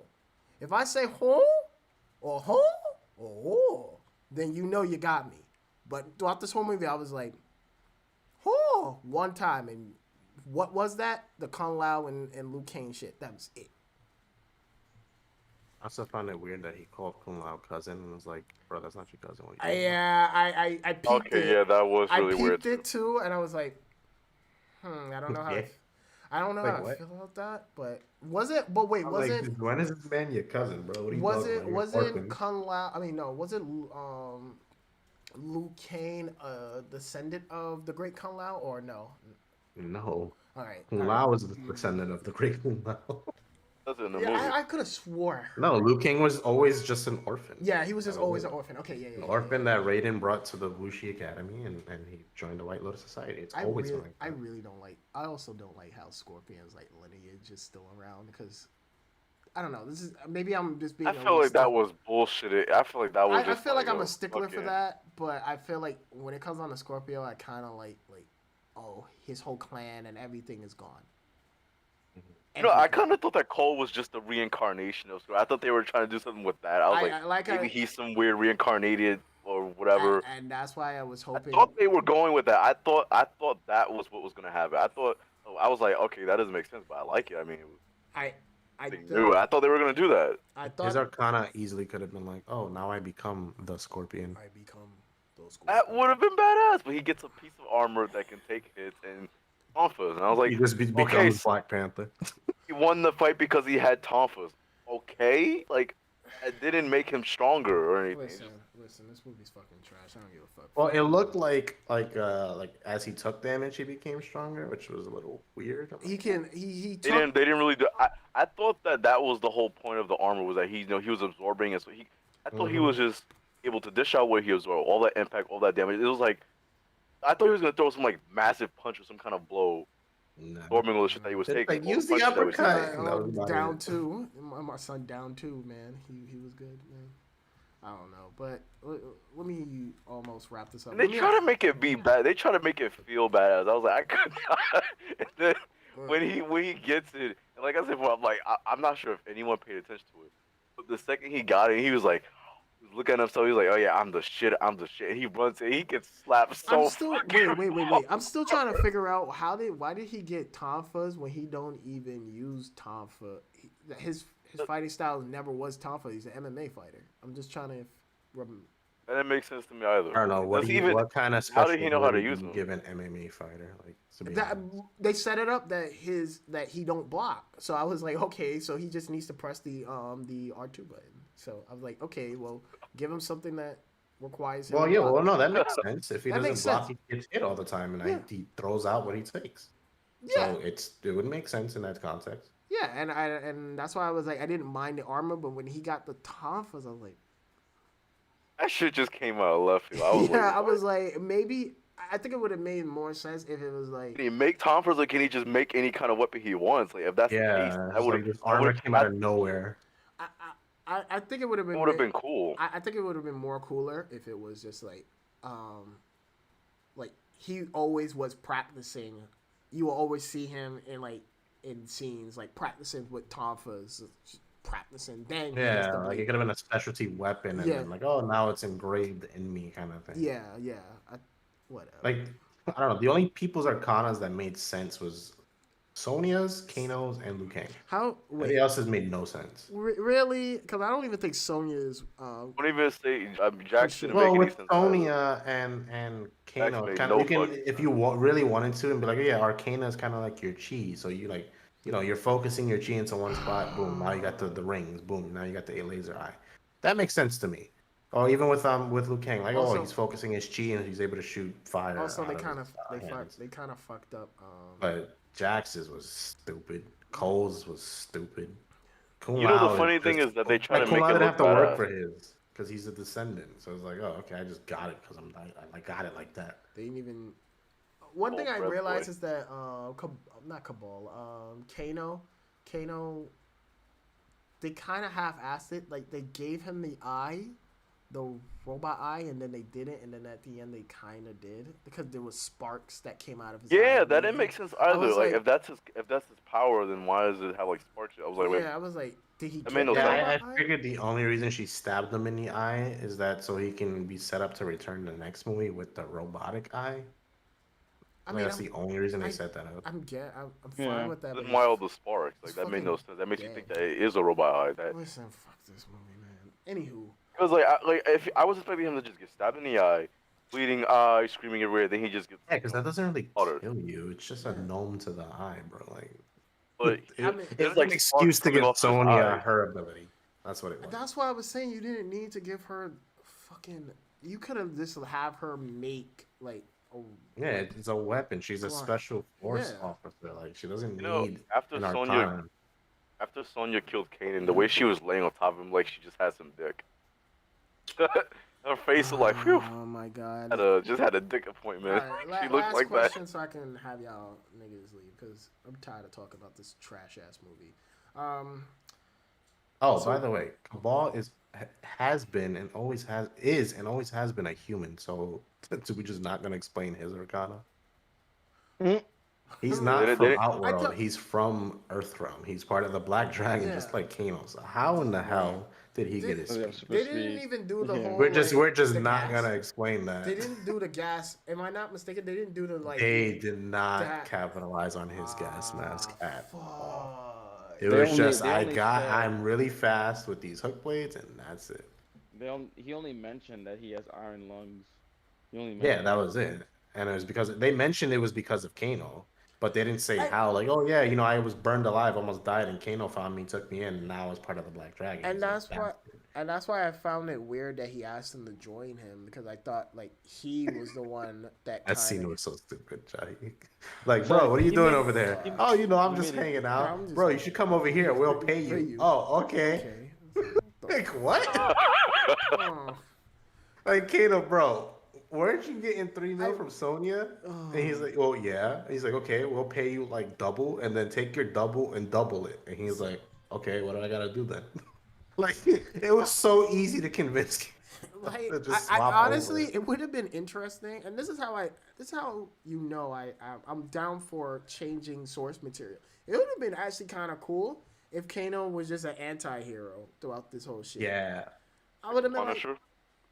If I say or oh, then you know you got me. But throughout this whole movie, I was like, one time, and what was that? The Kung Lao and Liu Kang shit. That was it. I also found it weird that he called Kung Lao cousin and was like, "Bro, that's not your cousin." What I peeped Okay, it. yeah, that was I really weird peeped it too, and I was like, I don't know how. Yeah. I don't know Like, how I what? feel about that. But was it? But wait, I'm was like, it? when is this man your cousin, bro? What are you Was talking it? about? You're an Was it orphan. Kung Lao? I mean, no. Was it Liu Kang, descendant of the Great Kung Lao, or no? No. All right. Kung All right. Lao was the descendant of the great Kung Lao. That's in the Yeah, movie. I could have swore. No, Liu Kang was always just an orphan. Yeah, he was just always an An orphan. Okay, yeah. orphan that Raiden brought to the Wuxi Academy, and he joined the White Lotus Society. It's always been like that. I really don't like. I also don't like how Scorpion's like lineage is still around because I don't know. This is maybe I'm just being. I feel like that was bullshit. I feel like that was I just. feel like I'm yo, a stickler for fucking- that, but I feel like when it comes on to Scorpio, I kind of like, oh, his whole clan and everything is gone. You know, I kind of thought that Cole was just a reincarnation of Scorpio. I thought they were trying to do something with that. I was maybe he's some weird reincarnated or whatever. And that's why I was I hoping. thought they were going with that. I thought that was what was gonna happen. I was like, okay, that doesn't make sense, but I like it. I mean, I new. I thought they were gonna do that. I thought His Arcana easily could have been like, "Oh, now I become the Scorpion." I become those. That would have been badass. But he gets a piece of armor that can take hits and tonfas, and I was like, He just becomes okay, so Black Panther. he won the fight because he had tonfas. Okay, like it didn't make him stronger or anything. Listen, this movie's fucking trash. I don't give a fuck. Well, it looked like as he took damage, he became stronger, which was a little weird. He can he They took, didn't really do. I thought that was the whole point of the armor was that he he was absorbing it. So I thought he was just able to dish out what he absorbed, all that impact, all that damage. It was like I thought he was gonna throw some like massive punch or some kind of blow, absorbing all the shit that he was taking. Like, all use the punches that he was uppercut. taking. That was about down it. two. My son down two, man. He was good, man. I don't know, but let me almost wrap this up. And they try to make it be bad. They try to make it feel badass. I was like, I could not. And then when he gets it, and like I said, well, I'm like, I'm not sure if anyone paid attention to it, but the second he got it, he was like, looking at himself. He's like, oh yeah, I'm the shit. And he runs it. He gets slapped so. I'm still wait. I'm still trying to figure out why did he get tonfas when he don't even use tonfa? His fighting style never was tonfa. He's an MMA fighter. I'm just trying to. That didn't make sense to me either. I don't know what kind of how did he know how to use them? them? Give an MMA fighter like to be That, honest. they set it up that he don't block. So I was like, okay, so he just needs to press the R2 button. So I was like, okay, well, give him something that requires him. Well, to yeah, block. well, no, that makes sense. If he That doesn't makes block, sense. he gets hit all the time, and Yeah. he throws out what he takes. Yeah. So it would make sense in that context. Yeah, and that's why I was like, I didn't mind the armor, but when he got the tonfas, I was like, That shit just came out of left field. I was like, I was like, maybe. I think it would have made more sense if it was like. can he make tonfas or can he just make any kind of weapon he wants? Like if that's the case, Yeah, that would this armor came out of nowhere. I think it would have been. would have been cool. I think it would have been more cooler if it was just like he always was practicing. You will always see him in scenes like practicing with tonfas, practicing. Then Yeah, like it could have been a specialty weapon, and then like, oh, now it's engraved in me, kind of thing. Yeah. Whatever. Like, I don't know. The only people's arcanas that made sense was Sonya's, Kano's, and Liu Kang. Everybody else has made no sense. Really? Because I don't even think Sonya's. Don't even say Jackson. Didn't Well, make any with sense Sonya and Kano, made kind no of, you can, fucking if you really wanted to, and be like, yeah, Arcana is kind of like your chi. So you like, you're focusing your chi into one spot. Boom. Now you got the rings. Boom. Now you got the laser eye. That makes sense to me. Or even with Liu Kang, like, Also, he's focusing his chi and he's able to shoot fire. Also, they out kind of of his hands. they kind of fucked up. But Jax's was stupid. Cole's was stupid. Kung You know Lao the funny thing is that they try to Kung make Lao it didn't look have to work badass. for his because he's a descendant. So it's like, oh, okay, I just got it because I got it like that. They didn't even. One thing I Red realized Boy. is that not Cabal, Kano, they kind of half-assed it. Like they gave him the eye, the robot eye, and then they didn't, and then at the end they kind of did because there was sparks that came out of his eye. Yeah, that didn't make sense either. was Like, like- if that's his power, then why does it have like sparks? I was like, wait, Yeah, I was like, did he That get made no the sense. Yeah, robot I eye? figured the only reason she stabbed him in the eye is that so he can be set up to return the next movie with the robotic eye. I Like, mean, that's the only reason they I- set that up. I'm fine Yeah. with that. then but why all it's- the sparks? Like it's that made no fucking sense. That makes you gay. think that it is a robot eye. That Listen, fuck this movie, man. Anywho, because like if I was expecting him to just get stabbed in the eye, bleeding eye, screaming everywhere, then he just gets Yeah, because that doesn't really slaughtered. kill you. It's just a gnome to the eye, bro. Like, But I mean, it's there's, like like, an sparks excuse to coming give off his Sonya eye. her ability. That's what it was. that's why I was saying you didn't need to give her fucking. You could have just have her make like a Yeah, it's a weapon. She's a Come on. special force Yeah. officer. Like, she doesn't You know, need after an Sonya arcana. after Sonya killed Kanan, the way she was laying on top of him, like she just had some dick. Her face was like, whew. Oh my god. Just had a dick appointment. Alright, She looked last like question so I can have y'all niggas leave because I'm tired of talking about this trash ass movie. Oh, So- by the way, Cabal has been and always has been a human. So, so we just not gonna explain his arcana. He's not Did from it- Outworld. thought- He's from Earthrealm. He's part of the Black Dragon, just Yeah. like Kano. So how in the hell did he get his Oh, yeah, speed? They didn't even do the Yeah. whole. We're just like, the not gas. gonna explain that. They didn't do the gas. Am I not mistaken? They didn't do the like. They did not that- capitalize on his gas mask at all. Fuck. It They was only- just they only said- I'm really fast with these hook blades, and that's it. He only mentioned that he has iron lungs. He only Yeah, mentioned that was it. And it was because they mentioned it was because of Kano, but they didn't say I- how. Like, oh yeah, I was burned alive, almost died, and Kano found me, took me in, and now I was part of the Black Dragon. And He's like, that's why. And that's why I found it weird that he asked him to join him because I thought like he was the one that. That scene kinda- was so stupid, Jai. Like, bro, what are you He doing made- over there? he- Oh, I'm he just made it- hanging Yeah, out. I'm just- Bro, you should come over here. We'll pay you. Oh, okay. Okay. Like, what? Oh. Like, Kano, bro, weren't you getting 3 mil from Sonya? Oh. And he's like, well, yeah. He's like, okay, we'll pay you like double, and then take your double and double it. And he's like, okay, what do I gotta do then? Like, it was so easy to convince. Like, to just I swap honestly, over. it would have been interesting, and this is how I'm down for changing source material. It would have been actually kind of cool if Kano was just an anti-hero throughout this whole shit. Yeah. I would have been like, Punisher,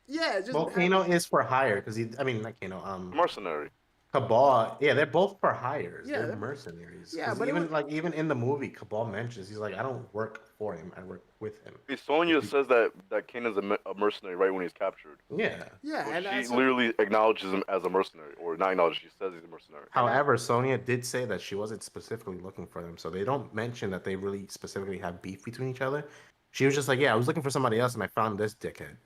yeah, just Well, have- Kano is for hire because not Kano. mercenary. Cabal, yeah, they're both for hires. Yeah, they're they're- mercenaries. yeah, 'Cause but it even was- even in the movie, Cabal mentions he's like, I don't work for him, I work with him. Sonya says that Kanan's a mercenary right when he's captured. Yeah. yeah, So and she that's literally acknowledges him as a mercenary, or not acknowledges. She says he's a mercenary. However, Sonya did say that she wasn't specifically looking for them, so they don't mention that they really specifically have beef between each other. She was just like, yeah, I was looking for somebody else, and I found this dickhead.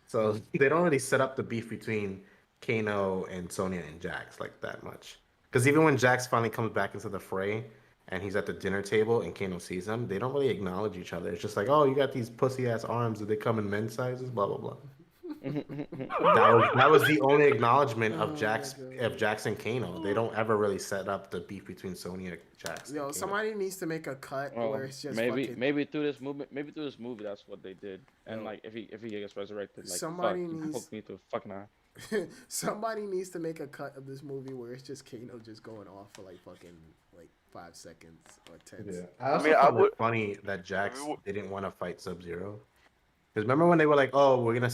So they don't really set up the beef between Kano and Sonya and Jax like that much. Because even when Jax finally comes back into the fray and he's at the dinner table and Kano sees him, they don't really acknowledge each other. It's just like, oh, you got these pussy ass arms. Do they come in men's sizes? Blah blah blah. That was the only acknowledgement Oh of Jax and Kano. They don't ever really set up the beef between Sonya, Jax. and yo, Kano. somebody needs to make a cut Well, where it's just maybe fucking. through this movie, that's what they did. And Yo. like, if he gets resurrected, like, Somebody fuck, he needs- poked me through the fucking eye. Somebody needs to make a cut of this movie where it's just Kano just going off for like fucking like 5 seconds or 10. Yeah. I also mean, I found would- it funny that Jax I mean, didn't want to fight Sub-Zero. Because remember when they were like, "Oh, we're gonna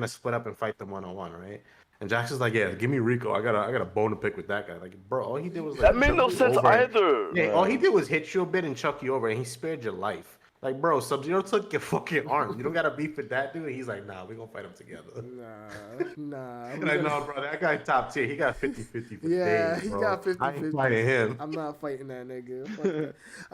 split up and fight them 1-on-1, right?" And Jax is like, "Yeah, give me Rico. I got a bone to pick with that guy." Like, bro, all he did was like, That made chuck no you sense over. either. Yeah, all he did was hit you a bit and chuck you over, and he spared your life. Like, bro, Sub-Zero took your fucking arm. You don't got to beef with that dude. And he's like, nah, we're going to fight him together. Nah. And I know, bro, that guy top tier. He got 50-50 for Yeah, days, he bro. got 50-50. I ain't fighting him. I'm not fighting that nigga. Fuck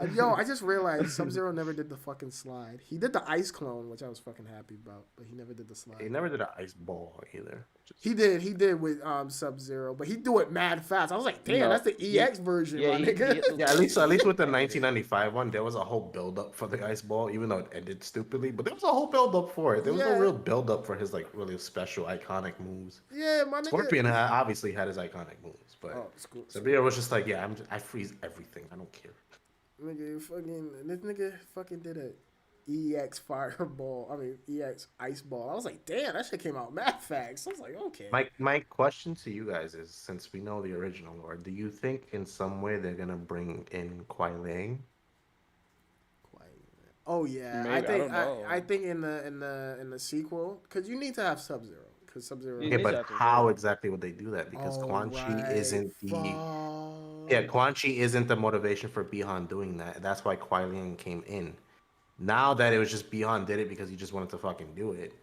that. Yo, I just realized Sub-Zero never did the fucking slide. He did the ice clone, which I was fucking happy about, but he never did the slide. He never did an ice ball either. He did with Sub-Zero, but he do it mad fast. I was like, damn, No, that's the EX version, my nigga. Yeah, at least with the 1995 one, there was a whole build up for the ice ball, even though it ended stupidly. But there was a whole build up for it. There was Yeah. no real build up for his like really special iconic moves. Yeah, my nigga. Scorpion obviously had his iconic moves, but Oh, school. Sabir was just like, I freeze everything. I don't care. Nigga, fucking, this nigga fucking did EX Fireball. I mean EX Ice Ball. I was like, damn, that shit came out mad fast. I was like, okay. My question to you guys is, since we know the original lore, do you think in some way they're gonna bring in Kuai Liang? Oh yeah, I Maybe I think don't I know. think in the sequel, because you need to have Sub Zero, because Sub You Zero. Yeah, need to but have Sub how Zero. exactly would they do that? Because Oh Quan Chi right, isn't the yeah, fuck. Quan Chi isn't the motivation for Bihan doing that. That's why Kuai Liang came in. Now that it was just Bihan did it because he just wanted to fucking do it.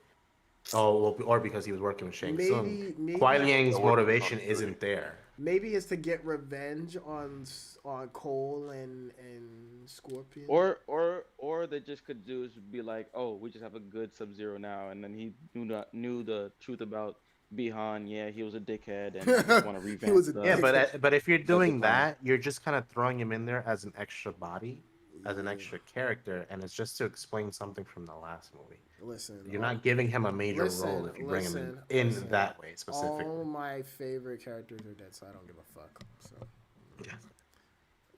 Oh, well, or because he was working with Shang Tsung. Maybe Kuai maybe Yeah, Liang's working with Sean motivation Fury. isn't there. maybe it's to get revenge on Cole and Scorpion. Or they just could do is be like, oh, we just have a good Sub Zero now, and then he knew the truth about Bihan. Yeah, he was a dickhead, and I just want to He revamp was a Yeah, the dickhead. but if you're the doing clan. that, you're just kind of throwing him in there as an extra body, as an Yeah. extra character, and it's just to explain something from the last movie. Listen, You're not giving him a major role listen, if you bring him listen, in listen. that way All specifically. my favorite characters are dead, so I don't give a fuck. So Yeah.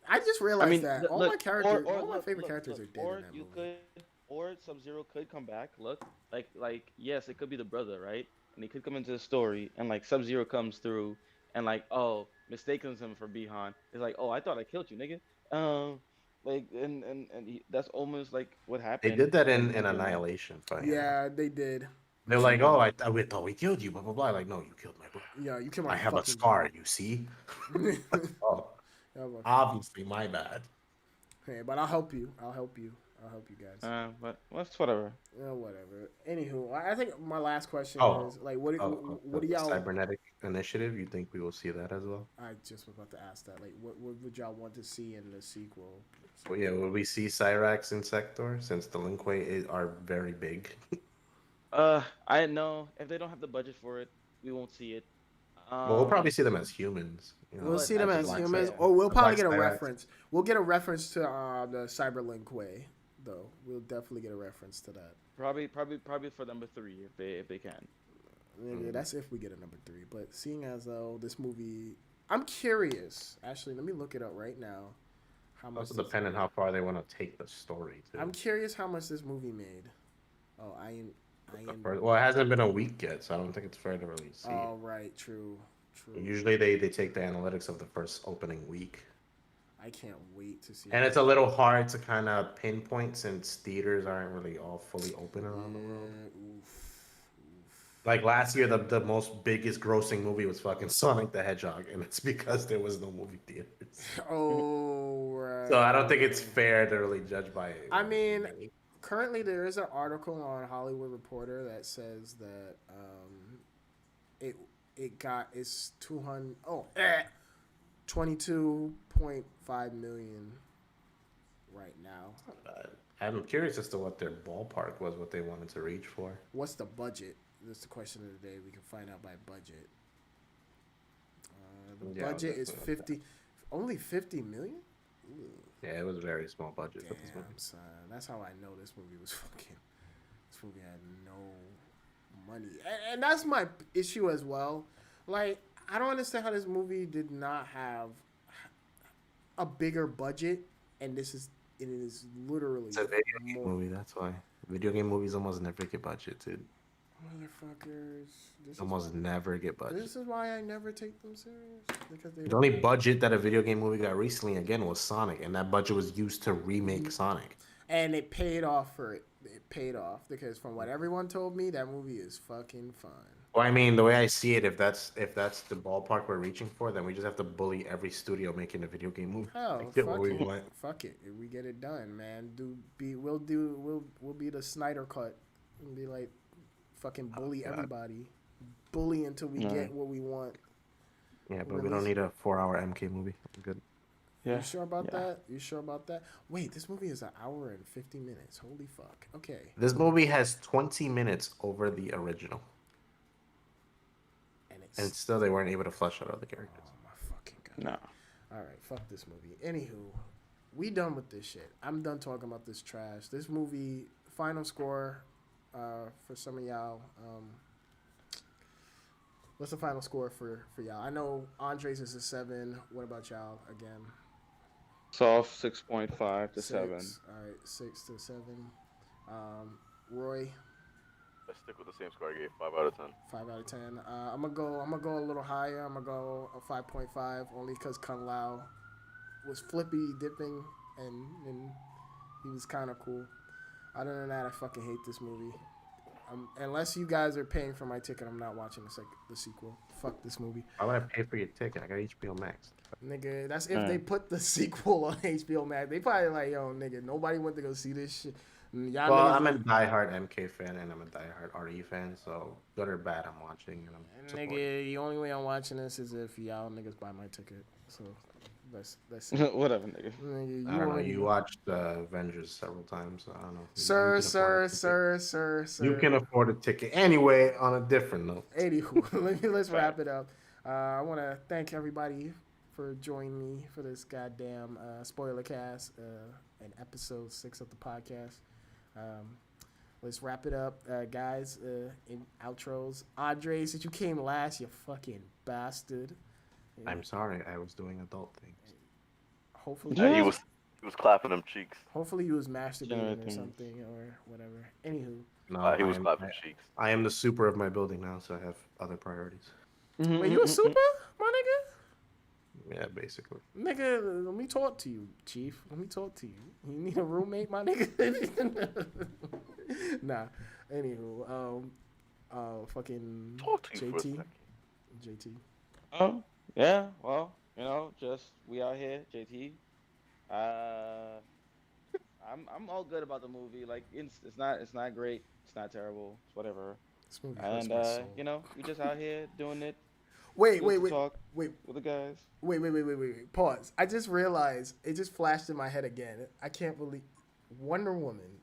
I just I realized mean, that all look, my or characters, or all my look, favorite look, characters look, are dead in or that you movie. could, or Sub Zero could come back. Look, yes, it could be the brother, right? And he could come into the story, and like Sub Zero comes through, and like, oh, mistakes him for Bihan. It's like, oh, I thought I killed you, nigga. Like, that's almost like what They did happened that when in fucking. Annihilation, funny enough. Yeah, they did. They're like, "Oh, we thought we killed you," blah blah blah. Like, no, you killed my brother. Yeah, you killed I my have a fucking scar. You see? brother. Oh, Yeah, my fucking. obviously, my bad. Hey, but I'll help you. I'll help you. I'll help you guys. But what's whatever. Whatever. Anywho, I think my last question Oh, is like, what what do the y'all? cybernetic initiative. You think we will see that as well? I just was about to ask that. Like, what would y'all want to see in the sequel? Well, yeah, will we see Cyrax in Sector since the are very big? I know if they don't have the budget for it, we won't see it. Well, we'll probably Um, see them as humans. We'll but see I them The as think black humans, yeah. or we'll the black probably get a Cyrax. reference. We'll get a reference to the Cyberlink way, though. We'll definitely get a reference to that. Probably for number three if they can. Nigga, that's if we get a number 3. But seeing as though this movie, I'm curious. Actually, let me look it up right now. How much? Also depending how far they want to take the story I'm too. curious how much this movie made. Oh, Well, it hasn't been a week yet, so I don't think it's fair to really see. Oh, right. True. True. Usually they take the analytics of the first opening week. I can't wait to see. And it's a little hard to kind of pinpoint since theaters aren't really all fully open around the world. Yeah, oof. Like last year, the most biggest grossing movie was fucking Sonic the Hedgehog, and it's because there was no movie theaters. Oh, right. So I don't think it's fair to really judge by it. I mean, currently there is an article on Hollywood Reporter that says that it got its 22.5 million right now. I'm curious as to what their ballpark was, what they wanted to reach for. What's the budget? That's the question of the day. We can find out by budget. The Yeah, budget is that's- 50, only 50 million. Ooh. Yeah, it was a very small budget for this movie. Damn, son. That's how I know this movie was fucking. This movie had no money, and that's my issue as well. Like, I don't understand how this movie did not have a bigger budget, and it is literally It's a video game more movie, that's why. Video game movies almost never get budget, dude. motherfuckers. Almost never get budget. This is why I never take them serious, because they The only budget that a video game movie got recently again was Sonic, and that budget was used to remake Sonic. and it paid off for it. It paid off because from what everyone told me, that movie is fucking fun. Well, I mean, the way I see it, if that's the ballpark we're reaching for, then we just have to bully every studio making a video game movie. Hell, Like, get fuck what we it. want. Fuck it. If we get it done, man. We'll be the Snyder cut and be like fucking bully God. everybody. Bully until we get what we want. Yeah, but we don't need a 4-hour MK movie. I'm good. Yeah. You sure about that? You sure about that? Wait, this movie is an hour and 50 minutes. Holy fuck. Okay. This movie has 20 minutes over the original, and still they weren't able to flesh out other characters. Oh my fucking god. No. All right, fuck this movie. Anywho, we done with this shit. I'm done talking about this trash. This movie, final score, for some of y'all. What's the final score for y'all? I know Andres is a 7. What about y'all again? Soft 6.5 to 7. All right, 6 to 7. Roy, I stick with the same score I gave, 5 out of 10. 5 out of 10. I'm gonna go a little higher. I'm gonna go a 5.5 only because Kung Lao was flippy dipping and he was kind of cool. Other than that, I fucking hate this movie. Unless you guys are paying for my ticket, I'm not watching the sequel. Fuck this movie. Why would I pay for your ticket? I got HBO Max. Nigga, that's if they put the sequel on HBO Max. They probably like, yo, nigga, nobody went to go see this shit. Y'all Well, niggas I'm a diehard MK fan and I'm a diehard RE fan, so good or bad, I'm watching and I'm supporting. Nigga, the only way I'm watching this is if y'all niggas buy my ticket. So let's see. Whatever, nigga. Nigga, I don't know. You watched Avengers several times. So I don't know. Sir. You can afford a ticket. Anyway, on a different note. Anywho, let's wrap it up. I want to thank everybody for joining me for this goddamn SpoilerKast and episode 6 of the podcast. Let's wrap it up, guys. In outros, Andre, since you came last, you fucking bastard. Yeah. I'm sorry, I was doing adult things. Hopefully, He was clapping them cheeks. Hopefully, he was masturbating or something or whatever. Anywho, No, He was clapping cheeks. I am the super of my building now, so I have other priorities. wait, you a super, my nigga? Yeah, basically. Nigga, let me talk to you, Chief. Let me talk to you. You need a roommate, my nigga? Nah. Anywho, fucking Talk to you for a second. JT. Oh, yeah. Well, just we out here, JT. I'm all good about the movie. Like it's not great. It's not terrible. It's whatever. This movie hurts And my soul. we just out here doing it. Wait, Talk wait. with the guys. Wait. Pause. I just realized it just flashed in my head again. I can't believe Wonder Woman,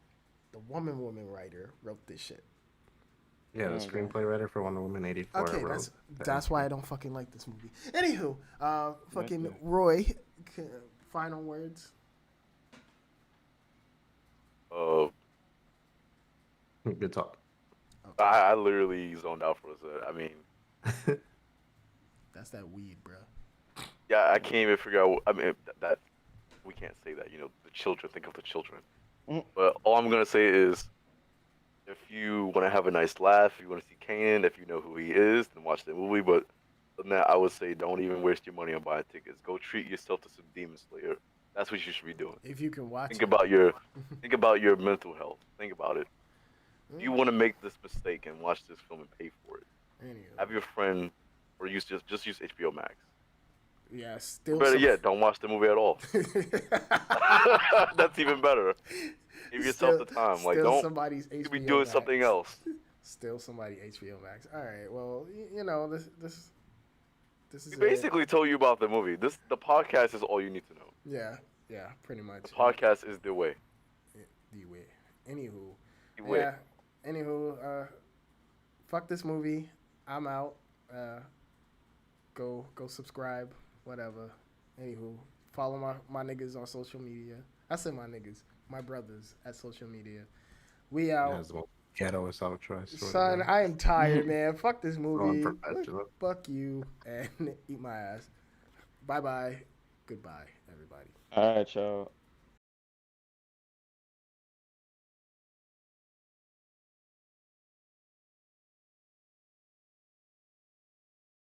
the woman writer, wrote this shit. Yeah, the screenplay writer for Wonder Woman 84. Okay, that's why I don't fucking like this movie. Anywho, fucking Roy, final words. Good talk. Okay. I literally zoned out for a second. I mean, That's that weed, bro. yeah, I can't even figure out. I mean, that we can't say that. The children. Think of the children. But all I'm gonna say is, if you want to have a nice laugh, if you want to see Kanan, if you know who he is, then watch the movie. But other than that, I would say don't even waste your money on buying tickets. Go treat yourself to some Demon Slayer. That's what you should be doing. If you can watch Think it. about your mental health. Think about it. If you want to make this mistake and watch this film and pay for it, Anywho. have your friend or just use HBO Max. Yeah, still. Better yet, don't watch the movie at all. That's even better. Give yourself the time. Like don't somebody's HBO you be doing Max. something else. Still somebody HBO Max. All right. Well, this is We basically told you about the movie. The podcast is all you need to know. Yeah, pretty much. The podcast is the way. The way. Anywho. The way. Yeah. Anywho, fuck this movie. I'm out. Go subscribe. Whatever. Anywho, follow my niggas on social media. I said my niggas, my brothers at social media. We out. Yeah, it's the most ghettoest outro. I swear Son, to God. I am tired, man. Fuck this movie. Unprofessional. Fuck you and eat my ass. Bye. Goodbye, everybody. All right, y'all.